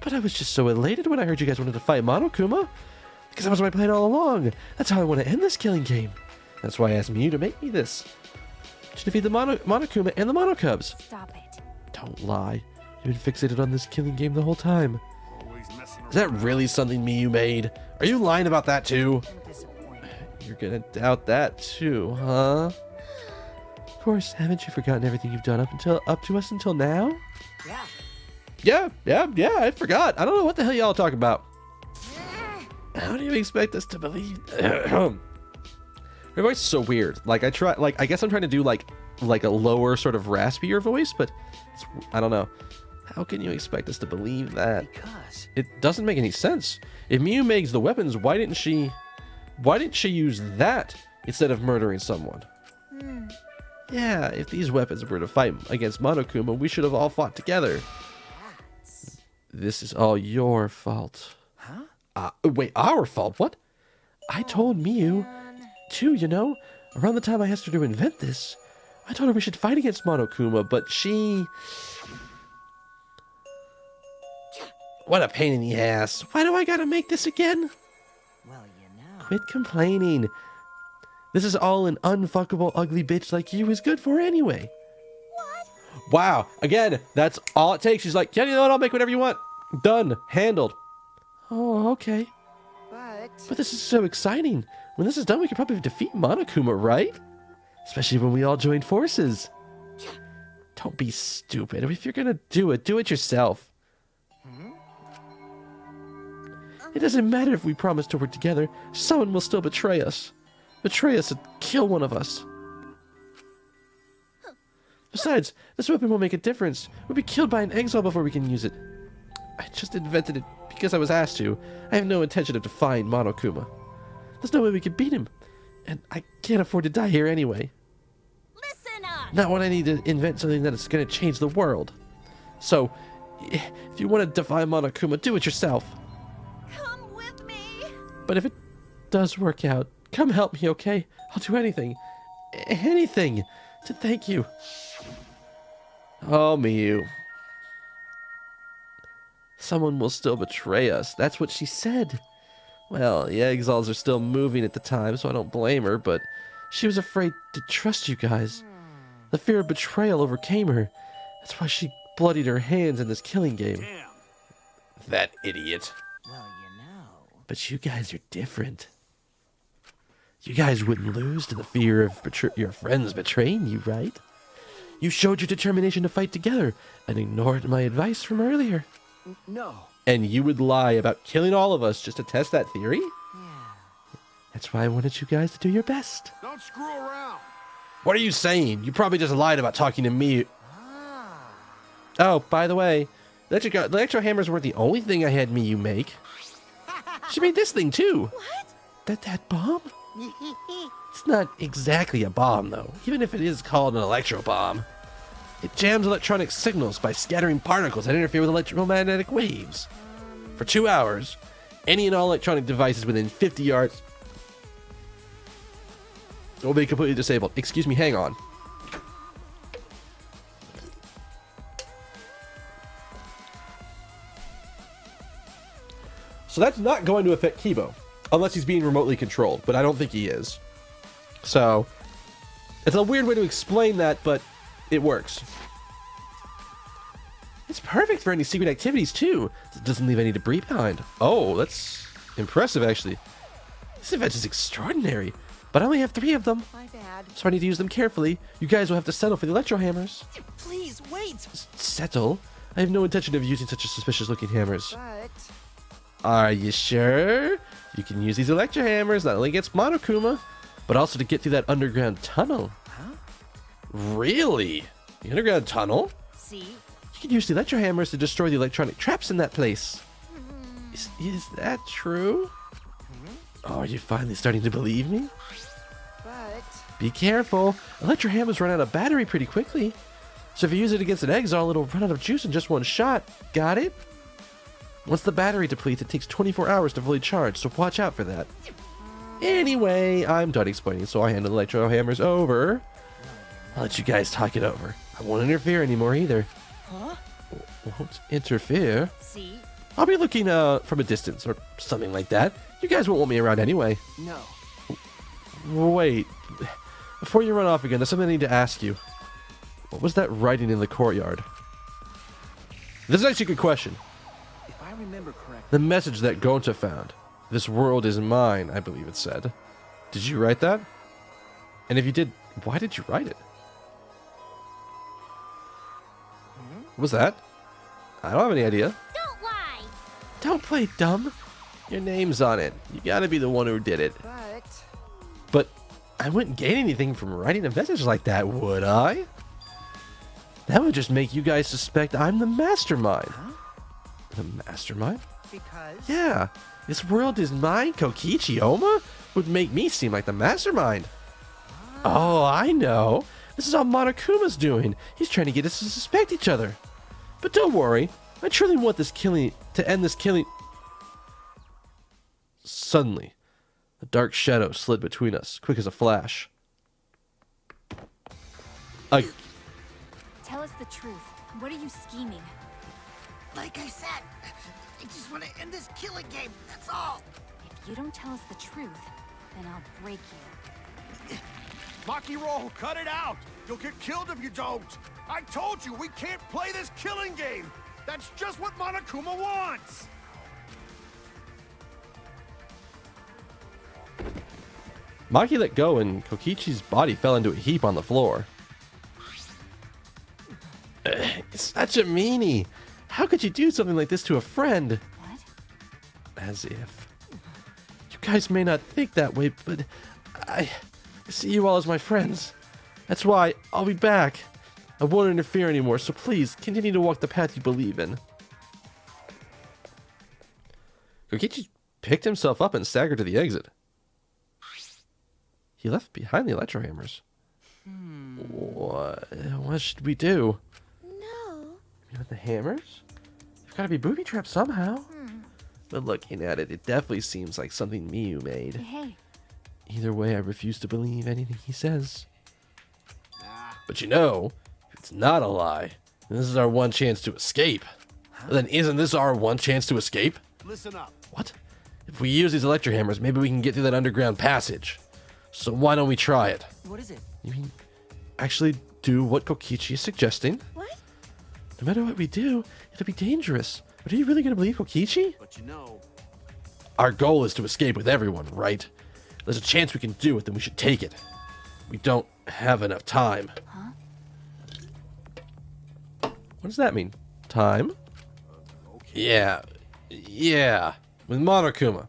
But I was just so elated when I heard you guys wanted to fight Monokuma. Because that was my plan all along. That's how I want to end this killing game. That's why I asked Miyu to make me this. To defeat the Monokuma and the Monokubs. Stop it. Don't lie. You've been fixated on this killing game the whole time. Always messing around. Is that really something Miyu made? Are you lying about that too? I'm disappointed. You're gonna doubt that too, huh? Of course, haven't you forgotten everything you've done up to us until now? Yeah. Yeah, I forgot. I don't know what the hell y'all talking about. How do you expect us to believe? Your voice is so weird. Like, I guess I'm trying to do like a lower sort of raspier voice, but I don't know. How can you expect us to believe that? Because It doesn't make any sense. If Miu makes the weapons, why didn't she use that instead of murdering someone? Yeah, if these weapons were to fight against Monokuma, we should have all fought together. This is all your fault. Huh? Wait, our fault? What? I told Miu, too, you know? Around the time I asked her to invent this, I told her we should fight against Monokuma, but she... What a pain in the ass. Why do I gotta make this again? Well, you know. Quit complaining. This is all an unfuckable ugly bitch like you is good for anyway. What? Wow. Again, that's all it takes. She's like, yeah, you know what? I'll make whatever you want. Done. Handled. Oh, okay. But this is so exciting. When this is done, we can probably defeat Monokuma, right? Especially when we all join forces. Don't be stupid. If you're gonna do it yourself. It doesn't matter if we promise to work together. Someone will still betray us. Betray us and kill one of us. Besides, this weapon won't make a difference. We'll be killed by an exile before we can use it. I just invented it because I was asked to. I have no intention of defying Monokuma. There's no way we can beat him. And I can't afford to die here anyway. Listen up! Not when I need to invent something that is going to change the world. So, if you want to defy Monokuma, do it yourself. Come with me. But if it does work out, come help me, okay? I'll do anything. Anything to thank you. Oh, Miu. Someone will still betray us. That's what she said. Well, the exiles are still moving at the time, so I don't blame her, but she was afraid to trust you guys. The fear of betrayal overcame her. That's why she bloodied her hands in this killing game. Damn. That idiot. Well, you know. But you guys are different. You guys wouldn't lose to the fear of your friends betraying you, right? You showed your determination to fight together and ignored my advice from earlier. No. And you would lie about killing all of us just to test that theory? Yeah. That's why I wanted you guys to do your best. Don't screw around. What are you saying? You probably just lied about talking to me. Ah. Oh, by the way, the electro hammers weren't the only thing I had Miyu make. She made this thing too. What? That bomb? It's not exactly a bomb, though, even if it is called an electro bomb. It jams electronic signals by scattering particles that interfere with electromagnetic waves. For 2 hours, any and all electronic devices within 50 yards will be completely disabled. Excuse me, hang on. So that's not going to affect Kibo, unless he's being remotely controlled, but I don't think he is. So, it's a weird way to explain that, but it works. It's perfect for any secret activities, too. It doesn't leave any debris behind. Oh, that's impressive, actually. This event is extraordinary, but I only have 3 of them, My bad. so I need to use them carefully. You guys will have to settle for the electro hammers. Please, wait. Settle? I have no intention of using such a suspicious-looking hammers. But Are you sure? You can use these electro hammers not only against Monokuma, but also to get through that underground tunnel. Huh? Really? The underground tunnel? See? You can use the electro hammers to destroy the electronic traps in that place. Is that true? Oh, are you finally starting to believe me? but Be careful. Electro hammers run out of battery pretty quickly. So if you use it against an exile, it'll run out of juice in just one shot. Got it? Once the battery depletes, it takes 24 hours to fully charge, so watch out for that. Anyway, I'm done explaining, so I hand the electro hammers over. I'll let you guys talk it over. I won't interfere anymore either. Huh? Won't interfere? See? I'll be looking from a distance or something like that. You guys won't want me around anyway. No. Wait. Before you run off again, there's something I need to ask you. What was that writing in the courtyard? This is actually a good question. If I remember correctly. The message that Gonta found. This world is mine, I believe it said. Did you write that? And if you did, why did you write it? What was that? I don't have any idea. Don't lie! Don't play dumb. Your name's on it. You gotta be the one who did it. But But I wouldn't gain anything from writing a message like that, would I? That would just make you guys suspect I'm the mastermind. Huh? The mastermind? because Yeah. This world is mine, Kokichi Oma? Would make me seem like the mastermind. Oh, I know. This is all Monokuma's doing. He's trying to get us to suspect each other. But don't worry. I truly want this killing to end this killing. Suddenly, a dark shadow slid between us, quick as a flash. Tell us the truth. What are you scheming? like I said, I just want to end this killing game. That's all. If you don't tell us the truth, then I'll break you. Maki roll, cut it out! You'll get killed if you don't! I told you, we can't play this killing game! That's just what Monokuma wants! Maki let go and Kokichi's body fell into a heap on the floor. Such a meanie! How could you do something like this to a friend? What? As if. You guys may not think that way, but I see you all as my friends. That's why I'll be back. I won't interfere anymore, so please continue to walk the path you believe in. Kokichi picked himself up and staggered to the exit. He left behind the electrohammers. What should we do? No. You know, the hammers? They've got to be booby trapped somehow. But looking at it, it definitely seems like something Miyu made. Hey, Either way, I refuse to believe anything he says. But you know, if it's not a lie, then this is our one chance to escape. Then isn't this our one chance to escape? Listen up. What? If we use these electrohammers, maybe we can get through that underground passage. So why don't we try it? What is it? You mean actually do what Kokichi is suggesting? What? No matter what we do, it'll be dangerous. But are you really going to believe Kokichi? But you know, Our goal is to escape with everyone, right? There's a chance we can do it, then we should take it. We don't have enough time. Huh? What does that mean? Time? Yeah. With Monokuma.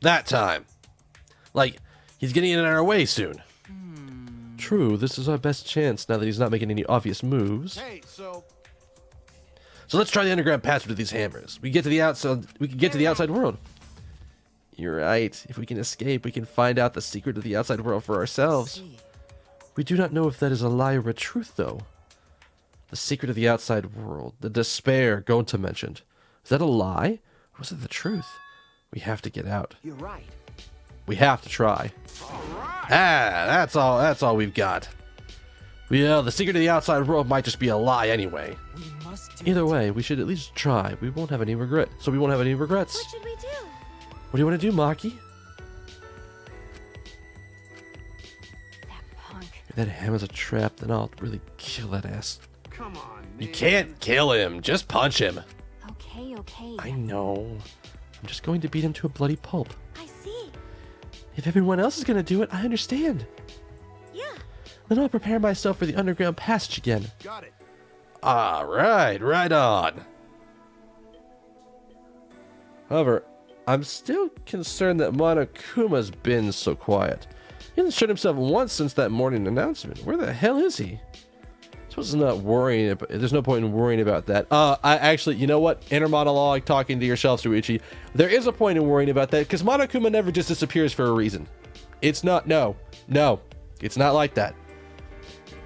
That time. Like, he's getting in our way soon. True, this is our best chance now that he's not making any obvious moves. hey, so So let's try the underground passage with these hammers. We can get to the outside world. You're right. If we can escape, we can find out the secret of the outside world for ourselves. See. We do not know if that is a lie or a truth, though. The secret of the outside world, the despair Gonta mentioned. Is that a lie? Or was it the truth? We have to get out. You're right. We have to try. That's all we've got. Well, the secret of the outside world might just be a lie anyway. We must do Either it. way, we should at least try. We won't have any regrets. What should we do? What do you want to do, Maki? That punk. If that hammer's a trap, then I'll really kill that ass. come on, man. You can't kill him. Just punch him. Okay. I know. I'm just going to beat him to a bloody pulp. I see. If everyone else is going to do it, I understand. Yeah. Then I'll prepare myself for the underground passage again. Got it. All right, right on. However, I'm still concerned that Monokuma's been so quiet. He hasn't shown himself once since that morning announcement. Where the hell is he? There's no point in worrying about that. I actually, you know what? Inner monologue, talking to yourself, Shuichi. There is a point in worrying about that because Monokuma never just disappears for a reason. It's not, no, it's not like that.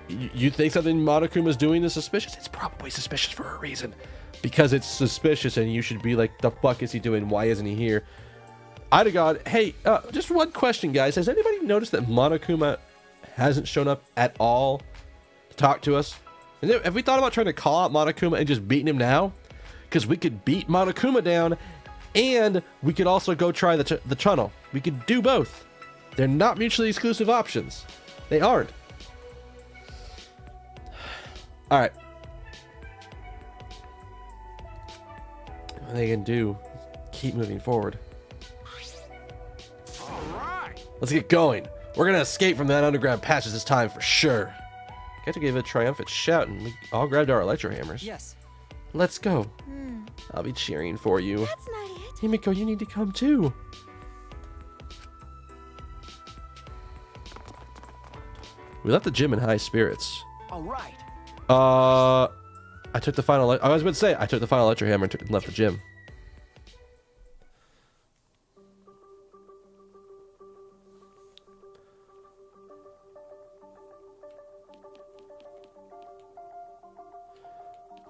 You think something Monokuma's doing is suspicious? It's probably suspicious for a reason. Because it's suspicious and you should be like, the fuck is he doing? Why isn't he here? I'd have gone, hey, just one question, guys. Has anybody noticed that Monokuma hasn't shown up at all to talk to us? Have we thought about trying to call out Monokuma and just beating him now? Because we could beat Monokuma down and we could also go try the tunnel. We could do both. They're not mutually exclusive options. They aren't. All right. What they can do, keep moving forward. All right. Let's get going. We're gonna escape from that underground passage this time for sure. Get to give a triumphant shout, and we all grabbed our electrohammers. Yes. Let's go. I'll be cheering for you. That's not it. Himiko, you need to come too. We left the gym in high spirits. All right. I took the final. I was about to say I took the final electro hammer and left the gym.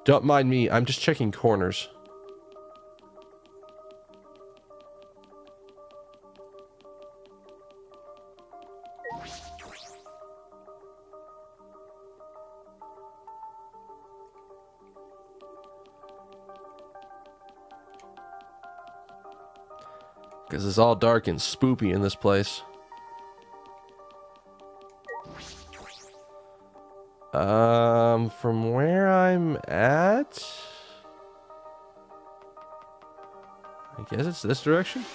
Don't mind me. I'm just checking corners. Because it's all dark and spoopy in this place. From where I'm at, I guess it's this direction.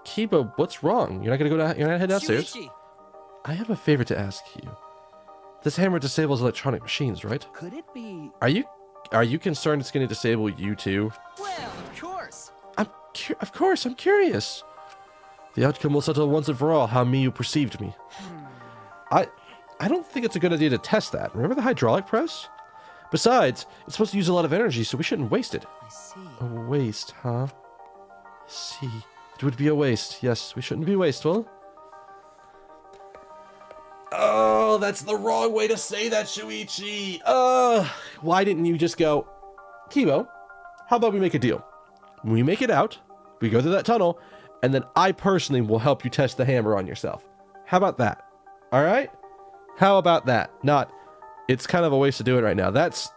Kiba, what's wrong? You're not gonna go down. You're not head downstairs. Shuichi, I have a favor to ask you. This hammer disables electronic machines, right? could it be? Are you concerned it's gonna disable you too? Well, of course. Of course, I'm curious. The outcome will settle once and for all how Miyu perceived me. I don't think it's a good idea to test that. Remember the hydraulic press? Besides, it's supposed to use a lot of energy, so we shouldn't waste it. I see. A waste, huh? I see. It would be a waste. Yes, we shouldn't be wasteful. Oh, that's the wrong way to say that, Shuichi. Why didn't you just go, Kibo, how about we make a deal? When we make it out, we go through that tunnel, and then I personally will help you test the hammer on yourself. How about that? All right? How about that? Not, it's kind of a waste to do it right now. That's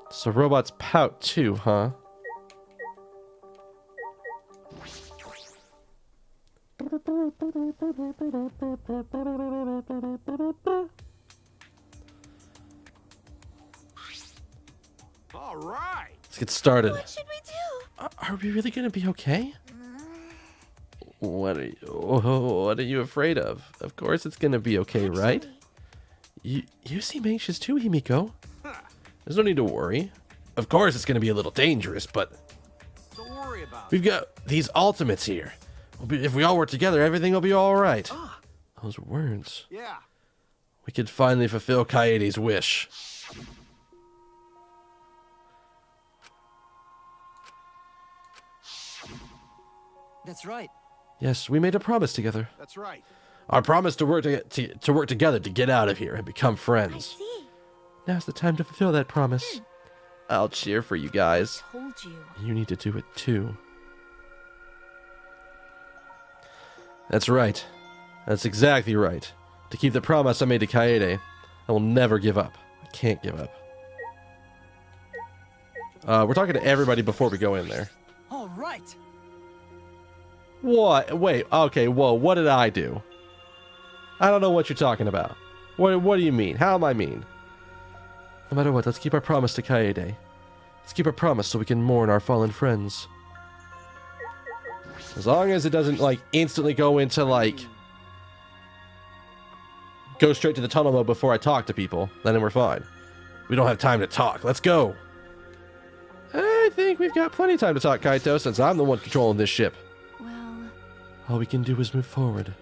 So robots pout too, huh? All right. Let's get started. What should we do? Are we really gonna be okay? What are you afraid of? Of course it's gonna be okay, right? You seem anxious too, Himiko. There's no need to worry. Of course it's gonna be a little dangerous, but Don't worry about it. we've got these ultimates here. If we all work together, everything will be all right. Those words. Yeah. We could finally fulfill Kaede's wish. That's right. Yes, we made a promise together. That's right. Our promise to work to work together to get out of here and become I friends. see. Now's the time to fulfill that promise. I'll cheer for you guys. Told you. You need to do it too. That's right. That's exactly right. To keep the promise I made to Kaede, I will never give up. I can't give up. We're talking to everybody before we go in there. All right. What? Wait, okay, whoa, what did I do? I don't know what you're talking about. What do you mean? How am I mean? No matter what, let's keep our promise to Kaede. Let's keep our promise so we can mourn our fallen friends. As long as it doesn't, like, instantly go into, like, go straight to the tunnel mode before I talk to people, then we're fine. We don't have time to talk. Let's go. I think we've got plenty of time to talk, Kaito, since I'm the one controlling this ship. Well, All we can do is move forward.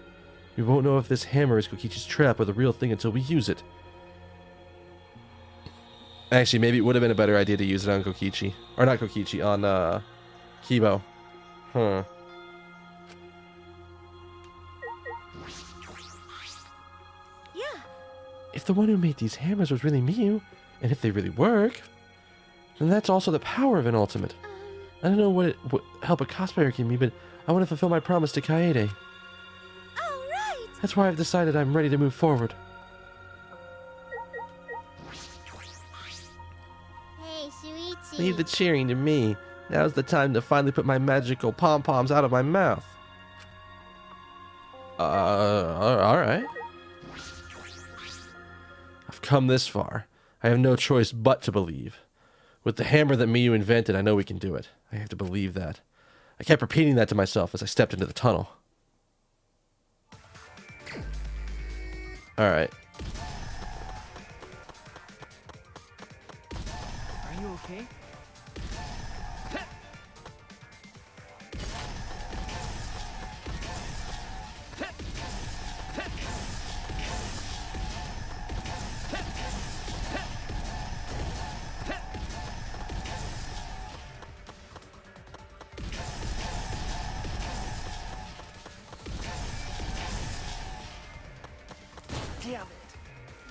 We won't know if this hammer is Kokichi's trap or the real thing until we use it. Actually, maybe it would have been a better idea to use it on Kokichi. Or not Kokichi, on, Kibo. Huh. Yeah. If the one who made these hammers was really Miyu, and if they really work, then that's also the power of an ultimate. I don't know what help a cosplayer can mean, but I want to fulfill my promise to Kaede. All right. That's why I've decided I'm ready to move forward. Hey, Shuichi. Leave the cheering to me. Now's the time to finally put my magical pom-poms out of my mouth. Alright. come this far, I have no choice but to believe. With the hammer that Miyu invented, I know we can do it. I have to believe that. I kept repeating that to myself as I stepped into the tunnel. Alright. Are you okay? Damn it.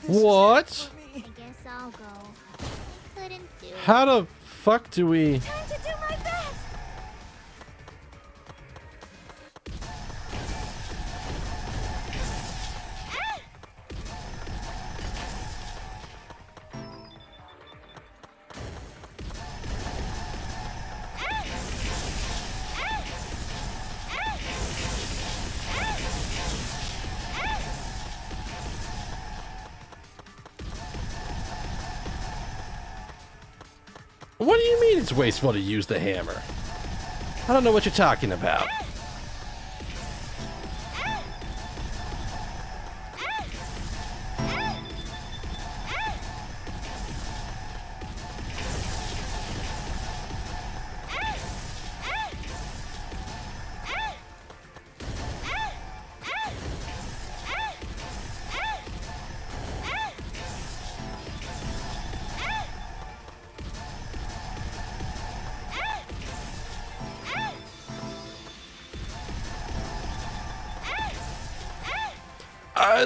What? I guess I'll go. Couldn't do it. How the fuck do we... Time to do my best! What do you mean it's wasteful to use the hammer? I don't know what you're talking about.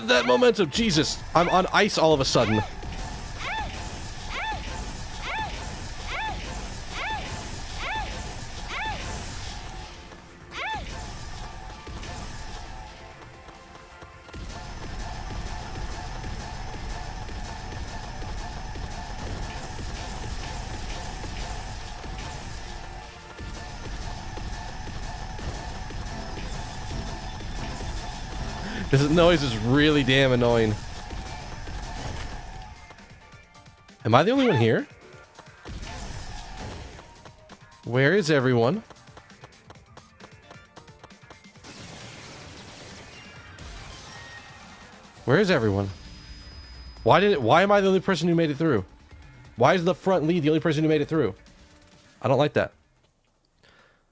That momentum, Jesus, I'm on ice all of a sudden. This noise is really damn annoying. Am I the only one here? Where is everyone? Where is everyone? Why am I the only person who made it through? Why is the front lead the only person who made it through? I don't like that.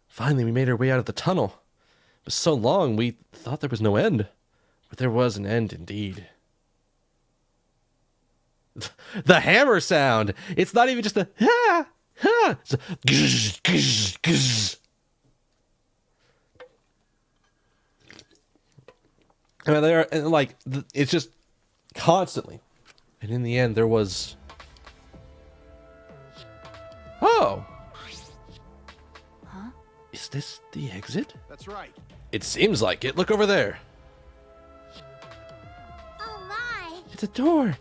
Finally, we made our way out of the tunnel. It was so long, we thought there was no end. But there was an end indeed. The hammer sound! It's not even just a ha ha. It's a gzz, gzz, gzz. I mean, there and like it's just constantly. And in the end, there was. Oh. Huh? Is this the exit? That's right. It seems like it. Look over there. Oh my! It's a door.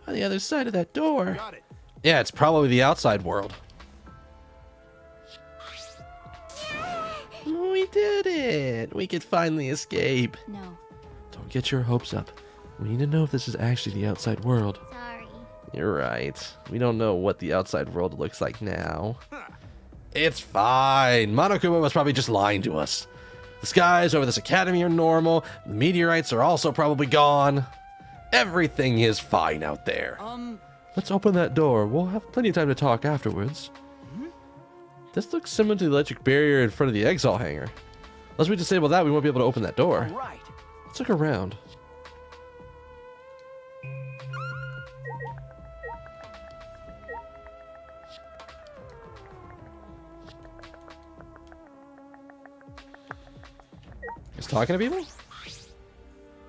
On the other side of that door. Got it. Yeah, it's probably the outside world. We did it. We could finally escape. No, Don't get your hopes up. We need to know if this is actually the outside world. sorry. You're right. We don't know what the outside world looks like now. It's fine. Monokuma was probably just lying to us. The skies over this academy are normal. The meteorites are also probably gone. Everything is fine out there. Let's open that door. We'll have plenty of time to talk afterwards. This looks similar to the electric barrier in front of the exile hangar. Unless we disable that, we won't be able to open that door. All right. Let's look around. Is talking to people?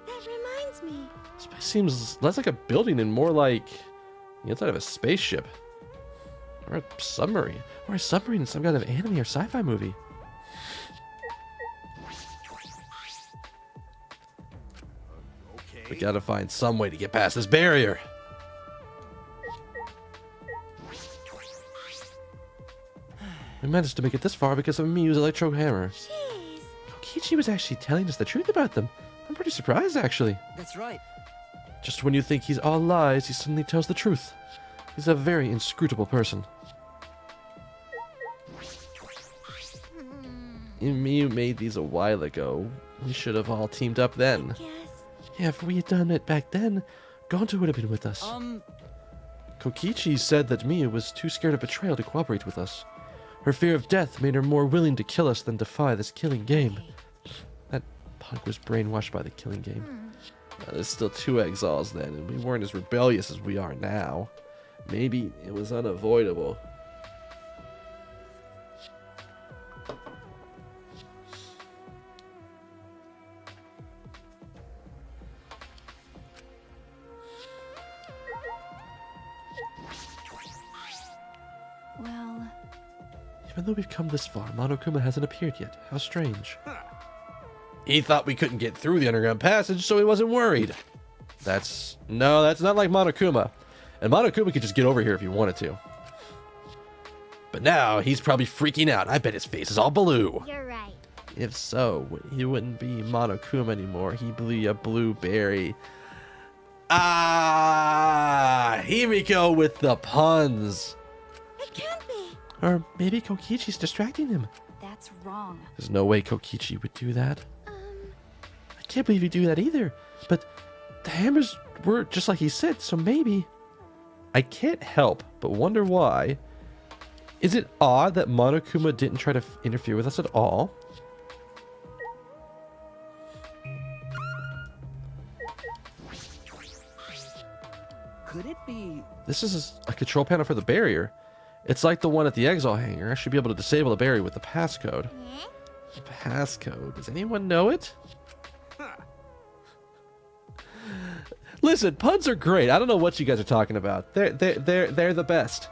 That reminds me. This place seems less like a building and more like the inside of a spaceship. Or a submarine. Or a submarine in some kind of anime or sci-fi movie. Okay. We gotta find some way to get past this barrier. We managed to make it this far because of Miyu's electro hammer. Jeez. Kokichi was actually telling us the truth about them. I'm pretty surprised, actually. That's right. Just when you think he's all lies, he suddenly tells the truth. He's a very inscrutable person. You made these a while ago. We should have all teamed up then. Yes. Yeah, if we had done it back then, Gonta would have been with us. Kokichi said that Miyu was too scared of betrayal to cooperate with us. Her fear of death made her more willing to kill us than defy this killing game. That punk was brainwashed by the killing game. There's still 2 exiles then, and we weren't as rebellious as we are now. Maybe it was unavoidable. Well, Even though we've come this far, Monokuma hasn't appeared yet. How strange. He thought we couldn't get through the underground passage, so he wasn't worried. That's not like Monokuma. And Monokuma could just get over here if he wanted to. But now, he's probably freaking out. I bet his face is all blue. You're right. If so, he wouldn't be Monokuma anymore. He'd be a blueberry. Ah, here we go with the puns. It can't be. Or maybe Kokichi's distracting him. that's wrong. There's no way Kokichi would do that. I can't believe he'd do that either. But the hammers were just like he said, so maybe. I can't help but wonder why. Is it odd that Monokuma didn't try to interfere with us at all? Could it be? This is a control panel for the barrier. It's like the one at the exile hangar. I should be able to disable the barrier with the passcode. The passcode. Does anyone know it? Listen, puns are great. I don't know what you guys are talking about. They're the best.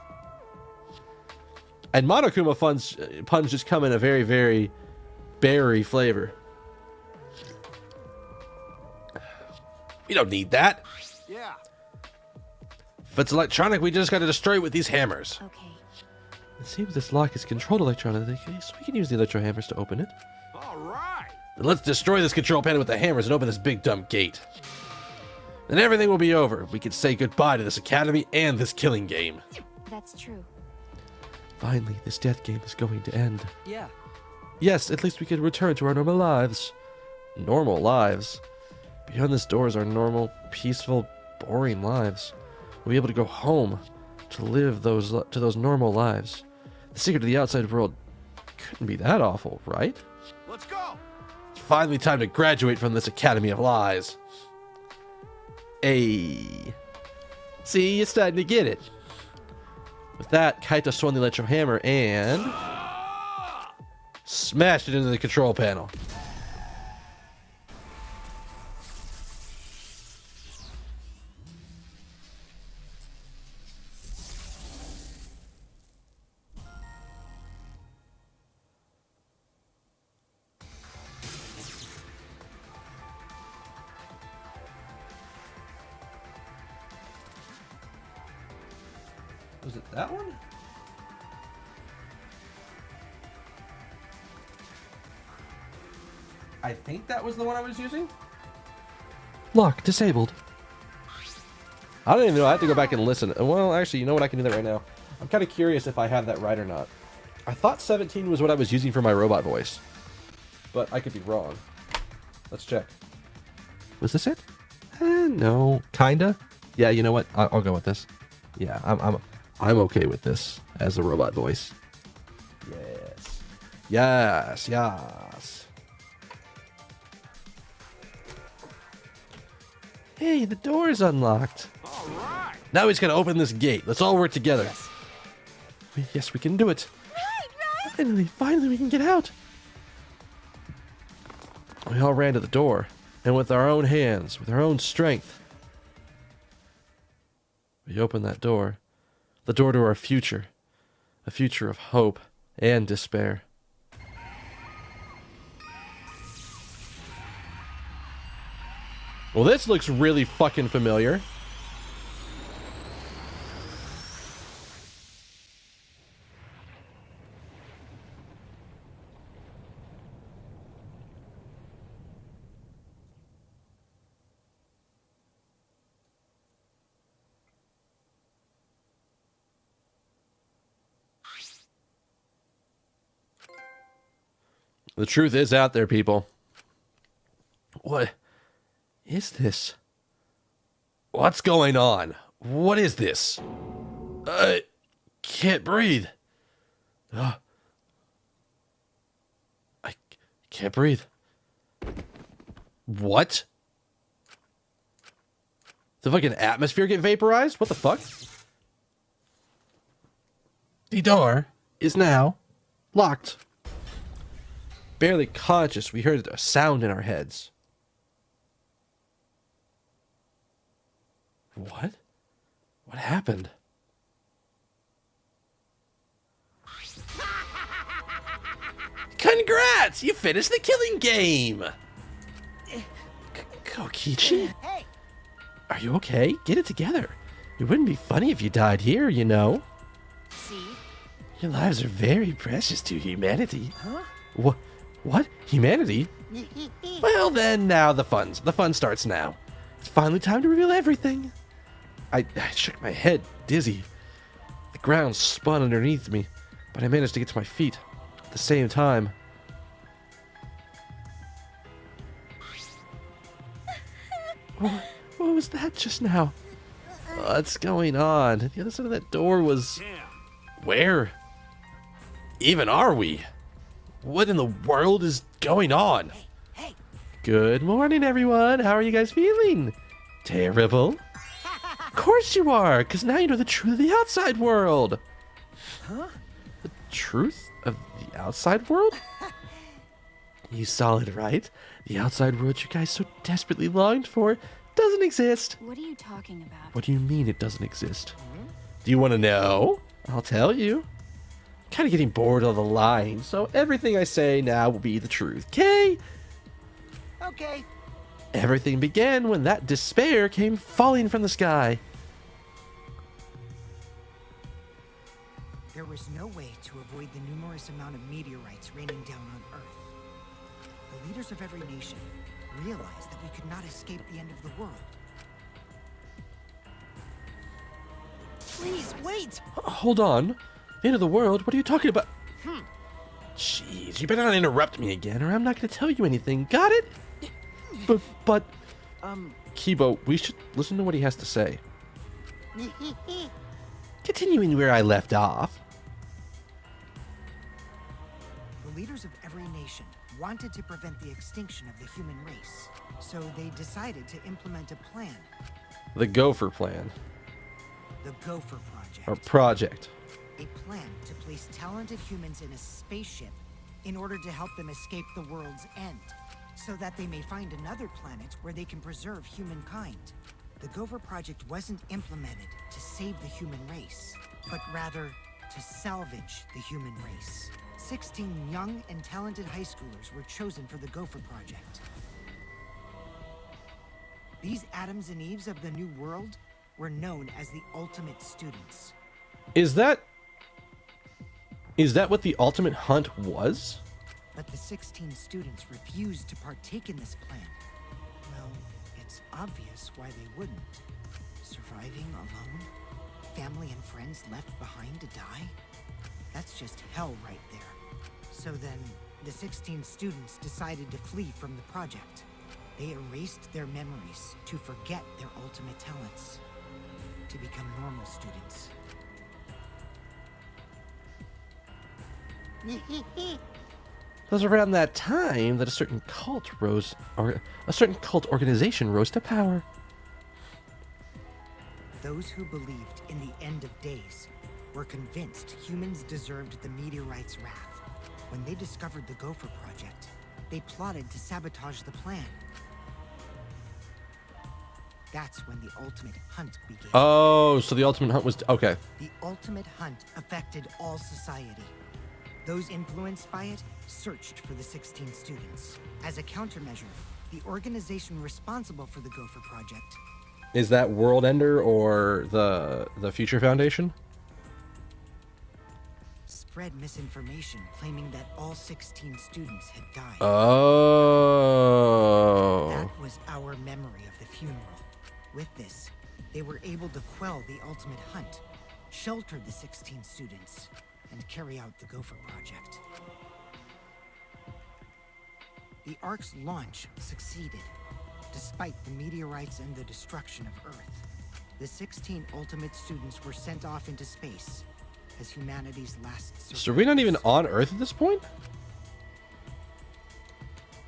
And Monokuma puns just come in a very, very berry flavor. We don't need that. Yeah. If it's electronic, we just got to destroy it with these hammers. Okay. It seems this lock is controlled electronically, so we can use the electro hammers to open it. All right. Then let's destroy this control panel with the hammers and open this big dumb gate. Then everything will be over. We can say goodbye to this academy and this killing game. That's true. Finally, this death game is going to end. Yeah. Yes, at least we can return to our normal lives. Normal lives? Beyond this door is our normal, peaceful, boring lives. We'll be able to go home to live those normal lives. The secret to the outside world couldn't be that awful, right? Let's go. It's finally time to graduate from this Academy of Lies. Hey. See, you're starting to get it. With that, Kaito swung the electro hammer and smashed it into the control panel. Was it that one? I think that was the one I was using. Lock disabled. I don't even know. I have to go back and listen. Well, actually, you know what? I can do that right now. I'm kind of curious if I have that right or not. I thought 17 was what I was using for my robot voice, but I could be wrong. Let's check. Was this it? No, kinda. Yeah, you know what? I'll go with this. Yeah, I'm okay with this as a robot voice. Yes. Yes, yes. Hey, the door is unlocked. All right. Now he's gonna open this gate. Let's all work together. Yes, we can do it. Finally, we can get out. We all ran to the door, and with our own hands, with our own strength, we opened that door. The door to our future. A future of hope and despair. Well, this looks really fucking familiar. The truth is out there, people. What is this? What's going on? What is this? I can't breathe. I can't breathe. What? The fucking atmosphere get vaporized? What the fuck? The door is now locked. Barely conscious, we heard a sound in our heads. What? What happened? Congrats! You finished the killing game! Kokichi? Hey! Are you okay? Get it together. It wouldn't be funny if you died here, you know. See? Your lives are very precious to humanity. Huh? What? Humanity? Well then, now the fun starts now. It's finally time to reveal everything. I shook my head, dizzy. The ground spun underneath me, but I managed to get to my feet. At the same time... What was that just now? What's going on? The other side of that door was... Where even are we? What in the world is going on? Hey! Good morning, everyone. How are you guys feeling? Terrible? Of course you are, because now you know the truth of the outside world. Huh? The truth of the outside world? You saw it, right? The outside world you guys so desperately longed for doesn't exist. What are you talking about? What do you mean it doesn't exist? Do you want to know? I'll tell you. Kind of getting bored of the lying, so everything I say now will be the truth, okay? Okay. Everything began when that despair came falling from the sky. There was no way to avoid the numerous amount of meteorites raining down on Earth. The leaders of every nation realized that we could not escape the end of the world. Please, wait! Hold on. The end of the world? What are you talking about? Jeez, you better not interrupt me again, or I'm not going to tell you anything. Got it? But, Kibo, we should listen to what he has to say. Continuing where I left off. The leaders of every nation wanted to prevent the extinction of the human race, so they decided to implement a plan. The Gopher Plan. The Gopher Project. Or Project. A plan to place talented humans in a spaceship in order to help them escape the world's end, so that they may find another planet where they can preserve humankind. The Gopher Project wasn't implemented to save the human race, but rather to salvage the human race. 16 young and talented high schoolers were chosen for the Gopher Project. These Adams and Eves of the New World were known as the Ultimate Students. Is that what the Ultimate Hunt was? But the 16 students refused to partake in this plan. Well, it's obvious why they wouldn't. Surviving alone? Family and friends left behind to die? That's just hell right there. So then, the 16 students decided to flee from the project. They erased their memories to forget their ultimate talents, to become normal students. It was around that time that a certain cult organization rose to power. Those who believed in the end of days were convinced humans deserved the meteorite's wrath. When they discovered the Gopher Project, they plotted to sabotage the plan. That's when the Ultimate Hunt began. Oh, so the Ultimate Hunt was... Okay. The Ultimate Hunt affected all society. Those influenced by it searched for the 16 students. As a countermeasure, the organization responsible for the Gopher Project... Is that World Ender or the Future Foundation? ...spread misinformation claiming that all 16 students had died. Oh. That was our memory of the funeral. With this, they were able to quell the Ultimate Hunt, shelter the 16 students, and carry out the Gopher Project. The Ark's launch succeeded, despite the meteorites and the destruction of Earth. The 16 ultimate students were sent off into space as humanity's last survivors. So we're not even on Earth at this point?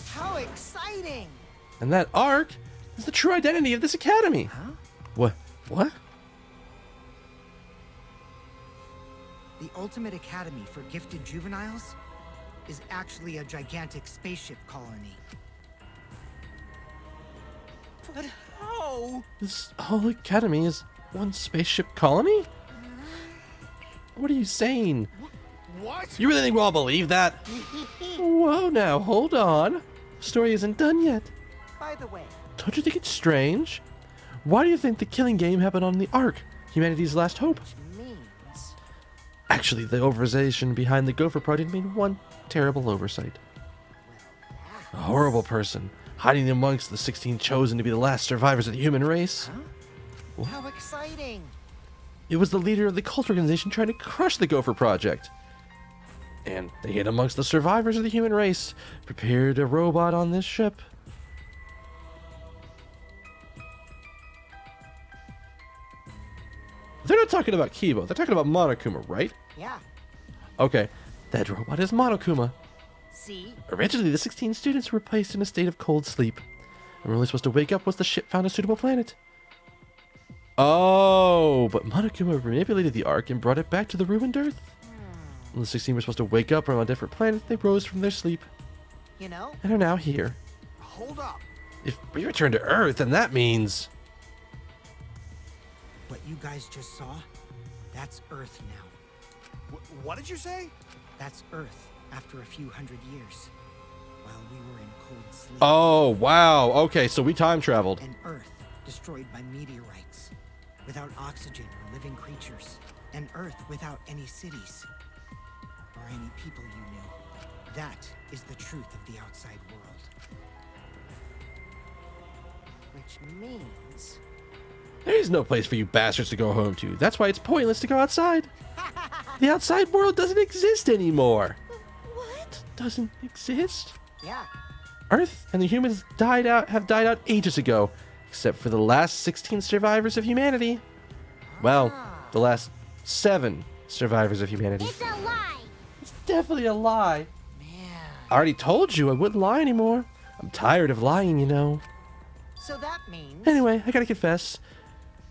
How exciting! And that Ark is the true identity of this academy. Huh? What? What? The ultimate academy for gifted juveniles is actually a gigantic spaceship colony. But how? This whole academy is one spaceship colony? What are you saying? What? You really think we'll all believe that? Whoa now, hold on. The story isn't done yet. By the way, Don't you think it's strange? Why do you think the killing game happened on the Ark, humanity's last hope? means Actually, the organization behind the Gopher Project made one terrible oversight. A horrible person, hiding amongst the 16 chosen to be the last survivors of the human race. how exciting! It was the leader of the cult organization trying to crush the Gopher Project. And they hid amongst the survivors of the human race, prepared a robot on this ship. They're not talking about Kibo, they're talking about Monokuma, right? Yeah. Okay, that robot is Monokuma. See? Originally, the 16 students were placed in a state of cold sleep. And were only supposed to wake up once the ship found a suitable planet. Oh, but Monokuma manipulated the Ark and brought it back to the ruined Earth. When the 16 were supposed to wake up on a different planet, they rose from their sleep You know, and are now here. Hold up. If we return to Earth, then that means... what you guys just saw? That's Earth now. What did you say? That's Earth after a few hundred years, while we were in cold sleep. Oh, wow. Okay, so we time traveled. An Earth destroyed by meteorites, without oxygen or living creatures. An Earth without any cities, or any people you knew. That is the truth of the outside world. Which means... There's no place for you bastards to go home to. That's why it's pointless to go outside. The outside world doesn't exist anymore. What? Doesn't exist? yeah, Earth and the humans have died out ages ago, except for the last 16 survivors of humanity. Well, the last 7 survivors of humanity. It's a lie! It's definitely a lie. man. I already told you I wouldn't lie anymore. I'm tired of lying, you know. So that means... Anyway, I gotta confess.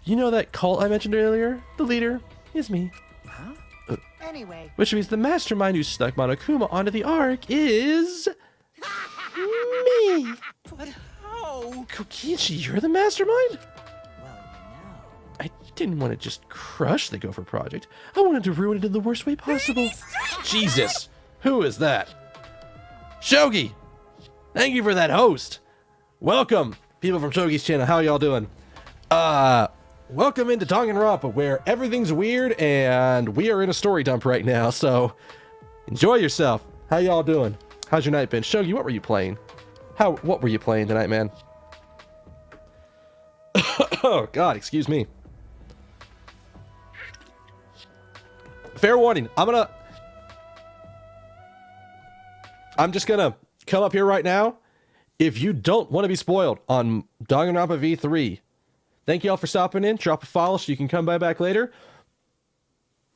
You know that cult I mentioned earlier? The leader is me. Anyway, Which means the mastermind who stuck Monokuma onto the Ark is... me! but how? Kokichi, you're the mastermind? Well, you know... I didn't want to just crush the Gopher Project. I wanted to ruin it in the worst way possible. Jesus! Who is that? Shogi! Thank you for that host! Welcome, people from Shogi's channel. How y'all doing? Welcome into Danganronpa, where everything's weird and we are in a story dump right now, so enjoy yourself. How y'all doing? How's your night been? Shogi, what were you playing? What were you playing tonight, man? Oh, God, excuse me. Fair warning, I'm just gonna come up here right now. If you don't want to be spoiled on Danganronpa V3, thank you all for stopping in. Drop a follow so you can come back later.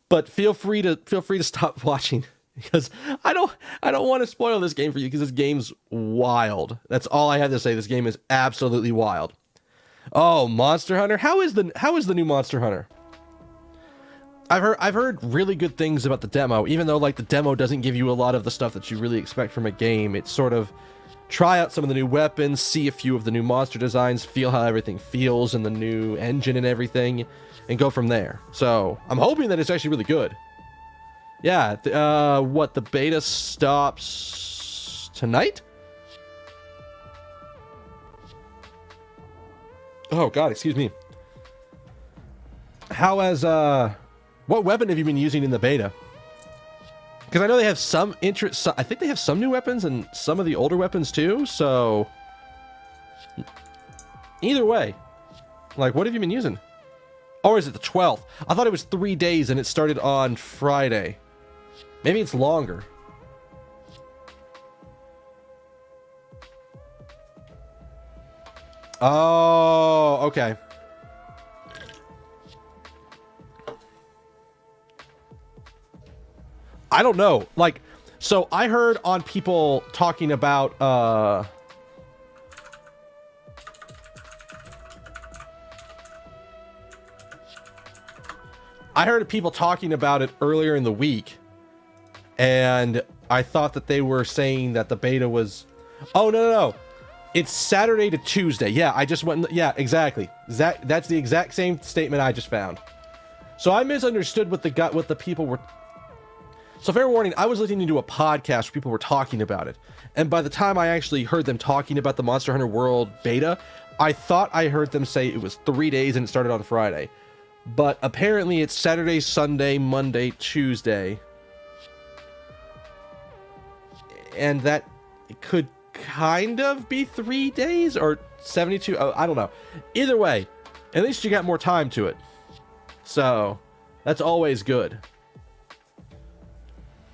But feel free to stop watching because I don't want to spoil this game for you because this game's wild. That's all I have to say. This game is absolutely wild. Oh, Monster Hunter. How is the new Monster Hunter? I've heard really good things about the demo, even though like the demo doesn't give you a lot of the stuff that you really expect from a game. It's sort of try out some of the new weapons, see a few of the new monster designs, feel how everything feels in the new engine and everything, and go from there. So I'm hoping that it's actually really good. Yeah, the beta stops tonight? Oh God, excuse me. What weapon have you been using in the beta? Because I know they have some interest. I think they have some new weapons and some of the older weapons too. So either way, like, what have you been using? Or is it the 12th? I thought it was 3 days and it started on Friday. Maybe it's longer. Oh, okay. I don't know. Like, so I heard on people talking about, I heard people talking about it earlier in the week, and I thought that they were saying that the beta was, oh, no. It's Saturday to Tuesday. Yeah, I just went, yeah, exactly. That's the exact same statement I just found. So I misunderstood what the people were. So fair warning, I was listening to a podcast where people were talking about it. And by the time I actually heard them talking about the Monster Hunter World beta, I thought I heard them say it was 3 days and it started on Friday. But apparently it's Saturday, Sunday, Monday, Tuesday. And that it could kind of be 3 days or 72. I don't know. Either way, at least you got more time to it. So that's always good.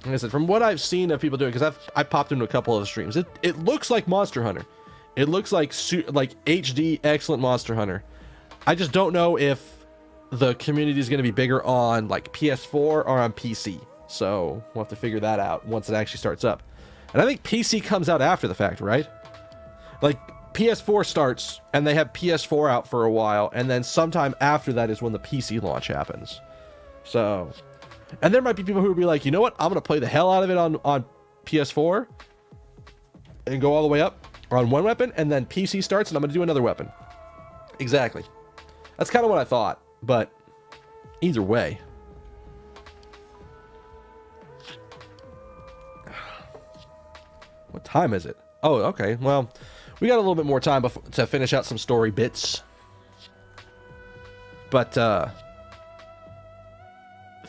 Like I said, from what I've seen of people doing, because I popped into a couple of the streams, it looks like Monster Hunter. It looks like HD excellent Monster Hunter. I just don't know if the community is going to be bigger on like PS4 or on PC. So we'll have to figure that out once it actually starts up. And I think PC comes out after the fact, right? Like PS4 starts and they have PS4 out for a while, and then sometime after that is when the PC launch happens. So, and there might be people who would be like, you know what? I'm going to play the hell out of it on PS4 and go all the way up on one weapon, and then PC starts and I'm going to do another weapon. Exactly. That's kind of what I thought, but either way. What time is it? Oh, okay. Well, we got a little bit more time to finish out some story bits. But,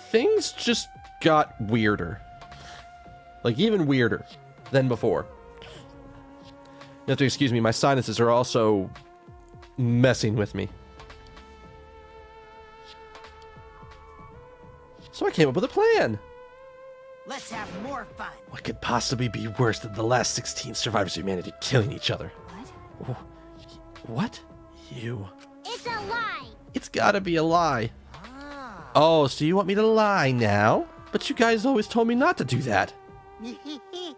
things just got weirder. Like, even weirder than before. You have to excuse me, my sinuses are also messing with me. So I came up with a plan. Let's have more fun. What could possibly be worse than the last 16 survivors of humanity killing each other? What? What? You. It's a lie. It's gotta be a lie. Oh, so you want me to lie now? But you guys always told me not to do that.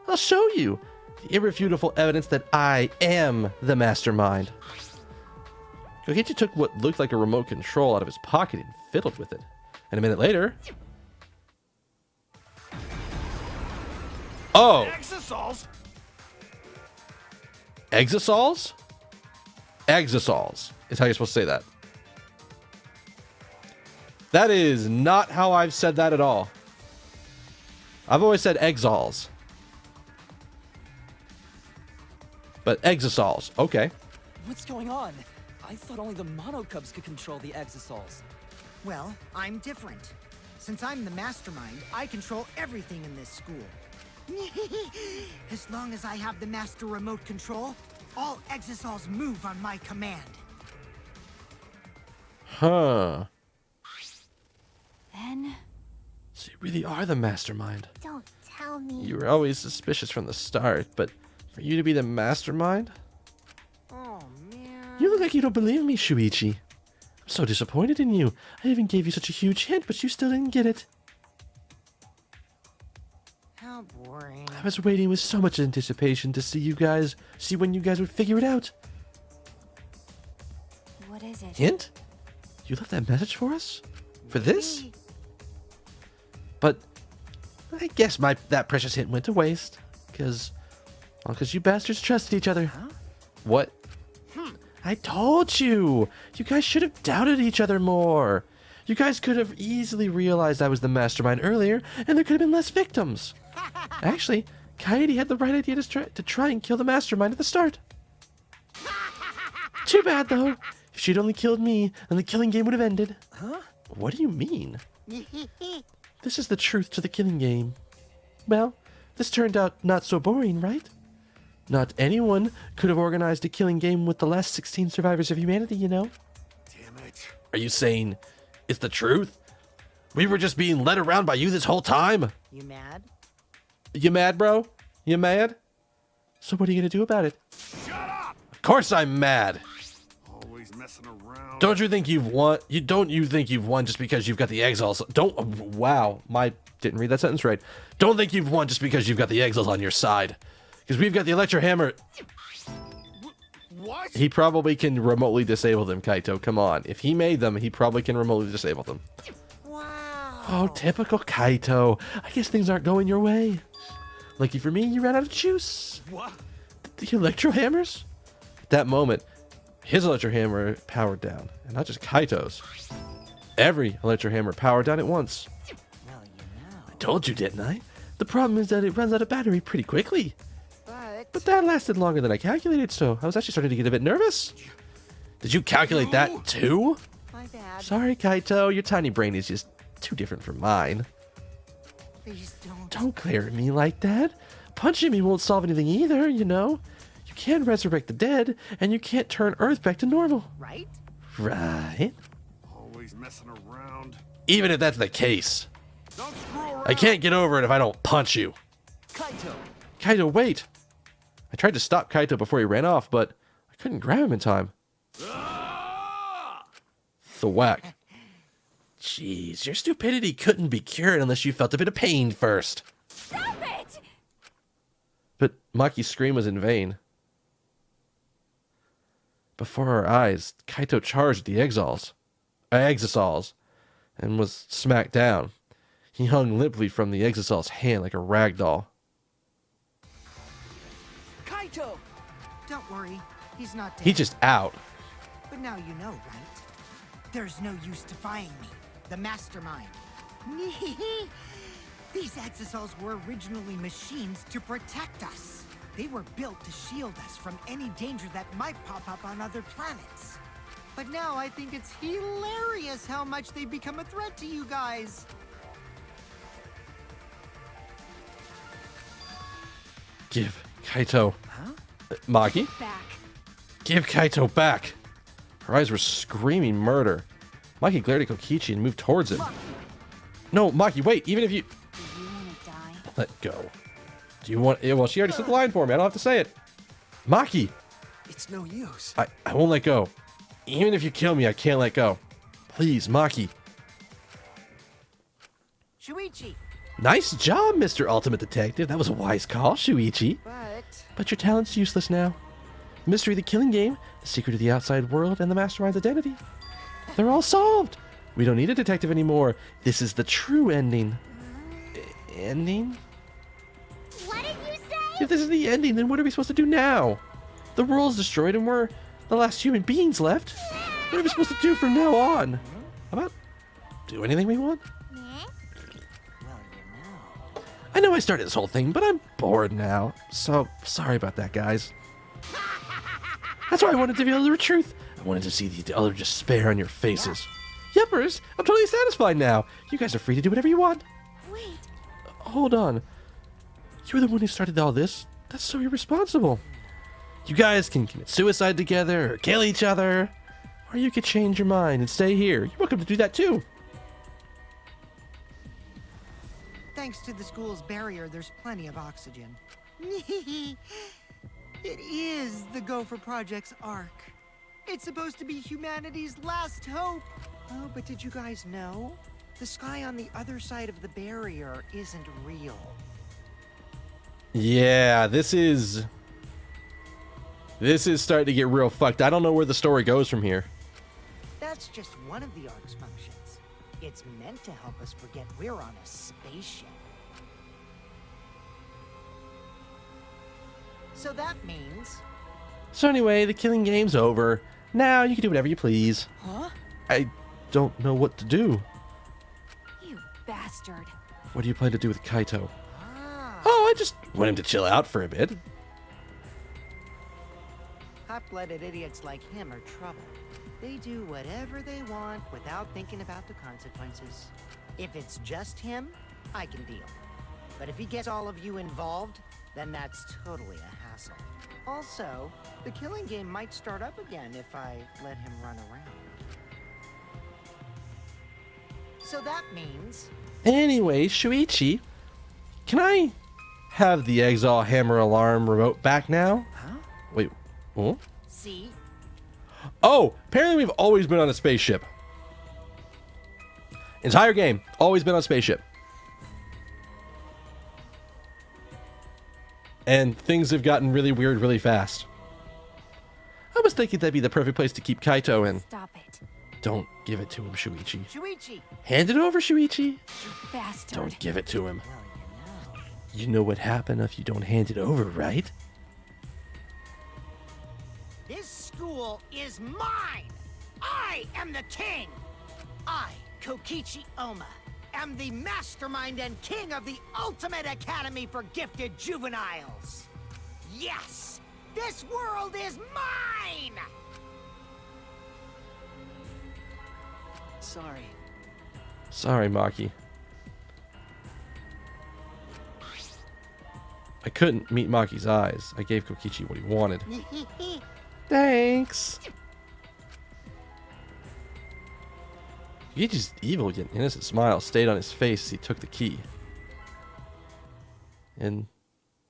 I'll show you. The irrefutable evidence that I am the mastermind. Kokichi took what looked like a remote control out of his pocket and fiddled with it. And a minute later... Oh! Exosols? Exosols? Exosols is how you're supposed to say that. That is not how I've said that at all. I've always said exols. But exosols, okay. What's going on? I thought only the monocubs could control the exosols. Well, I'm different. Since I'm the mastermind, I control everything in this school. As long as I have the master remote control, all exosols move on my command. Huh. Then... So you really are the mastermind. Don't tell me. You were always suspicious from the start, but for you to be the mastermind? Oh, man. You look like you don't believe me, Shuichi. I'm so disappointed in you. I even gave you such a huge hint, but you still didn't get it. How boring. I was waiting with so much anticipation to see when you guys would figure it out. what is it? Hint? You left that message for us? For this? But I guess that precious hint went to waste. Because you bastards trusted each other. Huh? What? I told you! You guys should have doubted each other more. You guys could have easily realized I was the mastermind earlier, and there could have been less victims. Actually, Kaede had the right idea to try and kill the mastermind at the start. Too bad, though. If she'd only killed me, then the killing game would have ended. Huh? What do you mean? This is the truth to the killing game. Well, this turned out not so boring, right? Not anyone could have organized a killing game with the last 16 survivors of humanity, you know? Damn it. Are you saying it's the truth? We were just being led around by you this whole time? You mad? You mad, bro? You mad? So what are you gonna do about it? Shut up! Of course I'm mad! messing around. Don't you think you've won? Don't you think you've won just because you've got the exiles? Don't. Wow, didn't read that sentence right. Don't think you've won just because you've got the exiles on your side, because we've got the electro hammer. What? He probably can remotely disable them, Kaito. Come on, if he made them, he probably can remotely disable them. Wow. Oh, typical Kaito. I guess things aren't going your way. Lucky for me, you ran out of juice. What? The electro hammers? At that moment, his electro hammer powered down, and not just Kaito's. Every electro hammer powered down at once. Well, you know. I told you, didn't I? The problem is that it runs out of battery pretty quickly. But that lasted longer than I calculated, so I was actually starting to get a bit nervous. Did you calculate that too? My bad. Sorry, Kaito, your tiny brain is just too different from mine. Please don't. Don't glare at me like that. Punching me won't solve anything either, you know. You can't resurrect the dead, and you can't turn Earth back to normal. Right? Right? Always messing around. Even if that's the case, Don't screw around. I can't get over it if I don't punch you. Kaito! Kaito, wait! I tried to stop Kaito before he ran off, but I couldn't grab him in time. Thwack. Jeez, your stupidity couldn't be cured unless you felt a bit of pain first. Stop it! But Maki's scream was in vain. Before our eyes, Kaito charged the Exisals, and was smacked down. He hung limply from the Exisal's hand like a rag doll. Kaito! Don't worry. He's not dead. He's just out. But now you know, right? There's no use defying me, the mastermind. These Exisals were originally machines to protect us. They were built to shield us from any danger that might pop up on other planets. But now I think it's hilarious how much they've become a threat to you guys. Give Kaito... Maki? Back. Give Kaito back! Her eyes were screaming murder. Maki glared at Kokichi and moved towards him. No, Maki, wait, even if you... Do you want to die? Let go. Do you want... Well, she already said the line for me. I don't have to say it. Maki! It's no use. I won't let go. Even if you kill me, I can't let go. Please, Maki. Shuichi! Nice job, Mr. Ultimate Detective. That was a wise call, Shuichi. But your talent's useless now. The mystery of the killing game, the secret of the outside world, and the mastermind's identity. They're all solved. We don't need a detective anymore. This is the true ending. Ending? What did you say? If this is the ending, then what are we supposed to do now? The world's destroyed and we're the last human beings left. What are we supposed to do from now on? How about do anything we want? Well, you know. I know I started this whole thing, but I'm bored now. So, sorry about that, guys. That's why I wanted to reveal the truth. I wanted to see the utter despair on your faces. Yuppers, I'm totally satisfied now. You guys are free to do whatever you want. Wait, Hold on. You were the one who started all this. That's so irresponsible. You guys can commit suicide together or kill each other. Or you could change your mind and stay here. You're welcome to do that too. Thanks to the school's barrier, there's plenty of oxygen. It is the Gopher Project's arc. It's supposed to be humanity's last hope. Oh, but did you guys know? The sky on the other side of the barrier isn't real. Yeah, this is starting to get real fucked. I don't know where the story goes from here. That's just one of the arc's functions. It's meant to help us forget we're on a spaceship. So that means... So anyway, the killing game's over. Now you can do whatever you please. Huh? I don't know what to do. You bastard. What do you plan to do with Kaito? Ah, Oh, I just want him to chill out for a bit. hot-blooded idiots like him are trouble. They do whatever they want without thinking about the consequences. If it's just him, I can deal. But if he gets all of you involved, then that's totally a hassle. Also, the killing game might start up again if I let him run around. So that means... Anyway, Shuichi, can I have the Exile Hammer Alarm remote back now? Huh? Wait, what? See? Oh, apparently we've always been on a spaceship. Entire game, always been on a spaceship. And things have gotten really weird really fast. I was thinking that'd be the perfect place to keep Kaito in. Stop it, Don't give it to him, Shuichi. Shuichi! Hand it over, Shuichi. you bastard. Don't give it to him. Well, You know what happened if you don't hand it over, right? this school is mine! I am the king! I, Kokichi Oma, am the mastermind and king of the ultimate academy for gifted juveniles! Yes! This world is mine! Sorry. Sorry, Maki. I couldn't meet Maki's eyes. I gave Kokichi what he wanted. Thanks. Kokichi's evil yet innocent smile stayed on his face as he took the key. And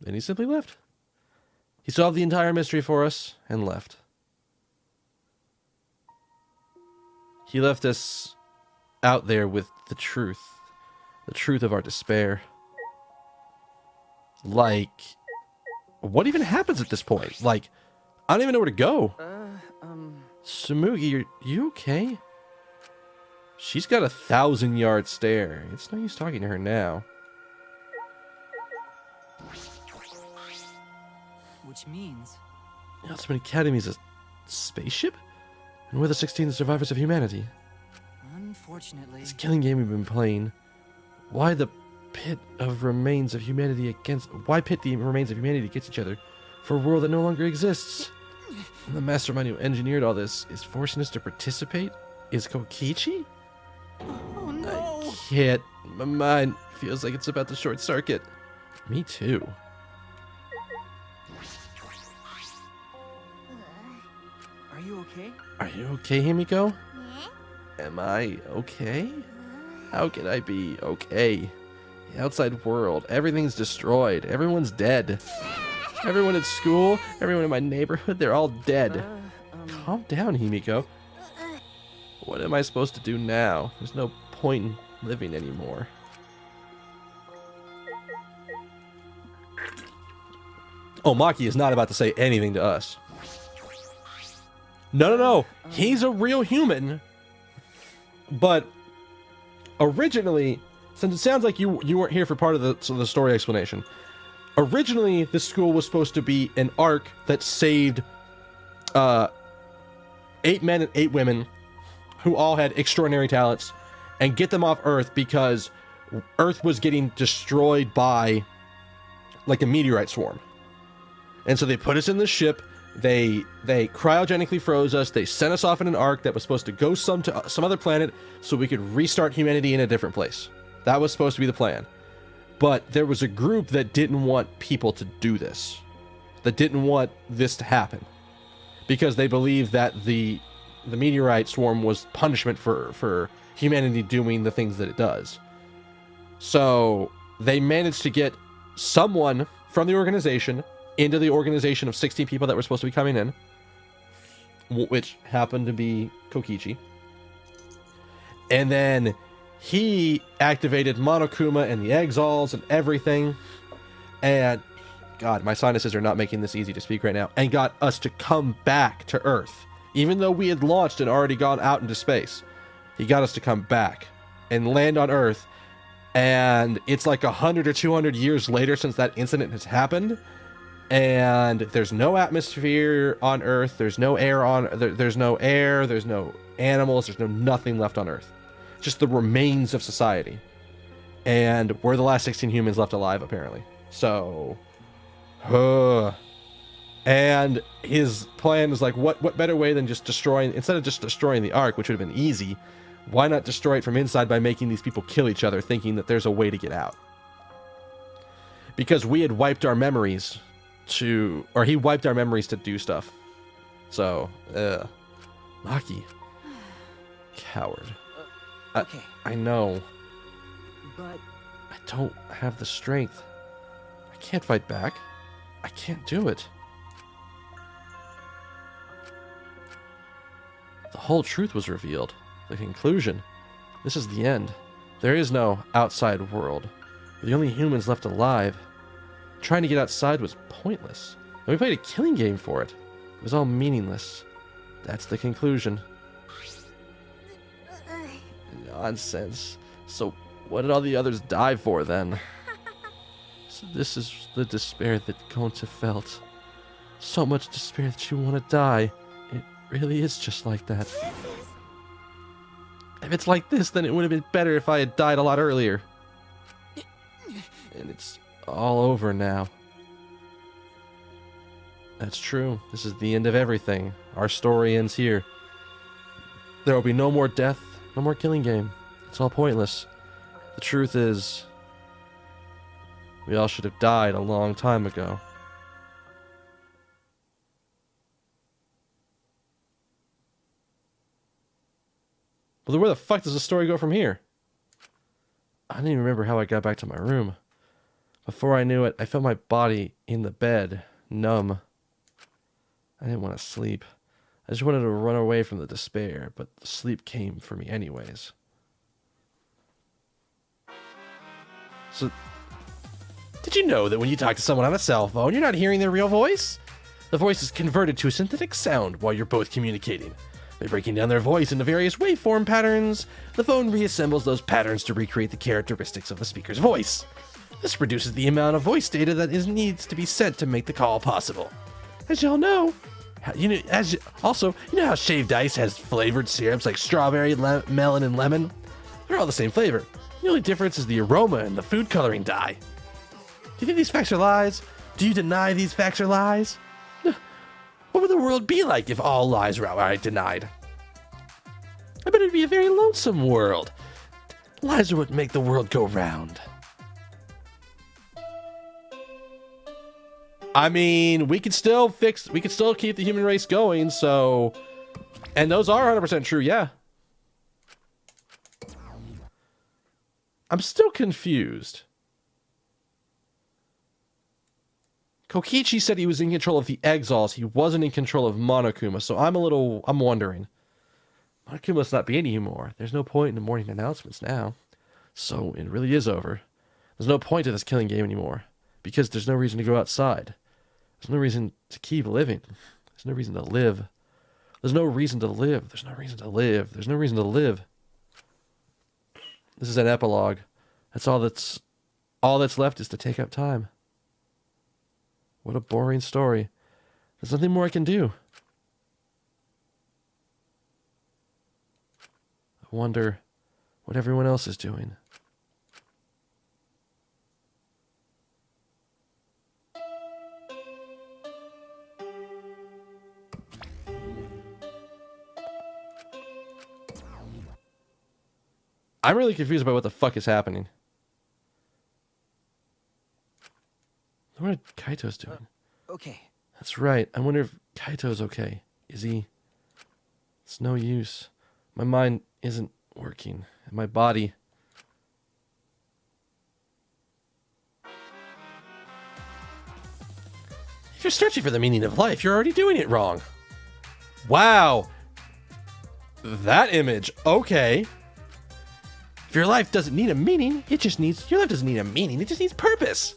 then he simply left. He solved the entire mystery for us and left. He left us out there with the truth of our despair. Like, what even happens at this point? Like, I don't even know where to go. Sumugi, you okay? She's got 1,000-yard stare. It's no use talking to her now. Which means... The Ultimate Academy is a spaceship? And we're the 16 survivors of humanity. Unfortunately... This killing game we've been playing. Why the pit of remains of humanity against... Why pit the remains of humanity against each other for a world that no longer exists? And the mastermind who engineered all this is forcing us to participate? Is Kokichi? Oh no! I can't. My mind feels like it's about to short circuit. Me too. Are you okay? Are you okay, Himiko? Yeah? Am I okay? How can I be okay? The outside world, everything's destroyed. Everyone's dead. Everyone at school, everyone in my neighborhood, they're all dead. Calm down, Himiko. What am I supposed to do now? There's no point in living anymore. Oh, Maki is not about to say anything to us. No. He's a real human. But originally, since it sounds like you weren't here for part of the story explanation, originally this school was supposed to be an arc that saved 8 men and 8 women who all had extraordinary talents and get them off Earth because Earth was getting destroyed by like a meteorite swarm. And so they put us in the ship. They cryogenically froze us. They sent us off in an arc that was supposed to go to some other planet so we could restart humanity in a different place. That was supposed to be the plan. But there was a group that didn't want people to do this. That didn't want this to happen. Because they believed that the meteorite swarm was punishment for humanity doing the things that it does. So they managed to get someone from the organization into the organization of 60 people that were supposed to be coming in, which happened to be Kokichi. And then he activated Monokuma and the Exiles and everything. And God, my sinuses are not making this easy to speak right now. And got us to come back to Earth. Even though we had launched and already gone out into space, he got us to come back and land on Earth. And it's like 100 or 200 years later since that incident has happened. And there's no atmosphere on Earth. There's no air there's no air. There's no animals. There's nothing left on Earth. Just the remains of society. And we're the last 16 humans left alive, apparently. So, and his plan is like, what better way than just instead of just destroying the Ark, which would have been easy, why not destroy it from inside by making these people kill each other, thinking that there's a way to get out? Because we had wiped our memories he wiped our memories to do stuff. So, Maki. Coward. Okay. I know. But... I don't have the strength. I can't fight back. I can't do it. whole truth was revealed. The conclusion. This is the end. There is no outside world. We're the only humans left alive. Trying to get outside was pointless. And we played a killing game for it. It was all meaningless. That's the conclusion. Nonsense. So what did all the others die for then? So this is the despair that Gonta felt. So much despair that you want to die. It really is just like that. If it's like this, then it would have been better if I had died a lot earlier. And it's all over now. That's true. This is the end of everything. Our story ends here. There will be no more death, no more killing game. It's all pointless. The truth is, we all should have died a long time ago. Well, then where the fuck does the story go from here? I didn't even remember how I got back to my room. Before I knew it, I felt my body in the bed, numb. I didn't want to sleep. I just wanted to run away from the despair, but the sleep came for me anyways. So, did you know that when you talk to someone on a cell phone, you're not hearing their real voice? The voice is converted to a synthetic sound while you're both communicating. By breaking down their voice into various waveform patterns, the phone reassembles those patterns to recreate the characteristics of the speaker's voice. This reduces the amount of voice data that needs to be sent to make the call possible. As y'all know, you know how shaved ice has flavored syrups like strawberry, melon, and lemon? They're all the same flavor. The only difference is the aroma and the food coloring dye. Do you think these facts are lies? Do you deny these facts are lies? What would the world be like if all lies were outright denied? I bet it'd be a very lonesome world. Lies are what make the world go round. I mean, we could still keep the human race going, so... And those are 100% true, yeah. I'm still confused. Kokichi said he was in control of the Exiles. He wasn't in control of Monokuma, so I'm wondering. Monokuma must not be anymore. There's no point in the morning announcements now. So it really is over. There's no point to this killing game anymore. Because there's no reason to go outside. There's no reason to keep living. There's no reason to live. There's no reason to live. There's no reason to live. There's no reason to live. This is an epilogue. That's all that's left is to take up time. What a boring story. There's nothing more I can do. I wonder what everyone else is doing. I'm really confused about what the fuck is happening. What are Kaito's doing? Okay. That's right. I wonder if Kaito's okay. Is he? It's no use. My mind isn't working. And my body... If you're searching for the meaning of life, you're already doing it wrong. Wow. That image. Okay. If your life doesn't need a meaning, your life doesn't need a meaning, it just needs purpose.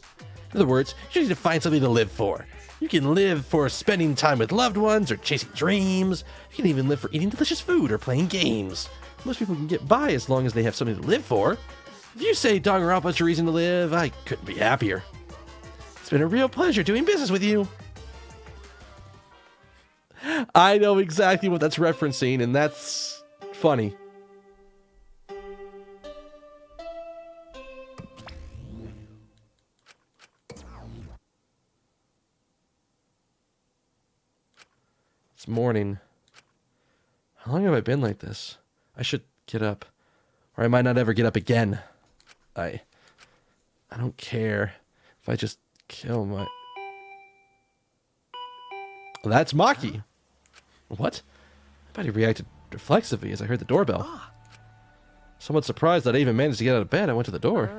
In other words, you just need to find something to live for. You can live for spending time with loved ones or chasing dreams. You can even live for eating delicious food or playing games. Most people can get by as long as they have something to live for. If you say Danganronpa is a reason to live, I couldn't be happier. It's been a real pleasure doing business with you. I know exactly what that's referencing, and that's funny. It's morning. How long have I been like this? I should get up. Or I might not ever get up again. I don't care if I just kill my... That's Maki. What? I bet he reacted reflexively as I heard the doorbell. Somewhat surprised that I even managed to get out of bed, I went to the door.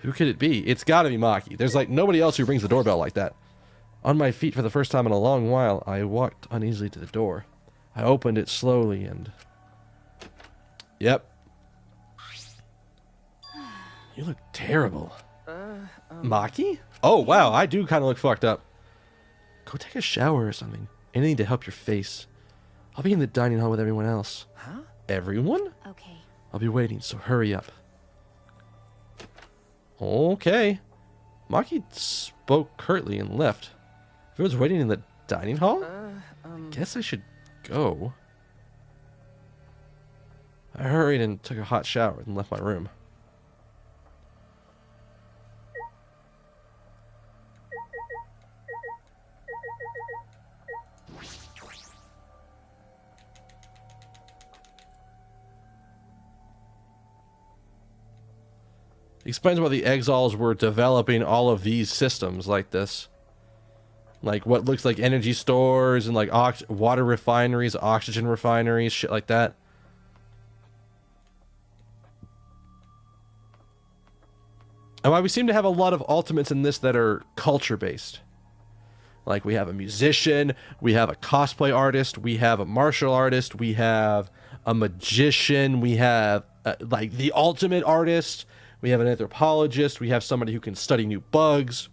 Who could it be? It's gotta be Maki. There's like nobody else who rings the doorbell like that. On my feet for the first time in a long while, I walked uneasily to the door. I opened it slowly and... Yep. You look terrible. Maki? Oh, wow, I do kind of look fucked up. Go take a shower or something. Anything to help your face. I'll be in the dining hall with everyone else. Huh? Everyone? Okay. I'll be waiting, so hurry up. Okay. Maki spoke curtly and left. Everyone's waiting in the dining hall? Guess I should go. I hurried and took a hot shower and left my room. Explains why the Exiles were developing all of these systems like this. Like what looks like energy stores and like water refineries, oxygen refineries, shit like that. And why we seem to have a lot of ultimates in this that are culture based. Like we have a musician, we have a cosplay artist, we have a martial artist, we have a magician, we have like the ultimate artist. We have an anthropologist. We have somebody who can study new bugs.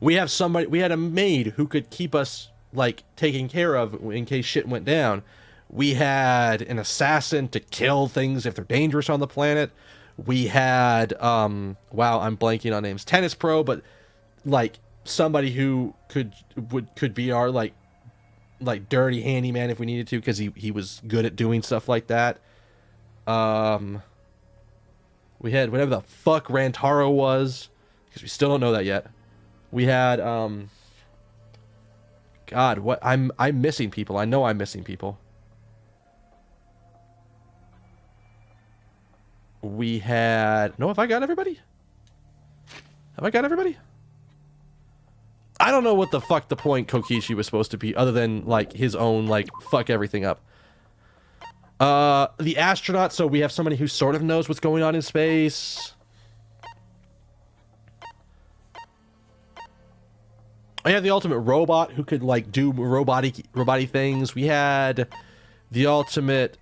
We had a maid who could keep us, like, taken care of in case shit went down. We had an assassin to kill things if they're dangerous on the planet. We had, wow, I'm blanking on names. Tennis pro, but, like, somebody who could be our, like dirty handyman if we needed to, because he was good at doing stuff like that. We had whatever the fuck Rantaro was, because we still don't know that yet. We had, God, what? I'm missing people. I know I'm missing people. We had... No, have I got everybody? Have I got everybody? I don't know what the fuck the point Kokichi was supposed to be, other than, like, his own, like, fuck everything up. The astronaut, so we have somebody who sort of knows what's going on in space. I had the ultimate robot who could, like, do robot-y things. We had the ultimate,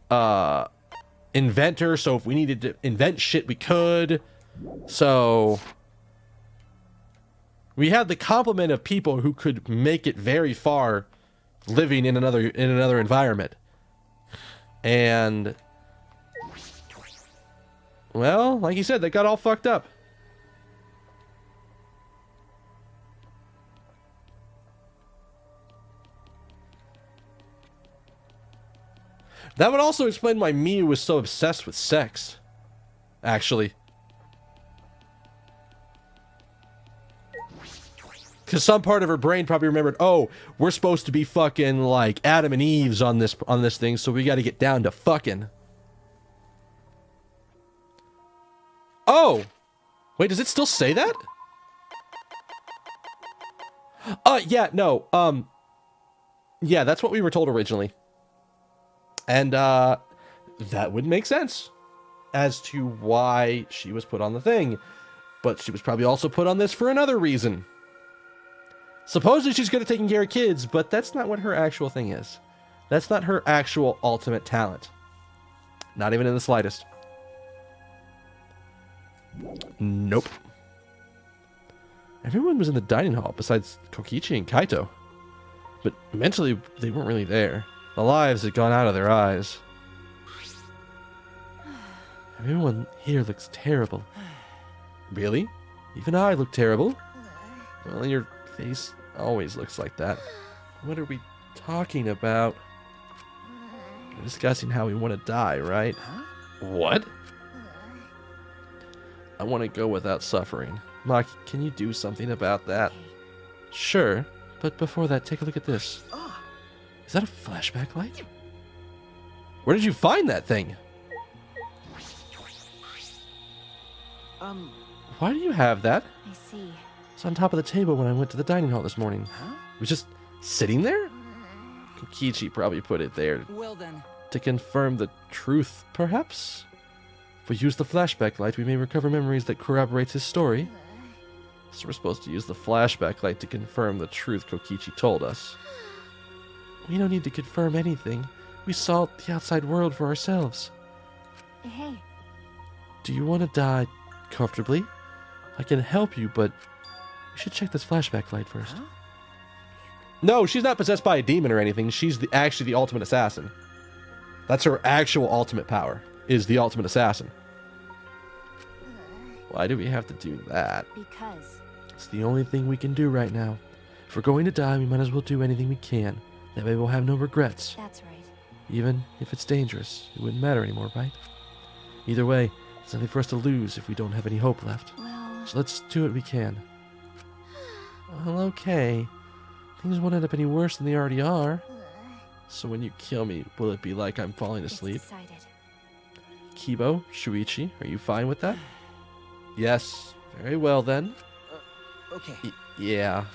inventor, so if we needed to invent shit, we could. So... we had the complement of people who could make it very far living in another environment. And, well, like you said, they got all fucked up. That would also explain why Miu was so obsessed with sex, actually. Because some part of her brain probably remembered, oh, we're supposed to be fucking like Adam and Eve's on this thing, so we got to get down to fucking. Oh, wait, does it still say that? Yeah, no, yeah, that's what we were told originally, and that would make sense as to why she was put on the thing, but she was probably also put on this for another reason. Supposedly she's good at taking care of kids, but that's not what her actual thing is. That's not her actual ultimate talent. Not even in the slightest. Nope. Everyone was in the dining hall besides Kokichi and Kaito. But mentally, they weren't really there. The lives had gone out of their eyes. Everyone here looks terrible. Really? Even I look terrible? Well, your face always looks like that. What are we talking about? We're discussing how we want to die, right? Huh? What? I want to go without suffering. Maki, can you do something about that? Sure, but before that, take a look at this. Ah, Is that a flashback light? Where did you find that thing? Why do you have that? I see. It's on top of the table when I went to the dining hall this morning. huh? It was just sitting there? Kokichi probably put it there Well then, to confirm the truth, perhaps? If we use the flashback light, we may recover memories that corroborate his story. So we're supposed to use the flashback light to confirm the truth Kokichi told us. We don't need to confirm anything. We saw the outside world for ourselves. Hey, Do you want to die comfortably? I can help you, but we should check this flashback light first. Huh? No, she's not possessed by a demon or anything. She's actually the ultimate assassin. That's her actual ultimate power, is the ultimate assassin. Why do we have to do that? because It's the only thing we can do right now. If we're going to die, we might as well do anything we can. That way we'll have no regrets. that's right. Even if it's dangerous, it wouldn't matter anymore, right? Either way, there's nothing for us to lose if we don't have any hope left. Well, So let's do what we can. Well, okay. Things won't end up any worse than they already are. So when you kill me, will it be like I'm falling it's asleep? decided. Kibo, Shuichi, are you fine with that? Yes. Very well then. Okay. Yeah.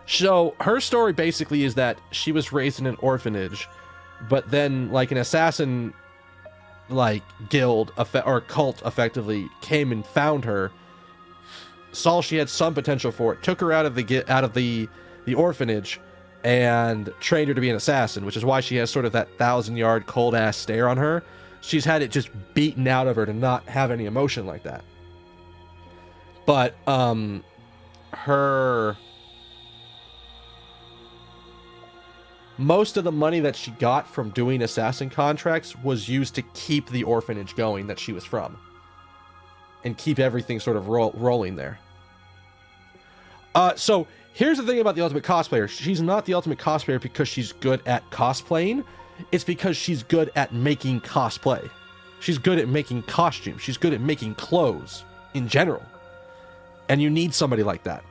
So her story basically is that she was raised in an orphanage, but then like an assassin like guild or cult effectively came and found her, saw she had some potential for it, took her out of the orphanage and trained her to be an assassin, which is why she has sort of that 1,000-yard cold ass stare on her. She's had it just beaten out of her to not have any emotion like that. But her most of the money that she got from doing assassin contracts was used to keep the orphanage going that she was from and keep everything sort of rolling there. So here's the thing about the ultimate cosplayer. She's not the ultimate cosplayer because she's good at cosplaying. It's because she's good at making cosplay. She's good at making costumes. She's good at making clothes in general. And you need somebody like that.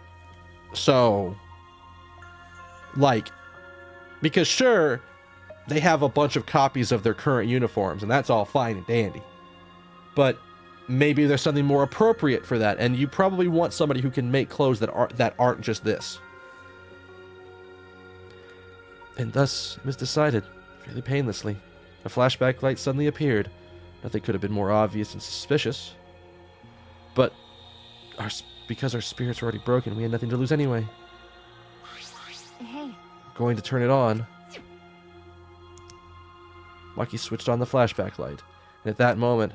So, like, because sure, they have a bunch of copies of their current uniforms, and that's all fine and dandy. But maybe there's something more appropriate for that, and you probably want somebody who can make clothes that aren't just this. And thus, it was decided, fairly painlessly. A flashback light suddenly appeared. Nothing could have been more obvious and suspicious. But because our spirits were already broken, we had nothing to lose anyway. Hey, Going to turn it on. Maki switched on the flashback light, and at that moment,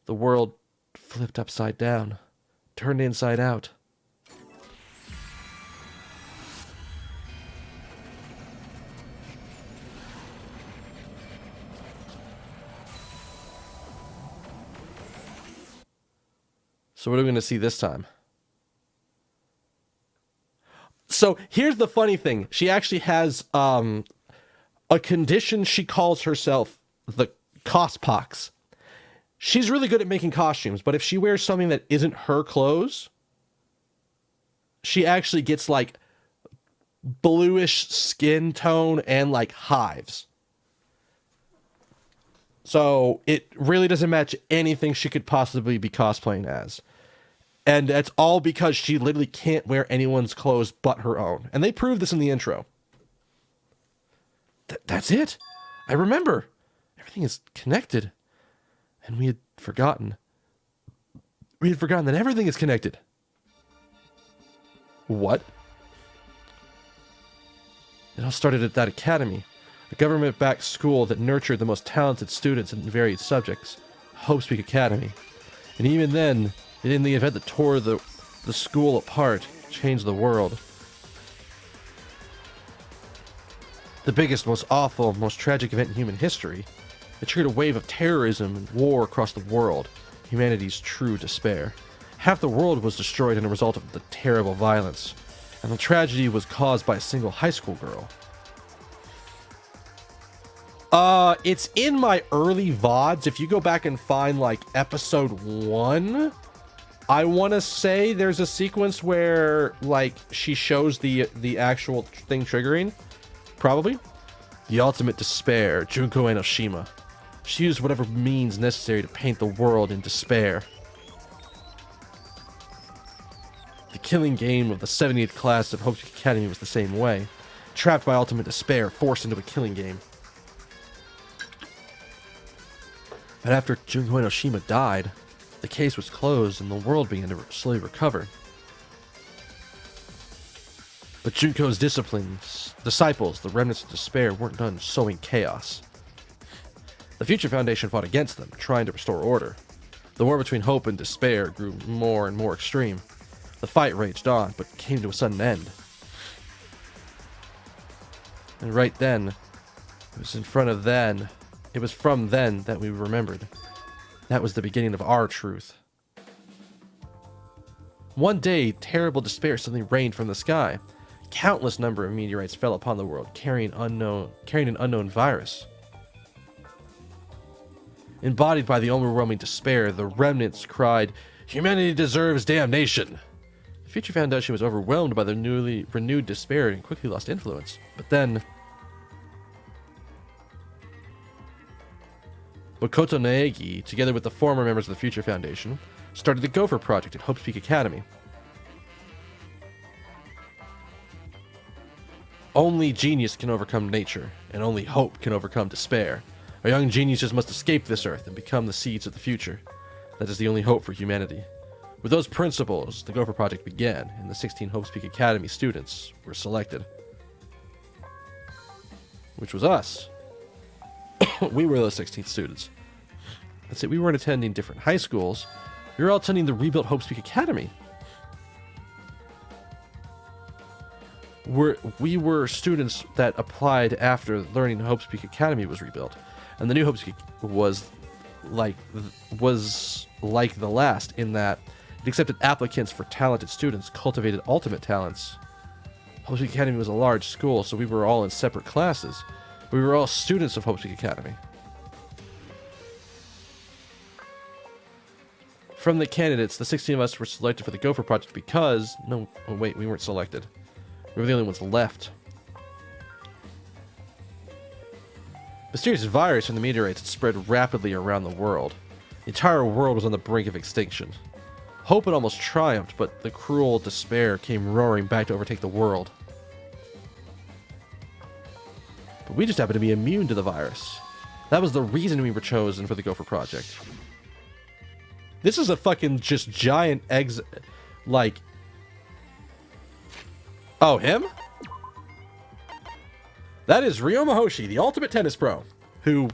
the world flipped upside down, turned inside out. So what are we going to see this time? So here's the funny thing. She actually has a condition she calls herself the Cospox. She's really good at making costumes, but if she wears something that isn't her clothes, she actually gets like bluish skin tone and like hives. So it really doesn't match anything she could possibly be cosplaying as. And that's all because she literally can't wear anyone's clothes but her own. And they proved this in the intro. That's it. I remember. Everything is connected. And we had forgotten. We had forgotten that everything is connected. What? It all started at that academy. A government-backed school that nurtured the most talented students in varied subjects. Hope Speak Academy. And even then, in the event that tore the school apart, changed the world. The biggest, most awful, most tragic event in human history. It triggered a wave of terrorism and war across the world. Humanity's true despair. Half the world was destroyed as a result of the terrible violence. And the tragedy was caused by a single high school girl. It's in my early VODs. If you go back and find, like, episode 1, I want to say there's a sequence where, like, she shows the actual thing triggering. Probably. The ultimate despair, Junko Enoshima. She used whatever means necessary to paint the world in despair. The killing game of the 70th class of Hope Academy was the same way. Trapped by ultimate despair, forced into a killing game. But after Junko Enoshima died, the case was closed and the world began to slowly recover. But Junko's disciples, the remnants of despair, weren't done sowing chaos. The Future Foundation fought against them, trying to restore order. The war between hope and despair grew more and more extreme. The fight raged on, but came to a sudden end. And right then, it was from then that we remembered. That was the beginning of our truth. One day, terrible despair suddenly rained from the sky. Countless number of meteorites fell upon the world, carrying an unknown virus. Embodied by the overwhelming despair, the remnants cried, "Humanity deserves damnation!" The Future Foundation was overwhelmed by the newly renewed despair and quickly lost influence. But then... Makoto Naegi, together with the former members of the Future Foundation, started the Gopher Project at Hope's Peak Academy. Only genius can overcome nature, and only hope can overcome despair. Our young geniuses must escape this earth and become the seeds of the future. That is the only hope for humanity. With those principles, the Gopher Project began, and the 16 Hope's Peak Academy students were selected. Which was us. We were the 16 students. That's it, we weren't attending different high schools. We were all attending the rebuilt Hope's Peak Academy. We were students that applied after learning Hope's Peak Academy was rebuilt. And the new Hope's Peak was like the last in that it accepted applicants for talented students, cultivated ultimate talents. Hope's Peak Academy was a large school, so we were all in separate classes. We were all students of Hope's Peak Academy. From the candidates, the 16 of us were selected for the Gopher Project because... No, oh wait, we weren't selected. We were the only ones left. Mysterious virus from the meteorites had spread rapidly around the world. The entire world was on the brink of extinction. Hope had almost triumphed, but the cruel despair came roaring back to overtake the world. But we just happened to be immune to the virus. That was the reason we were chosen for the Gopher Project. This is a fucking just giant like... Oh, him? That is Ryoma Hoshi, the ultimate tennis pro, who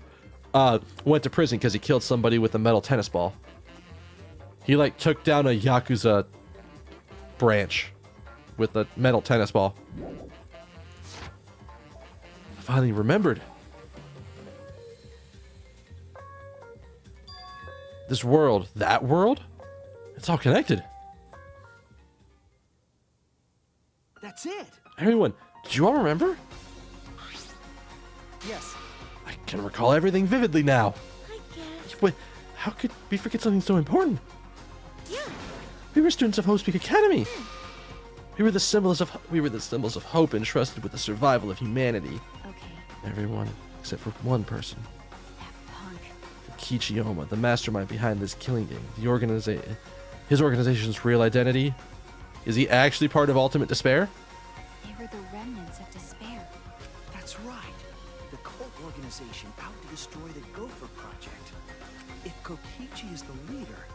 went to prison because he killed somebody with a metal tennis ball. He, like, took down a Yakuza branch with a metal tennis ball. I finally remembered. This world, that world, it's all connected. That's it. Everyone, did you all remember? Yes. I can recall everything vividly now. I guess. Wait, how could we forget something so important? Yeah. We were students of Hope's Peak Academy. We were the symbols of hope entrusted with the survival of humanity. Okay, Everyone except for one person. that punk. Kichiyama, the mastermind behind this killing game. His organization's real identity. Is he actually part of Ultimate Despair? They were the remnants of despair. That's right. The cult organization out to destroy the Gopher Project. If Kokichi is the leader,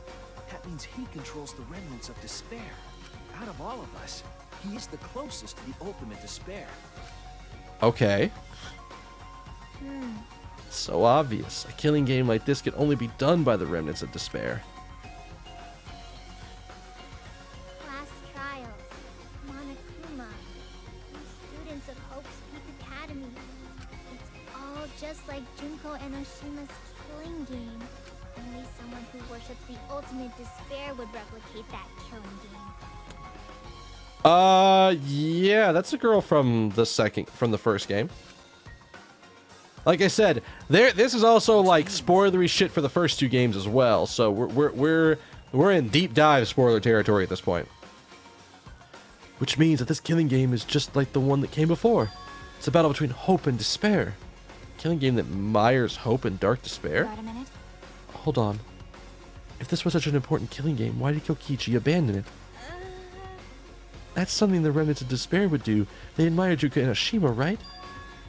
that means he controls the remnants of despair. Out of all of us, he is the closest to the ultimate despair. Okay. So obvious. A killing game like this could only be done by the remnants of despair. Class trials. Monokuma. Students of Hope's Peak Academy. It's all just like Junko Enoshima's killing game. Only someone who worships the ultimate despair would replicate that killing game. Yeah, that's a girl from the first game. Like I said, this is also like spoilery shit for the first two games as well. So we're in deep dive spoiler territory at this point. Which means that this killing game is just like the one that came before. It's a battle between hope and despair. A killing game that mires hope and dark despair? Got a minute? Hold on. If this was such an important killing game, why did Kokichi abandon it? That's something the remnants of despair would do. They admired Junko Enoshima, right?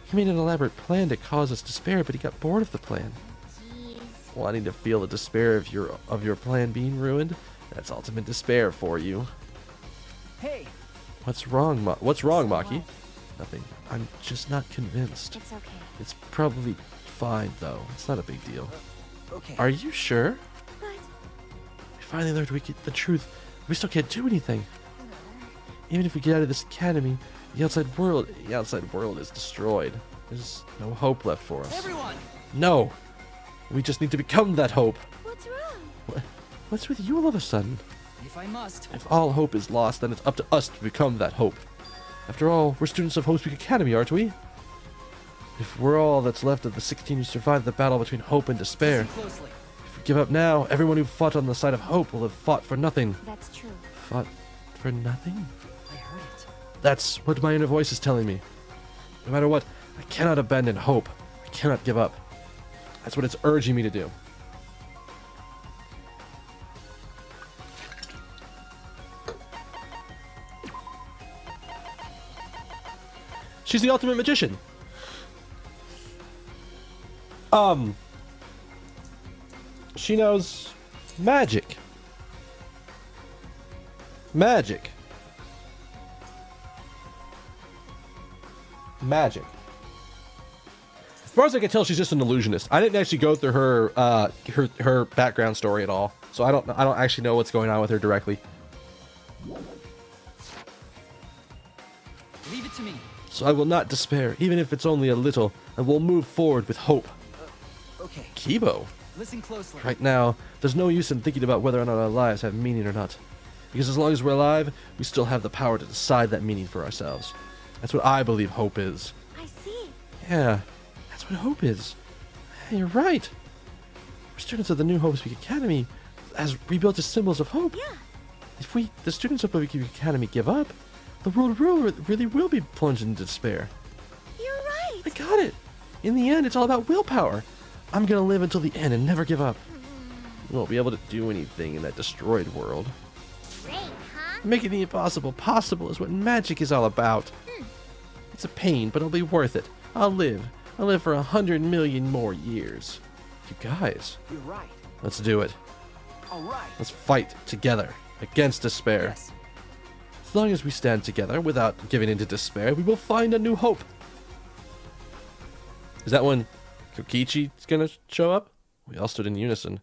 He made an elaborate plan to cause us despair, but he got bored of the plan. Jeez. Wanting to feel the despair of your plan being ruined? That's ultimate despair for you. Hey, What's wrong, Maki? Nothing. I'm just not convinced. It's okay. It's probably fine, though. It's not a big deal. Okay. Are you sure? But We finally learned the truth. We still can't do anything. Even if we get out of this academy, the outside world is destroyed. There's no hope left for us. Everyone! No! We just need to become that hope. what's wrong? What's with you all of a sudden? If I must. If all hope is lost, then it's up to us to become that hope. After all, we're students of Hope Speak Academy, aren't we? If we're all that's left of the 16 who survived the battle between hope and despair, Listen closely. if we give up now, everyone who fought on the side of hope will have fought for nothing. That's true. Fought for nothing? I heard it. That's what my inner voice is telling me. No matter what, I cannot abandon hope. I cannot give up. That's what it's urging me to do. She's the ultimate magician. She knows magic. Magic. Magic. As far as I can tell, she's just an illusionist. I didn't actually go through her background story at all, so I don't actually know what's going on with her directly. Leave it to me. So I will not despair, even if it's only a little, and will move forward with hope. Okay. Kibo. Listen closely. Right now, there's no use in thinking about whether or not our lives have meaning or not. Because as long as we're alive, we still have the power to decide that meaning for ourselves. That's what I believe hope is. I see. Yeah, that's what hope is. Hey, you're right. We're students of the new Hope Speak Academy, as rebuilt as symbols of hope. Yeah. If we, the students of Hope Speak Academy, give up, the world really will be plunged into despair. You're right. I got it. In the end, it's all about willpower. I'm gonna live until the end and never give up. We won't be able to do anything in that destroyed world. Great, huh? Making the impossible possible is what magic is all about. It's a pain, but it'll be worth it. I'll live for 100 million more years. You guys, You're right. let's do it. All right. Let's fight together against despair. Yes. As long as we stand together without giving in to despair, we will find a new hope. Is that when Kokichi's gonna show up? We all stood in unison.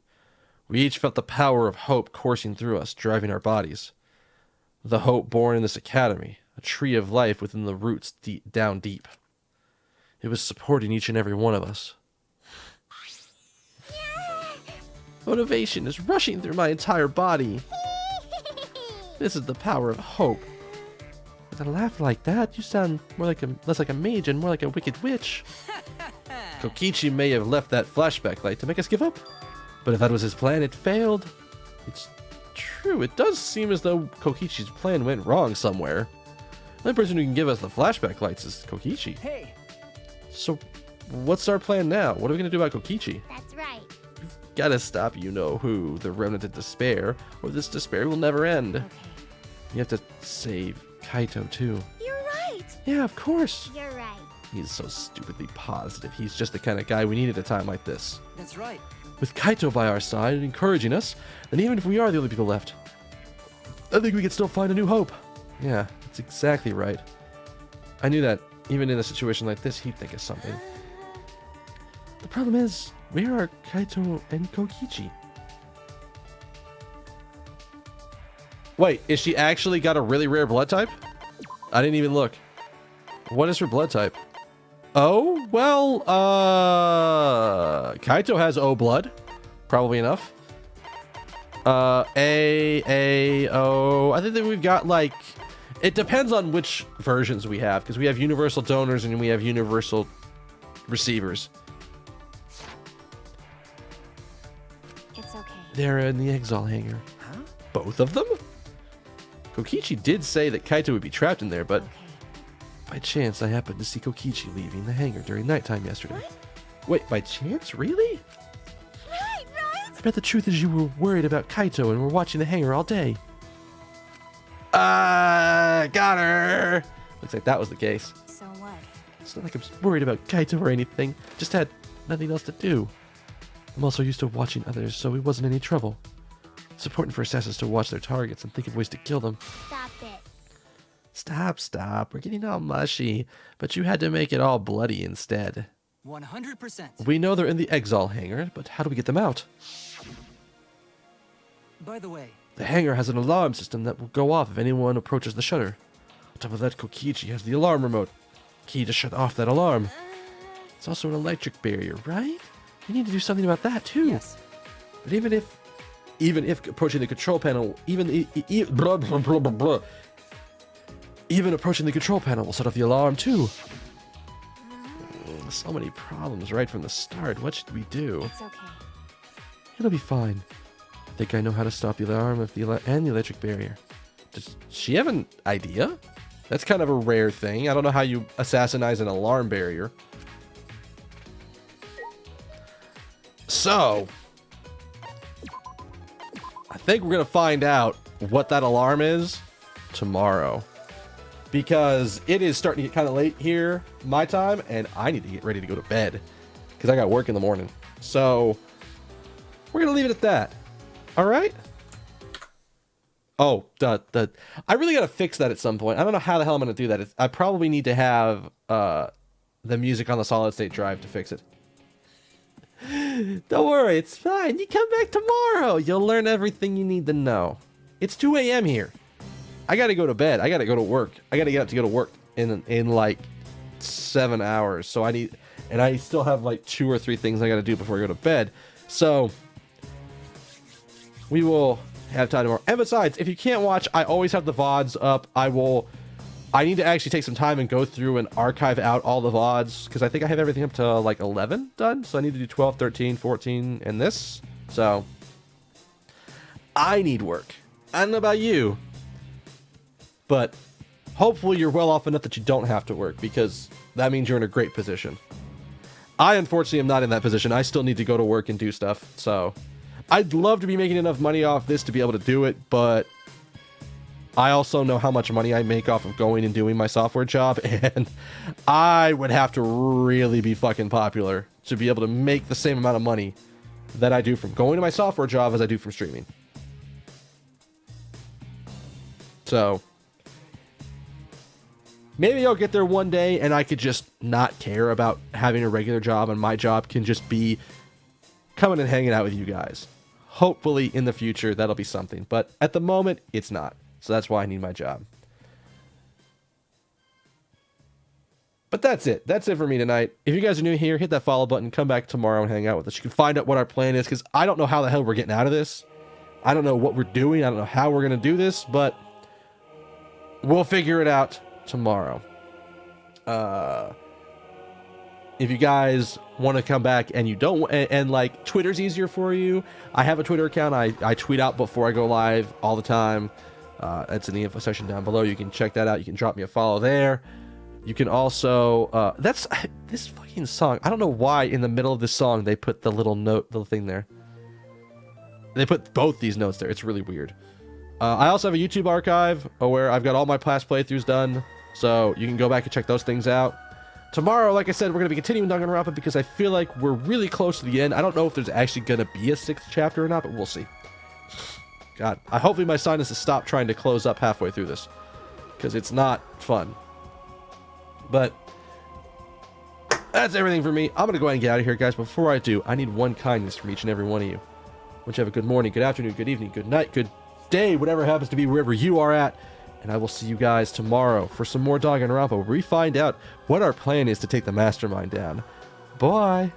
We each felt the power of hope coursing through us, driving our bodies. The hope born in this academy, a tree of life within the roots down deep. It was supporting each and every one of us. Motivation is rushing through my entire body. This is the power of hope. With a laugh like that, you sound less like a mage and more like a wicked witch. Kokichi may have left that flashback light to make us give up, but if that was his plan, it failed. It's true, it does seem as though Kokichi's plan went wrong somewhere. The only person who can give us the flashback lights is Kokichi. Hey. So, what's our plan now? What are we gonna do about Kokichi? That's right. Gotta stop you-know-who, the remnant of despair, or this despair will never end. Okay. You have to save Kaito, too. You're right. Yeah, of course. You're right. He's so stupidly positive. He's just the kind of guy we need at a time like this. That's right. With Kaito by our side and encouraging us, then even if we are the only people left, I think we can still find a new hope. Yeah, that's exactly right. I knew that even in a situation like this, he'd think of something. The problem is, where are Kaito and Kokichi? Wait, is she actually got a really rare blood type? I didn't even look. What is her blood type? Oh, well, Kaito has O blood. Probably enough. A, O. I think that we've got, like... It depends on which versions we have, because we have universal donors and we have universal receivers. It's okay. They're in the exile hangar. Huh? Both of them? Kokichi did say that Kaito would be trapped in there, but Okay. by chance I happened to see Kokichi leaving the hangar during nighttime yesterday. What? Wait, by chance? Really? Right, right. I bet the truth is you were worried about Kaito and were watching the hangar all day. Got her! Looks like that was the case. So what? It's not like I'm worried about Kaito or anything. Just had nothing else to do. I'm also used to watching others, so it wasn't any trouble. It's important for assassins to watch their targets and think of ways to kill them. Stop it. Stop. We're getting all mushy. But you had to make it all bloody instead. 100%. We know they're in the exile hangar, but how do we get them out? By the way, The hangar has an alarm system that will go off if anyone approaches the shutter. On top of that, Kokichi has the alarm remote. Key to shut off that alarm. It's also an electric barrier, right? You need to do something about that too. yes. But even if approaching the control panel, even approaching the control panel will set off the alarm too. So many problems right from the start. What should we do? It's okay. It'll be fine. I think I know how to stop the alarm and the electric barrier. Does she have an idea? That's kind of a rare thing. I don't know how you assassinate an alarm barrier. So, I think we're going to find out what that alarm is tomorrow. Because it is starting to get kind of late here, my time, and I need to get ready to go to bed. Because I got work in the morning. So, we're going to leave it at that. Alright? Oh, I really got to fix that at some point. I don't know how the hell I'm going to do that. I probably need to have the music on the solid state drive to fix it. Don't worry, it's fine. You come back tomorrow. You'll learn everything you need to know. It's 2 a.m. here. I got to go to bed. I got to go to work. I got to get up to go to work in like 7 hours. So I still have like 2 or 3 things I got to do before I go to bed. So we will have time tomorrow. And besides, if you can't watch, I always have the VODs up. I need to actually take some time and go through and archive out all the VODs, because I think I have everything up to like 11 done. So I need to do 12, 13, 14, and this. So I need work. I don't know about you, but hopefully you're well off enough that you don't have to work, because that means you're in a great position. I unfortunately am not in that position. I still need to go to work and do stuff. So I'd love to be making enough money off this to be able to do it, but I also know how much money I make off of going and doing my software job, and I would have to really be fucking popular to be able to make the same amount of money that I do from going to my software job as I do from streaming. So maybe I'll get there one day and I could just not care about having a regular job, and my job can just be coming and hanging out with you guys. Hopefully in the future that'll be something, but at the moment it's not. So that's why I need my job. But that's it. That's it for me tonight. If you guys are new here, hit that follow button. Come back tomorrow and hang out with us. You can find out what our plan is, because I don't know how the hell we're getting out of this. I don't know what we're doing. I don't know how we're going to do this, but we'll figure it out tomorrow. If you guys want to come back and you don't, and like Twitter's easier for you, I have a Twitter account. I tweet out before I go live all the time. It's in the info section down below. You can check that out. You can drop me a follow there. You can also this fucking song. I don't know why in the middle of this song they put the little thing there. They put both these notes there. It's really weird. I also have a YouTube archive where I've got all my past playthroughs done, so you can go back and check those things out. Tomorrow, like I said, we're going to be continuing Danganronpa because I feel like we're really close to the end. I don't know if there's actually going to be a 6th chapter or not, but we'll see. God, hopefully my sinuses stop trying to close up halfway through this, because it's not fun. But that's everything for me. I'm going to go ahead and get out of here, guys. Before I do, I need one kindness from each and every one of you. I want you to have a good morning, good afternoon, good evening, good night, good day, whatever happens to be wherever you are at. And I will see you guys tomorrow for some more Danganronpa, where we find out what our plan is to take the mastermind down. Bye!